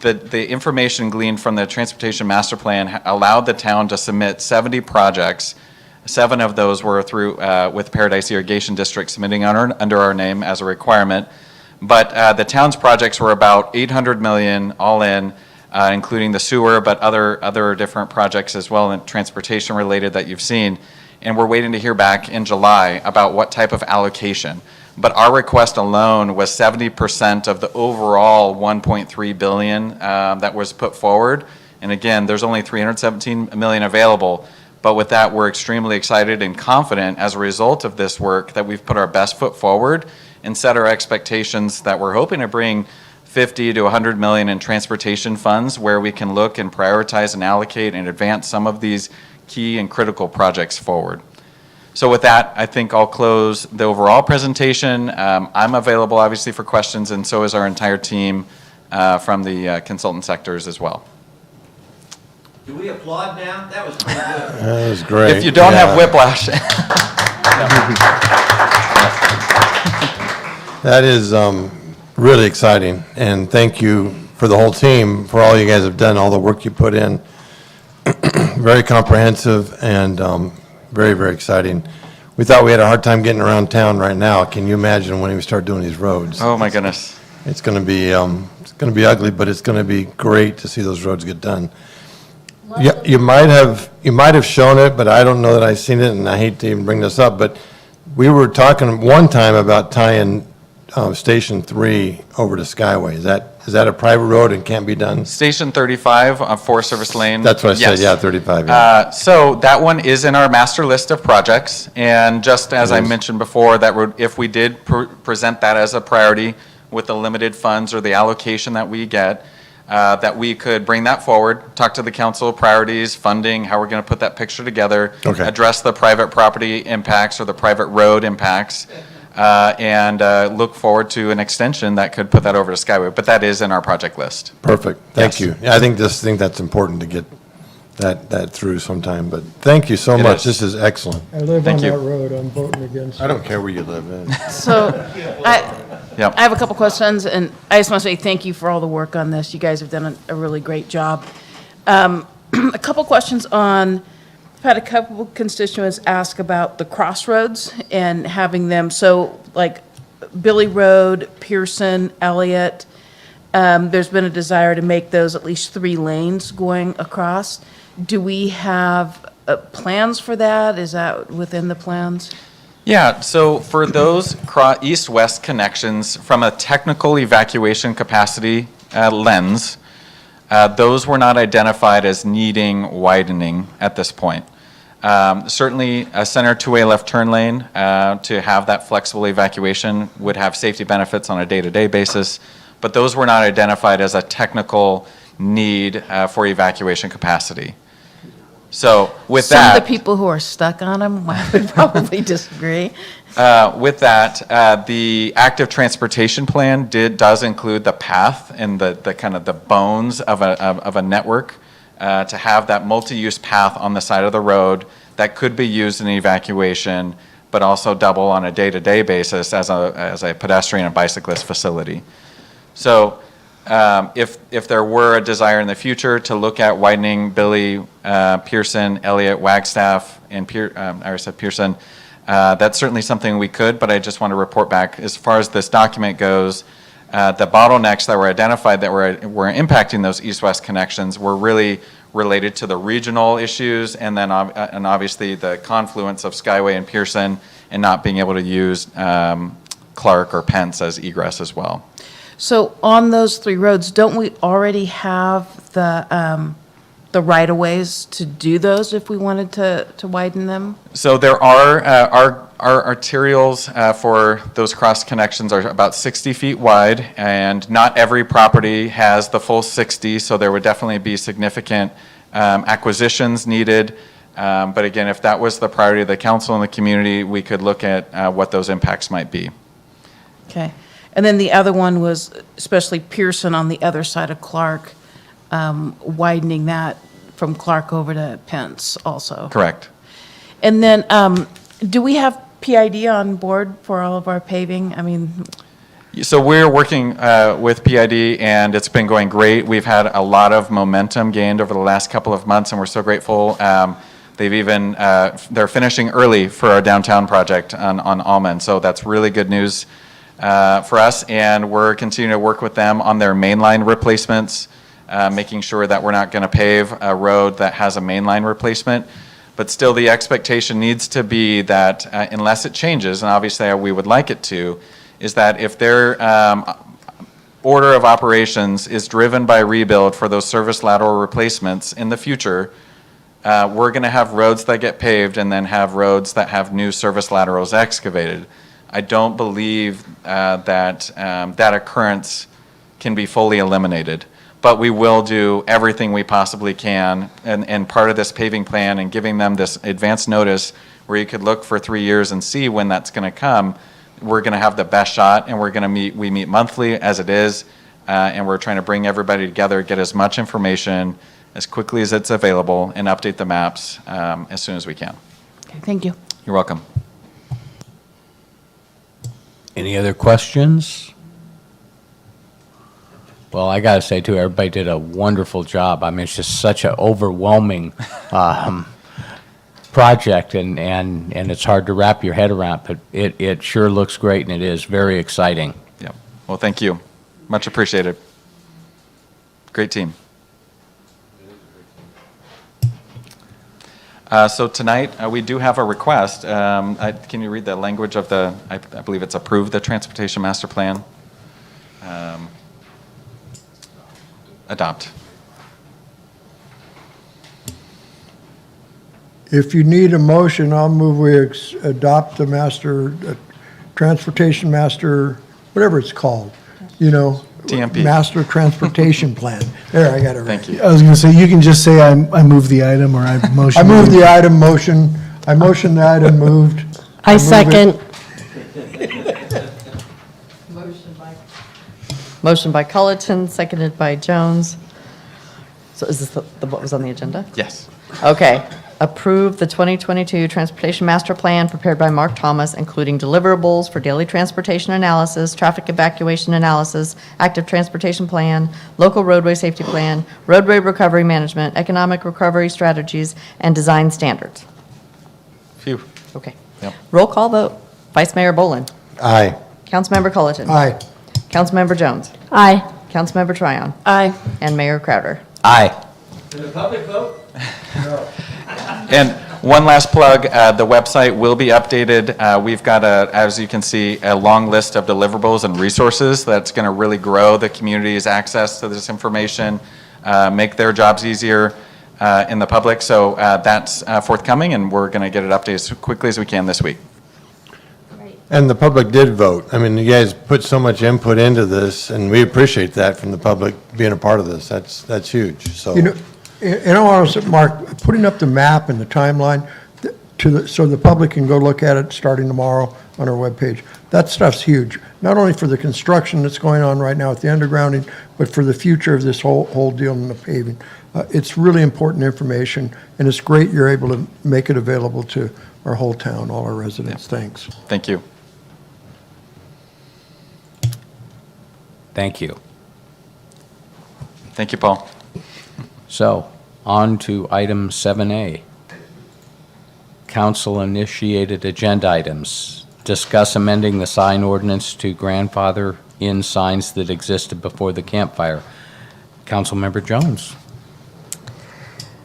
The information gleaned from the Transportation Master Plan allowed the town to submit 70 projects. 7 of those were through with Paradise Irrigation District submitting under our name as a requirement. But the town's projects were about $800 million all in, including the sewer, but other different projects as well, and transportation related that you've seen. And we're waiting to hear back in July about what type of allocation. But our request alone was 70% of the overall $1.3 billion that was put forward. And again, there's only $317 million available. But with that, we're extremely excited and confident as a result of this work that we've put our best foot forward and set our expectations that we're hoping to bring 50 to 100 million in transportation funds where we can look and prioritize and allocate and advance some of these key and critical projects forward. So with that, I think I'll close the overall presentation. I'm available obviously for questions, and so is our entire team from the consultant sectors as well. Do we applaud now? That was pretty good. That was great. If you don't have whiplash. That is really exciting, and thank you for the whole team for all you guys have done, all the work you put in. Very comprehensive and very, very exciting. We thought we had a hard time getting around town right now. Can you imagine when we start doing these roads? Oh my goodness. It's going to be ugly, but it's going to be great to see those roads get done. Yeah, you might have shown it, but I don't know that I've seen it, and I hate to even bring this up, but we were talking one time about tying Station 3 over to Skyway. Is that a private road and can't be done? Station 35 on Forest Service Lane. That's what I said, Yes. yeah, 35, yeah. So that one is in our master list of projects, and just as I mentioned before, that road, if we did present that as a priority with the limited funds or the allocation that we get, that we could bring that forward, talk to the council, priorities, funding, how we're going to put that picture together, address the private property impacts or the private road impacts, and look forward to an extension that could put that over to Skyway. But that is in our project list. Perfect, thank you. Yeah, I think that's important to get that through sometime, but thank you so much. This is excellent. I live on Thank you. that road, I'm voting against it. I don't care where you live in. So I have a couple questions, and I just want to say thank you for all the work on this. You guys have done a really great job. A couple questions on, I've had a couple constituents ask about the crossroads and having them, so like Billy Road, Pearson, Elliott, there's been a desire to make those at least 3 lanes going across. Do we have plans for that? Is that within the plans? Yeah, so for those east-west connections, from a technical evacuation capacity lens, those were not identified as needing widening at this point. Certainly, a center two-way left turn lane to have that flexible evacuation would have safety benefits on a day-to-day basis, but those were not identified as a technical need for evacuation capacity. So with Some that. of the people who are stuck on them would probably disagree. With that, the active transportation plan does include the path and the kind of the bones of a network to have that multi-use path on the side of the road that could be used in evacuation, but also double on a day-to-day basis as a pedestrian and bicyclist facility. So if there were a desire in the future to look at widening Billy, Pearson, Elliott, Wagstaff, and Pearson, that's certainly something we could, but I just want to report back. As far as this document goes, the bottlenecks that were identified that were impacting those east-west connections were really related to the regional issues and then and obviously the confluence of Skyway and Pearson and not being able to use Clark or Pence as egress as well. So on those 3 roads, don't we already have the right-of-ways to do those if we wanted to widen them? So there are, our arterials for those cross connections are about 60 feet wide, and not every property has the full 60, so there would definitely be significant acquisitions needed. But again, if that was the priority of the council and the community, we could look at what those impacts might be. Okay. And then the other one was especially Pearson on the other side of Clark, widening that from Clark over to Pence also. Correct. And then, do we have PID on board for all of our paving? I mean, So we're working with PID, and it's been going great. We've had a lot of momentum gained over the last couple of months, and we're so grateful. They've even, they're finishing early for our downtown project on Almond, so that's really good news for us, and we're continuing to work with them on their mainline replacements, making sure that we're not going to pave a road that has a mainline replacement. But still, the expectation needs to be that unless it changes, and obviously we would like it to, is that if their order of operations is driven by rebuild for those service lateral replacements in the future, we're going to have roads that get paved and then have roads that have new service laterals excavated. I don't believe that that occurrence can be fully eliminated, but we will do everything we possibly can. And part of this paving plan and giving them this advance notice where you could look for 3 years and see when that's going to come, we're going to have the best shot, and we meet monthly as it is, and we're trying to bring everybody together, get as much information as quickly as it's available, and update the maps as soon as we can. okay, thank you. You're welcome. Any other questions? Well, I got to say, too, everybody did a wonderful job. I mean, it's just such an overwhelming project, and it's hard to wrap your head around, but it sure looks great, and it is very exciting. Yeah. Well, thank you. Much appreciated. Great team. So tonight, we do have a request. Can you read the language of the, I believe it's approve the Transportation Master Plan? Adopt. If you need a motion, I'll move we adopt the transportation master, whatever it's called, TMP. Master Transportation Plan. There, I got it right. Thank you. I was going to say, you can just say I move the item, or I motion. I move the item motion. I motion the item moved. I move it. second. Motion by Colleton, seconded by Jones. So is this what was on the agenda? Yes. Okay. Approve the 2022 Transportation Master Plan prepared by Mark Thomas, including deliverables for daily transportation analysis, traffic evacuation analysis, active transportation plan, local roadway safety plan, roadway recovery management, economic recovery strategies, and design standards. Phew. Okay. Yep. Roll call vote. Vice Mayor Boland. Aye. Councilmember Culleton. Aye. Councilmember Jones. Aye. Councilmember Tryon. Aye. And Mayor Crowder. Aye. Did the public vote? And one last plug, the website will be updated. We've got, as you can see, a long list of deliverables and resources that's going to really grow the community's access to this information, make their jobs easier in the public. So that's forthcoming, and we're going to get it updated as quickly as we can this week. And the public did vote. I mean, you guys put so much input into this, and we appreciate that from the public being a part of this. That's huge, so. And I want to say, Mark, putting up the map and the timeline so the public can go look at it starting tomorrow on our webpage. That stuff's huge, not only for the construction that's going on right now with the undergrounding, but for the future of this whole deal in the paving. It's really important information, and it's great you're able to make it available to our whole town, all our residents. Thanks. Thank you. Thank you. Thank you, Paul. So, on to item 7A. Council-initiated agenda items. Discuss amending the sign ordinance to grandfather in signs that existed before the campfire. Councilmember Jones.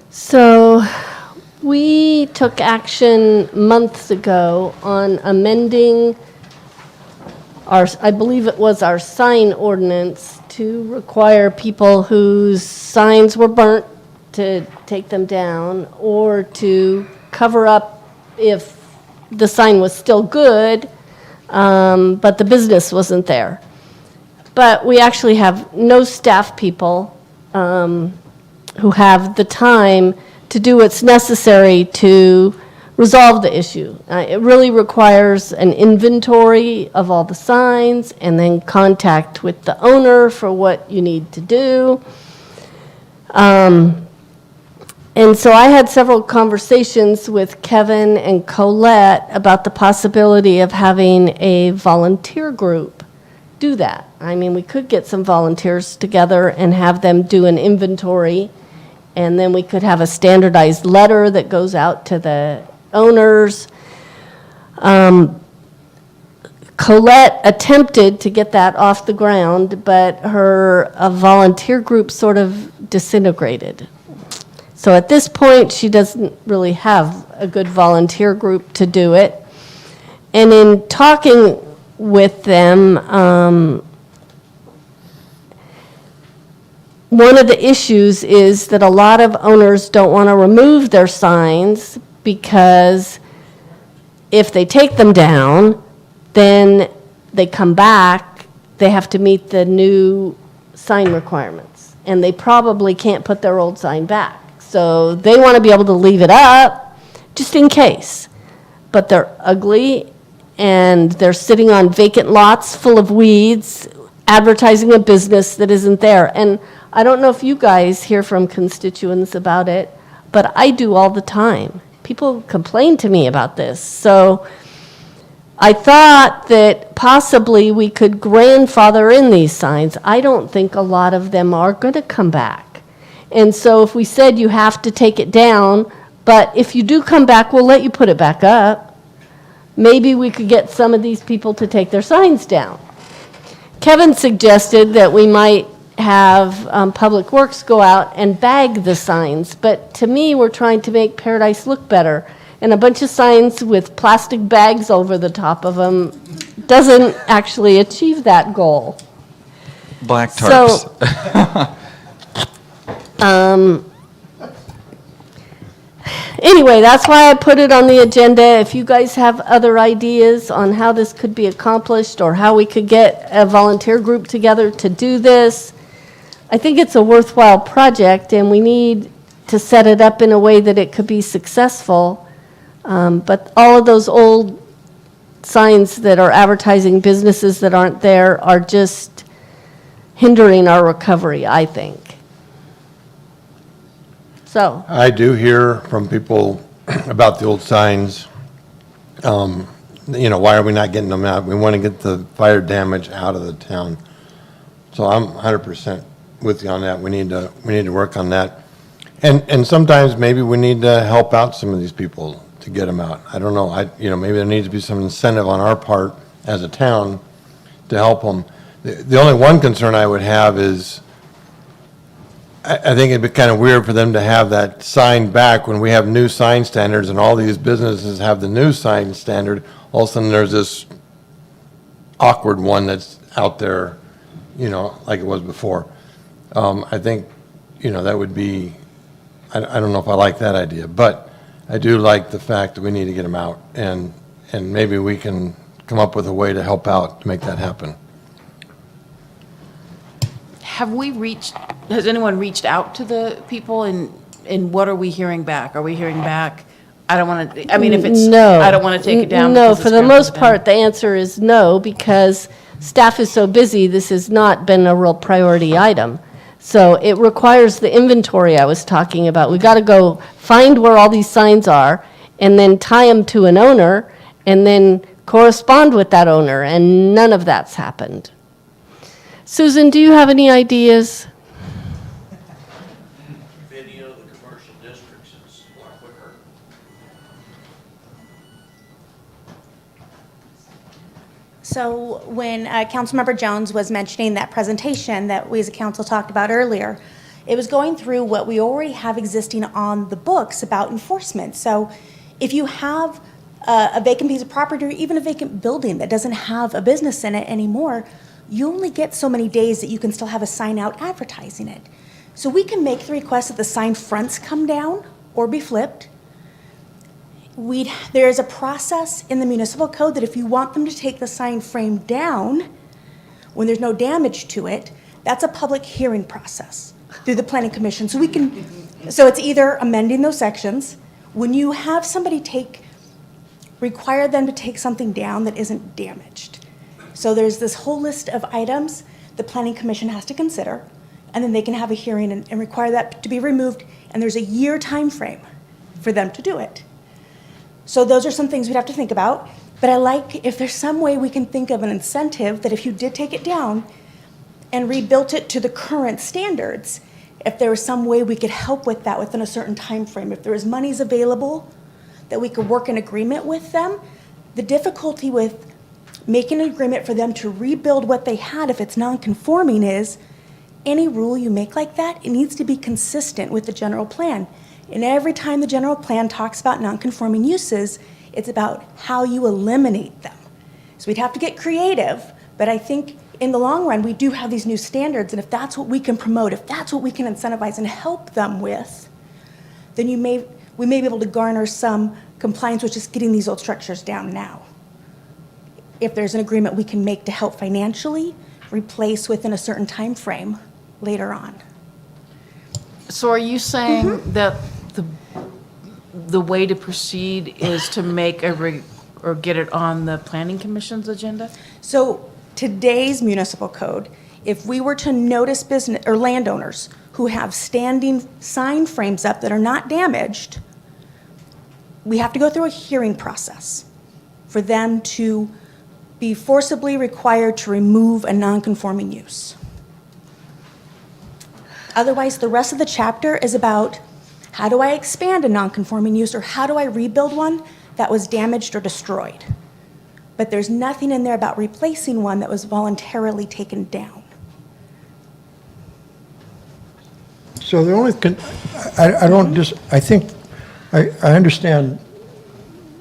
So we took action months ago on amending I believe it was our sign ordinance to require people whose signs were burnt to take them down or to cover up if the sign was still good, but the business wasn't there. But we actually have no staff people who have the time to do what's necessary to resolve the issue. It really requires an inventory of all the signs and then contact with the owner for what you need to do. And so I had several conversations with Kevin and Colette about the possibility of having a volunteer group do that. I mean, we could get some volunteers together and have them do an inventory, and then we could have a standardized letter that goes out to the owners. Colette attempted to get that off the ground, but her volunteer group sort of disintegrated. So at this point, she doesn't really have a good volunteer group to do it. And in talking with them, one of the issues is that a lot of owners don't want to remove their signs because if they take them down, then they come back, they have to meet the new sign requirements. And they probably can't put their old sign back. So they want to be able to leave it up just in case. But they're ugly and they're sitting on vacant lots full of weeds, advertising a business that isn't there. And I don't know if you guys hear from constituents about it, but I do all the time. People complain to me about this. So I thought that possibly we could grandfather in these signs. I don't think a lot of them are going to come back. And so if we said you have to take it down, but if you do come back, we'll let you put it back up, maybe we could get some of these people to take their signs down. Kevin suggested that we might have Public Works go out and bag the signs, but to me, we're trying to make Paradise look better. And a bunch of signs with plastic bags over the top of them doesn't actually achieve that goal. Black tarps. Anyway, that's why I put it on the agenda. If you guys have other ideas on how this could be accomplished or how we could get a volunteer group together to do this, I think it's a worthwhile project and we need to set it up in a way that it could be successful. But all of those old signs that are advertising businesses that aren't there are just hindering our recovery, I think. So, I do hear from people about the old signs. Why are we not getting them out? We want to get the fire damage out of the town. So I'm 100% with you on that. We need to work on that. And sometimes maybe we need to help out some of these people to get them out. I don't know. Maybe there needs to be some incentive on our part as a town to help them. The only one concern I would have is I think it'd be kind of weird for them to have that sign back when we have new sign standards and all these businesses have the new sign standard. All of a sudden, there's this awkward one that's out there, like it was before. I think, that would be, I don't know if I like that idea, but I do like the fact that we need to get them out, and maybe we can come up with a way to help out to make that happen. Has anyone reached out to the people in and what are we hearing back? Are we hearing back, I don't want to, I mean, if it's, No. I don't want to take it down. No, because for it's the gonna most come part, the answer is no, because staff is so busy, this has not been a real priority item. So it requires the inventory I was talking about. We got to go find where all these signs are, and then tie them to an owner, and then correspond with that owner, and none of that's happened. Susan, do you have any ideas? Video of the commercial districts is a lot quicker. So when Councilmember Jones was mentioning that presentation that we as a council talked about earlier, it was going through what we already have existing on the books about enforcement. So if you have a vacant piece of property or even a vacant building that doesn't have a business in it anymore, you only get so many days that you can still have a sign out advertising it. So we can make the request that the sign fronts come down or be flipped. There is a process in the municipal code that if you want them to take the sign frame down when there's no damage to it, that's a public hearing process through the planning commission. So so it's either amending those sections, when you have somebody require them to take something down that isn't damaged. So there's this whole list of items the planning commission has to consider, and then they can have a hearing and require that to be removed, and there's a year time frame for them to do it. So those are some things we'd have to think about, but I like if there's some way we can think of an incentive that if you did take it down and rebuilt it to the current standards, if there was some way we could help with that within a certain time frame, if there was monies available that we could work in agreement with them. The difficulty with making an agreement for them to rebuild what they had if it's non-conforming is any rule you make like that, it needs to be consistent with the general plan. And every time the general plan talks about non-conforming uses, it's about how you eliminate them. So we'd have to get creative, but I think in the long run, we do have these new standards, and if that's what we can promote, if that's what we can incentivize and help them with, then we may be able to garner some compliance with just getting these old structures down now. If there's an agreement we can make to help financially replace within a certain time frame later on. So are you saying that the way to proceed is to make or get it on the planning commission's agenda? So today's municipal code, if we were to notice business or landowners who have standing sign frames up that are not damaged, we have to go through a hearing process for them to be forcibly required to remove a non-conforming use. Otherwise, the rest of the chapter is about how do I expand a non-conforming use or how do I rebuild one that was damaged or destroyed? But there's nothing in there about replacing one that was voluntarily taken down. So the only, I think, I understand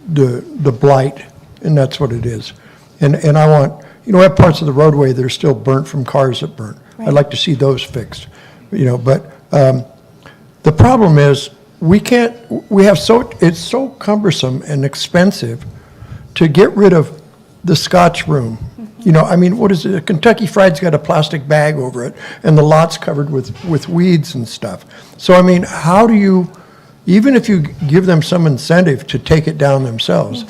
the blight, and that's what it is. And I want, we have parts of the roadway that are still burnt from cars that burnt. I'd like to see those fixed, but the problem is, it's so cumbersome and expensive to get rid of the Scotch room. What is it? A Kentucky Fried's got a plastic bag over it, and the lot's covered with weeds and stuff. So, how do you, even if you give them some incentive to take it down themselves,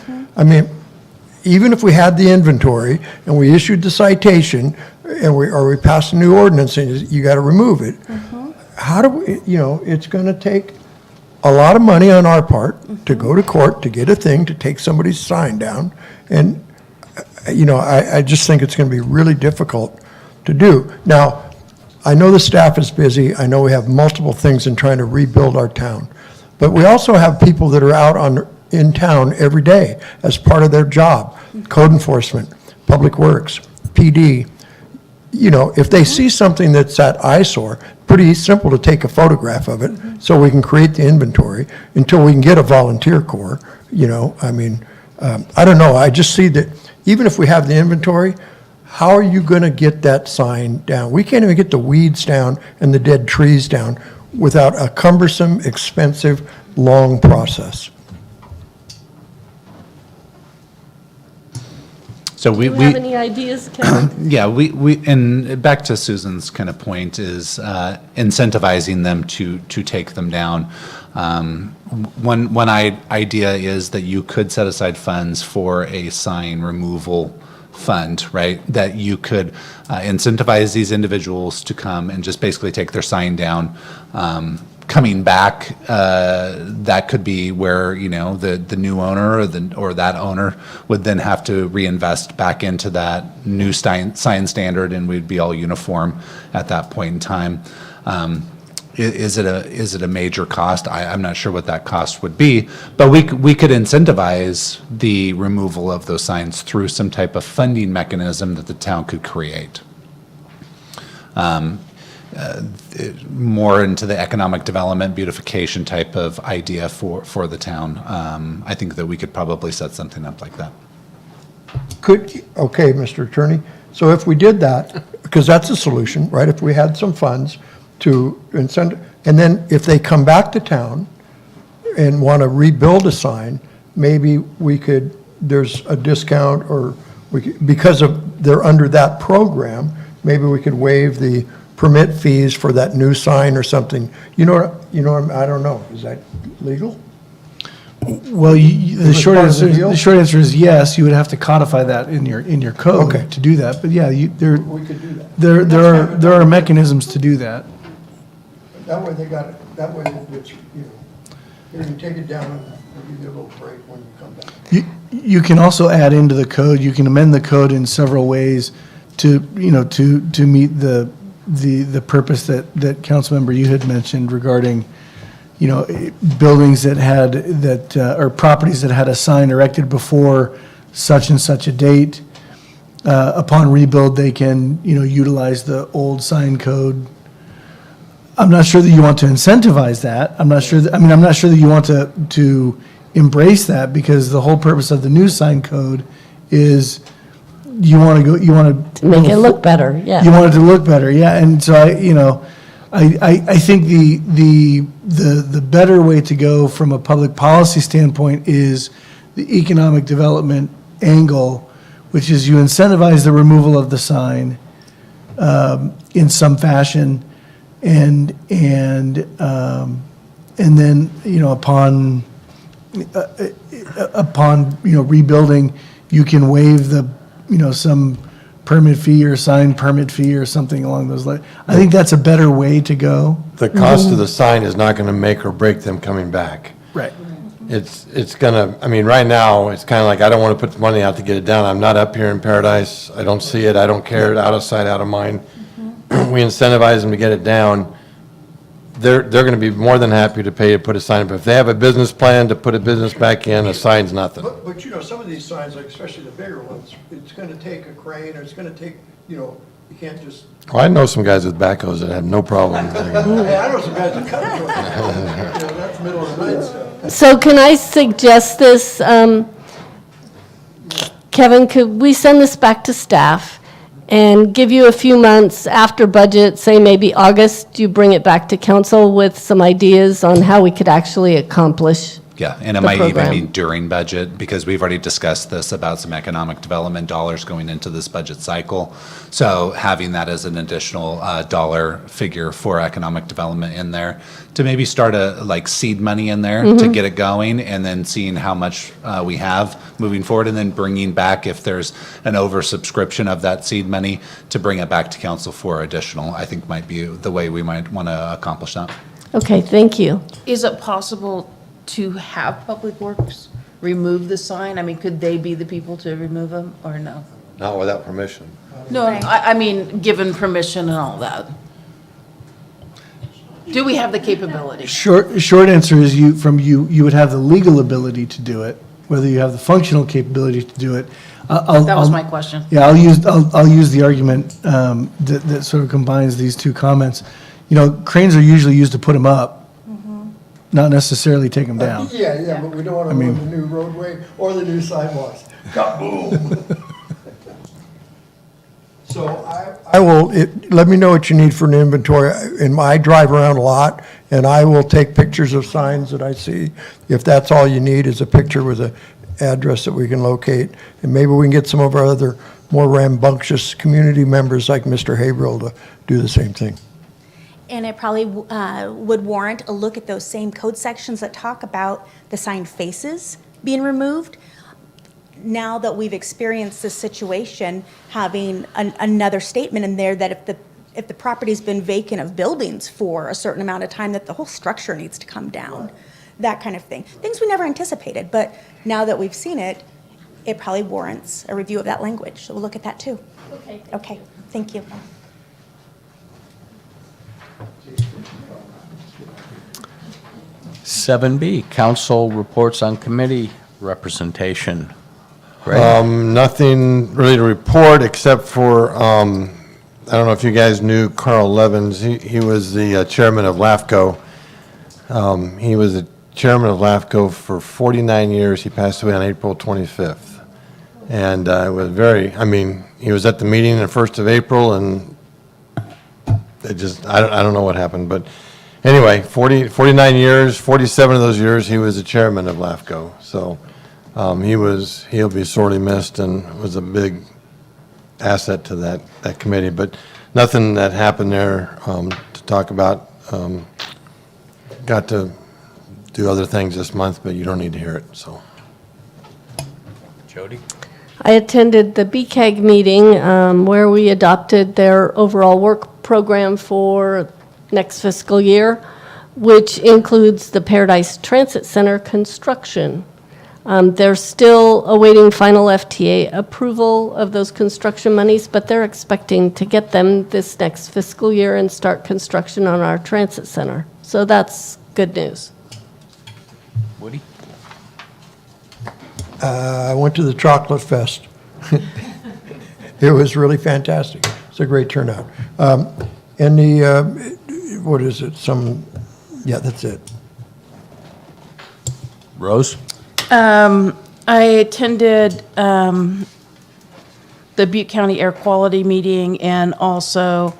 even if we had the inventory and we issued the citation and we passed a new ordinance and you got to remove it, how do we, it's going to take a lot of money on our part to go to court to get a thing to take somebody's sign down. And, I just think it's going to be really difficult to do. Now, I know the staff is busy. I know we have multiple things in trying to rebuild our town. But we also have people that are out in town every day as part of their job. Code enforcement, public works, PD. If they see something that's that eyesore, pretty simple to take a photograph of it so we can create the inventory until we can get a volunteer corps. I don't know. I just see that even if we have the inventory, how are you going to get that sign down? We can't even get the weeds down and the dead trees down without a cumbersome, expensive, long process. So Do you have any ideas, Kevin? Yeah, and back to Susan's kind of point is incentivizing them to take them down. One idea is that you could set aside funds for a sign removal fund, right? That you could incentivize these individuals to come and just basically take their sign down. Coming back, that could be where, you know, the new owner or that owner would then have to reinvest back into that new sign standard, and we'd be all uniform at that point in time. Is it a major cost? I'm not sure what that cost would be, but we could incentivize the removal of those signs through some type of funding mechanism that the town could create. More into the economic development, beautification type of idea for the town. I think that we could probably set something up like that. Okay, Mr. Attorney, so if we did that, because that's a solution, right? If we had some funds to incent, and then if they come back to town and want to rebuild a sign, maybe we could, there's a discount, or because they're under that program, maybe we could waive the permit fees for that new sign or something. I don't know, is that legal? Well, the short answer is yes. You would have to codify that in your code to do that. But yeah, We could do that. there are mechanisms to do that. That way they got it, that way it's, you can take it down and give you a little break when you come back. You can also add into the code. You can amend the code in several ways to meet the purpose that Councilmember you had mentioned regarding, buildings or properties that had a sign erected before such and such a date. Upon rebuild, they can, utilize the old sign code. I'm not sure that you want to incentivize that. I'm not sure that you want to embrace that, because the whole purpose of the new sign code is you want to Make it look better, yeah. You want it to look better, yeah. And so I think the better way to go from a public policy standpoint is the economic development angle, which is you incentivize the removal of the sign in some fashion, and then upon rebuilding, you can waive the some permit fee or sign permit fee or something along those lines. I think that's a better way to go. The cost of the sign is not going to make or break them coming back. Right. It's gonna, right now, it's kind of like, I don't want to put the money out to get it down. I'm not up here in Paradise. I don't see it. I don't care. Out of sight, out of mind. We incentivize them to get it down. They're going to be more than happy to pay to put a sign up. If they have a business plan to put a business back in, a sign's nothing. But some of these signs, like especially the bigger ones, it's gonna take a crane, or it's gonna take, you can't just. Well, I know some guys with backhoes that have no problem. Hey, I know some guys that cut it. That's middle of the night stuff. So can I suggest this, Kevin, could we send this back to staff and give you a few months after budget, say maybe August, you bring it back to council with some ideas on how we could actually accomplish Yeah, and it the might even program. be during budget, because we've already discussed this about some economic development dollars going into this budget cycle. So having that as an additional dollar figure for economic development in there, to maybe start seed money in there to get it going, and then seeing how much we have moving forward, and then bringing back, if there's an oversubscription of that seed money, to bring it back to council for additional, I think might be the way we might want to accomplish that. Okay, thank you. Is it possible to have Public Works remove the sign? Could they be the people to remove them, or no? Not without permission. No, I mean, given permission and all that. Do we have the capability? Short answer is you would have the legal ability to do it. Whether you have the functional capability to do it. That was my question. Yeah, I'll use the argument that sort of combines these two comments. Cranes are usually used to put them up, not necessarily take them down. Yeah, but we don't want to ruin the new roadway or the new sidewalks. Kaboom! So I will, let me know what you need for an inventory. I drive around a lot, and I will take pictures of signs that I see. If that's all you need, is a picture with address that we can locate, and maybe we can get some of our other more rambunctious community members like Mr. Haverhill to do the same thing. And it probably would warrant a look at those same code sections that talk about the signed faces being removed. Now that we've experienced this situation, having another statement in there that if the property's been vacant of buildings for a certain amount of time, that the whole structure needs to come down, that kind of thing. Things we never anticipated, but now that we've seen it, it probably warrants a review of that language. So we'll look at that too. Okay, thank you. Seven B, council reports on committee representation. Greg? Nothing really to report except for, I don't know if you guys knew Carl Levins. He was the chairman of LAFCO. He was the chairman of LAFCO for 49 years. He passed away on April 25th. And it was he was at the meeting on the 1st of April, and it just, I don't know what happened. But anyway, 49 years, 47 of those years, he was the chairman of LAFCO. So he'll be sorely missed and was a big asset to that committee. But nothing that happened there to talk about. Got to do other things this month, but you don't need to hear it, so. Jody? I attended the BCAG meeting where we adopted their overall work program for next fiscal year, which includes the Paradise Transit Center construction. They're still awaiting final FTA approval of those construction monies, but they're expecting to get them this next fiscal year and start construction on our transit center. So that's good news. Woody? I went to the Chocolate Fest. It was really fantastic. It's a great turnout. And what is it? That's it. Rose? I attended the Butte County Air Quality meeting and also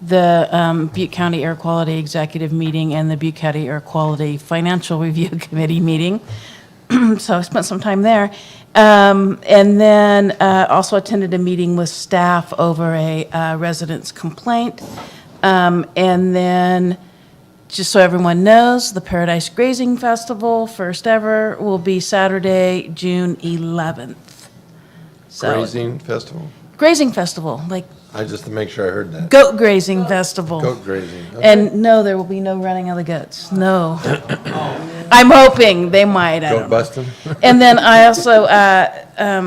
the Butte County Air Quality Executive meeting and the Butte County Air Quality Financial Review Committee meeting. So I spent some time there. And then also attended a meeting with staff over a resident's complaint. And then, just so everyone knows, the Paradise Grazing Festival, first ever, will be Saturday, June 11th. So, Grazing festival? Grazing Festival, like Just to make sure I heard that. Goat Grazing Festival. Goat grazing. Okay. And no, there will be no running of the goats. No. I'm hoping they might. I Goat don't know. busting? And then I also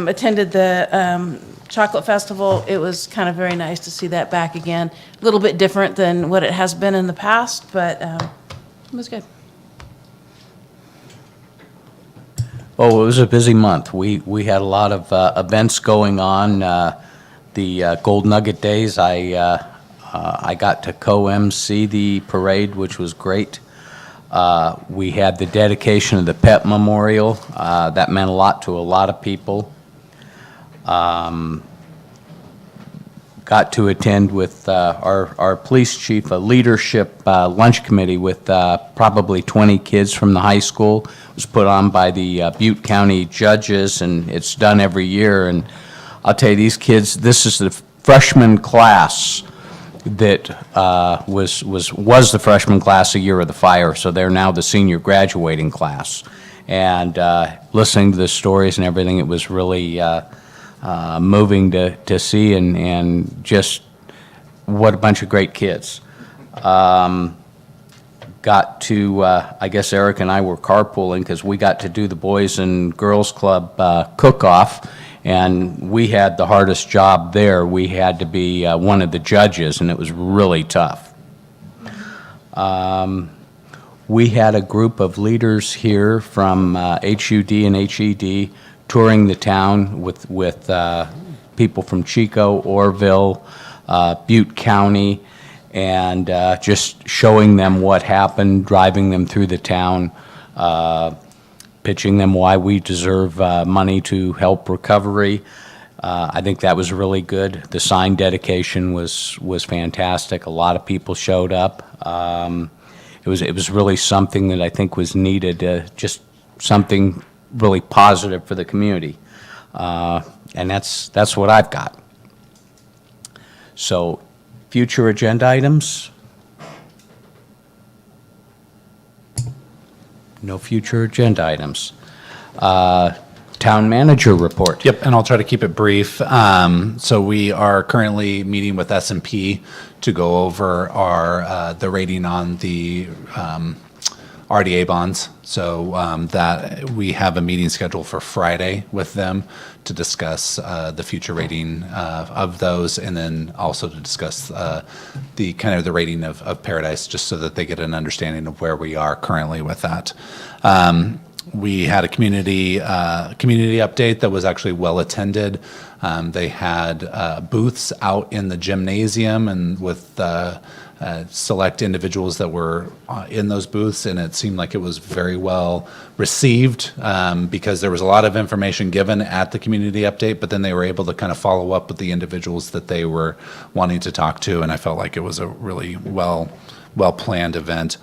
attended the Chocolate Festival. It was kind of very nice to see that back again. A little bit different than what it has been in the past, but it was good. Oh, it was a busy month. We had a lot of events going on. The Gold Nugget Days, I got to co-MC the parade, which was great. We had the dedication of the Pet Memorial. That meant a lot to a lot of people. Got to attend with our police chief a leadership lunch committee with probably 20 kids from the high school. It was put on by the Butte County judges, and it's done every year. And I'll tell you, these kids, this is the freshman class that was the freshman class a year of the fire, so they're now the senior graduating class. And listening to the stories and everything, it was really moving to see, and just what a bunch of great kids. Got to, I guess Eric and I were carpooling because we got to do the Boys and Girls Club cook-off, and we had the hardest job there. We had to be one of the judges, and it was really tough. We had a group of leaders here from HUD and HED touring the town with people from Chico, Orville, Butte County, and just showing them what happened, driving them through the town, pitching them why we deserve money to help recovery. I think that was really good. The sign dedication was fantastic. A lot of people showed up. It was really something that I think was needed, just something really positive for the community. And that's what I've got. So, future agenda items? No future agenda items. Town manager report. Yep, and I'll try to keep it brief. So we are currently meeting with S&P to go over the rating on the RDA bonds. So that we have a meeting scheduled for Friday with them to discuss the future rating of those, and then also to discuss the kind of the rating of Paradise, just so that they get an understanding of where we are currently with that. We had a community update that was actually well attended. They had booths out in the gymnasium and with select individuals that were in those booths, and it seemed like it was very well received because there was a lot of information given at the community update, but then they were able to kind of follow up with the individuals that they were wanting to talk to, and I felt like it was a really well-planned event.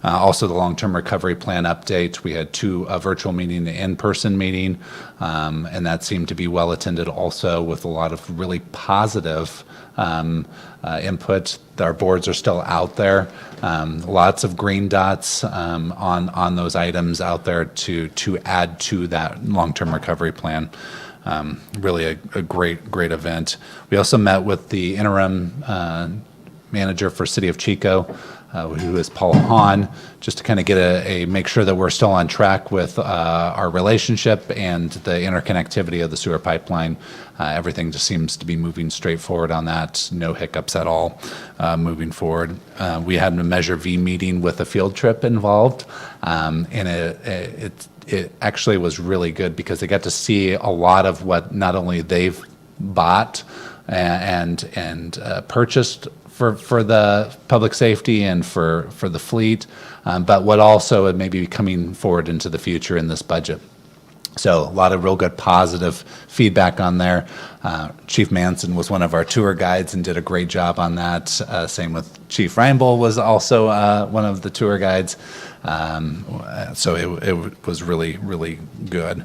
Also, the long-term recovery plan update. We had a virtual meeting, an in-person meeting, and that seemed to be well attended also with a lot of really positive input. Our boards are still out there. Lots of green dots on those items out there to add to that long-term recovery plan. Really a great event. We also met with the interim manager for City of Chico, who is Paul Hahn, just to kind of make sure that we're still on track with our relationship and the interconnectivity of the sewer pipeline. Everything just seems to be moving straight forward on that. No hiccups at all moving forward. We had a Measure V meeting with a field trip involved, and it actually was really good because they got to see a lot of what not only they've bought and purchased for the public safety and for the fleet, but what also may be coming forward into the future in this budget. So a lot of real good positive feedback on there. Chief Manson was one of our tour guides and did a great job on that. Same with Chief Reinbold was also one of the tour guides. So it was really good.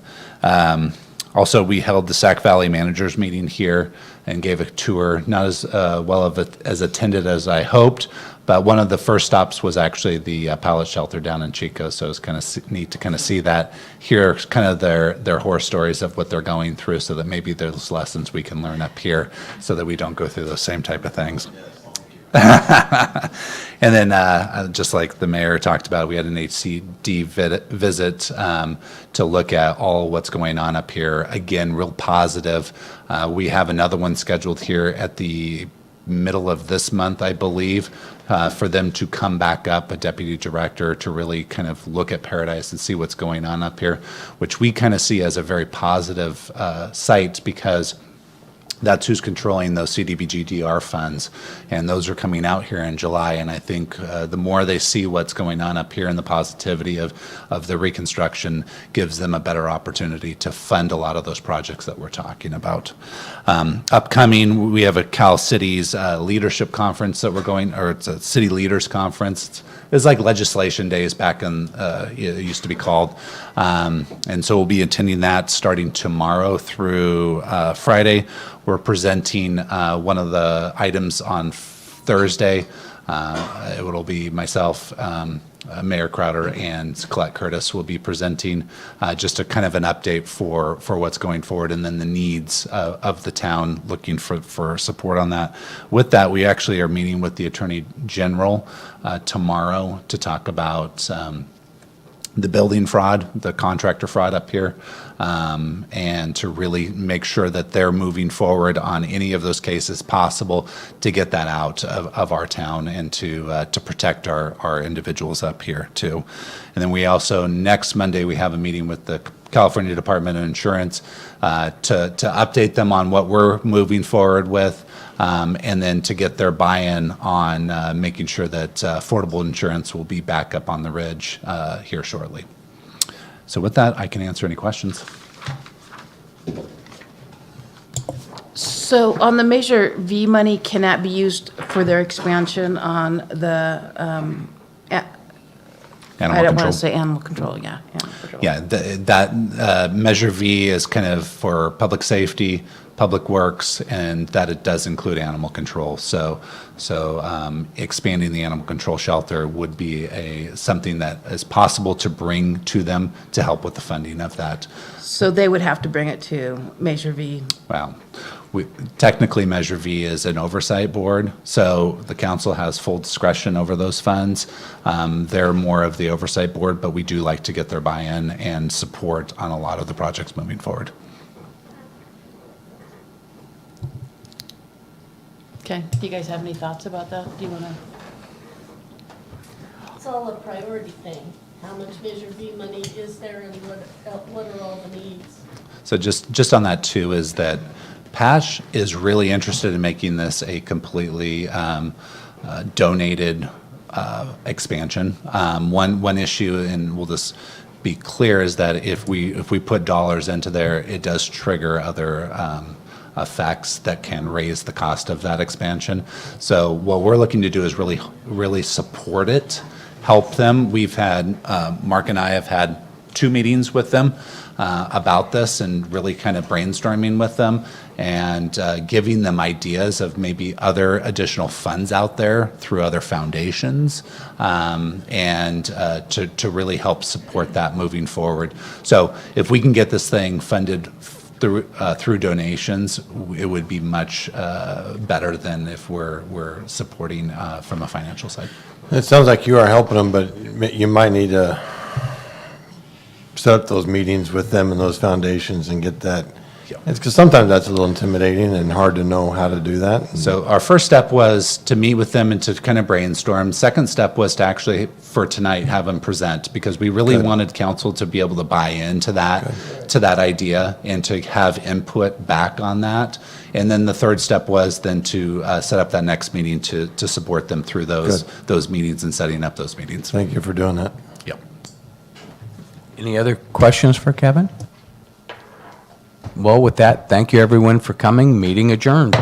Also, we held the Sac Valley Managers Meeting here and gave a tour, not as as attended as I hoped, but one of the first stops was actually the pallet shelter down in Chico, so it was kind of neat to kind of see that, hear kind of their horror stories of what they're going through, so that maybe there's lessons we can learn up here so that we don't go through those same type of things. And then, just like the mayor talked about, we had an HCD visit to look at all what's going on up here. Again, real positive. We have another one scheduled here at the middle of this month, I believe, for them to come back up, a deputy director, to really kind of look at Paradise and see what's going on up here, which we kind of see as a very positive site, because that's who's controlling those CDBG-DR funds, and those are coming out here in July. And I think the more they see what's going on up here and the positivity of the reconstruction gives them a better opportunity to fund a lot of those projects that we're talking about. Upcoming, we have a Cal Cities Leadership Conference that we're going, or it's a City Leaders Conference. It's like legislation days back in, it used to be called. And so we'll be attending that starting tomorrow through Friday. We're presenting one of the items on Thursday. It'll be myself, Mayor Crowder, and Colette Curtis will be presenting just a kind of an update for what's going forward, and then the needs of the town, looking for support on that. With that, we actually are meeting with the Attorney General tomorrow to talk about the building fraud, the contractor fraud up here, and to really make sure that they're moving forward on any of those cases possible to get that out of our town, and to protect our individuals up here too. And then we also, next Monday, we have a meeting with the California Department of Insurance to update them on what we're moving forward with, and then to get their buy-in on making sure that affordable insurance will be back up on the ridge here shortly. So with that, I can answer any questions. So on the Measure V money, can that be used for their expansion on the I don't want to say animal control, yeah. Animal control. Yeah, that Measure V is kind of for public safety, public works, and that it does include animal control. So expanding the animal control shelter would be something that is possible to bring to them to help with the funding of that. So they would have to bring it to Measure V. Well, technically, Measure V is an oversight board, so the council has full discretion over those funds. They're more of the oversight board, but we do like to get their buy-in and support on a lot of the projects moving forward. Okay, do you guys have any thoughts about that? Do you want to? It's all a priority thing. How much Measure V money is there and what are all the needs? So just on that too, is that PASH is really interested in making this a completely donated expansion. One issue, and we'll just be clear, is that if we put dollars into there, it does trigger other effects that can raise the cost of that expansion. So what we're looking to do is really support it, help them. We've had, Mark and I have had 2 meetings with them about this and really kind of brainstorming with them and giving them ideas of maybe other additional funds out there through other foundations and to really help support that moving forward. So if we can get this thing funded through donations, it would be much better than if we're supporting from a financial side. It sounds like you are helping them, but you might need to set up those meetings with them and those foundations and get that. It's because sometimes that's a little intimidating and hard to know how to do that. So our first step was to meet with them and to kind of brainstorm. Second step was to actually, for tonight, have them present, because we really wanted council to be able to buy into that idea and to have input back on that. And then the third step was then to set up that next meeting to support them through those meetings and setting up those meetings. Thank you for doing that. Yep. Any other questions for Kevin? Well, with that, thank you everyone for coming. Meeting adjourned.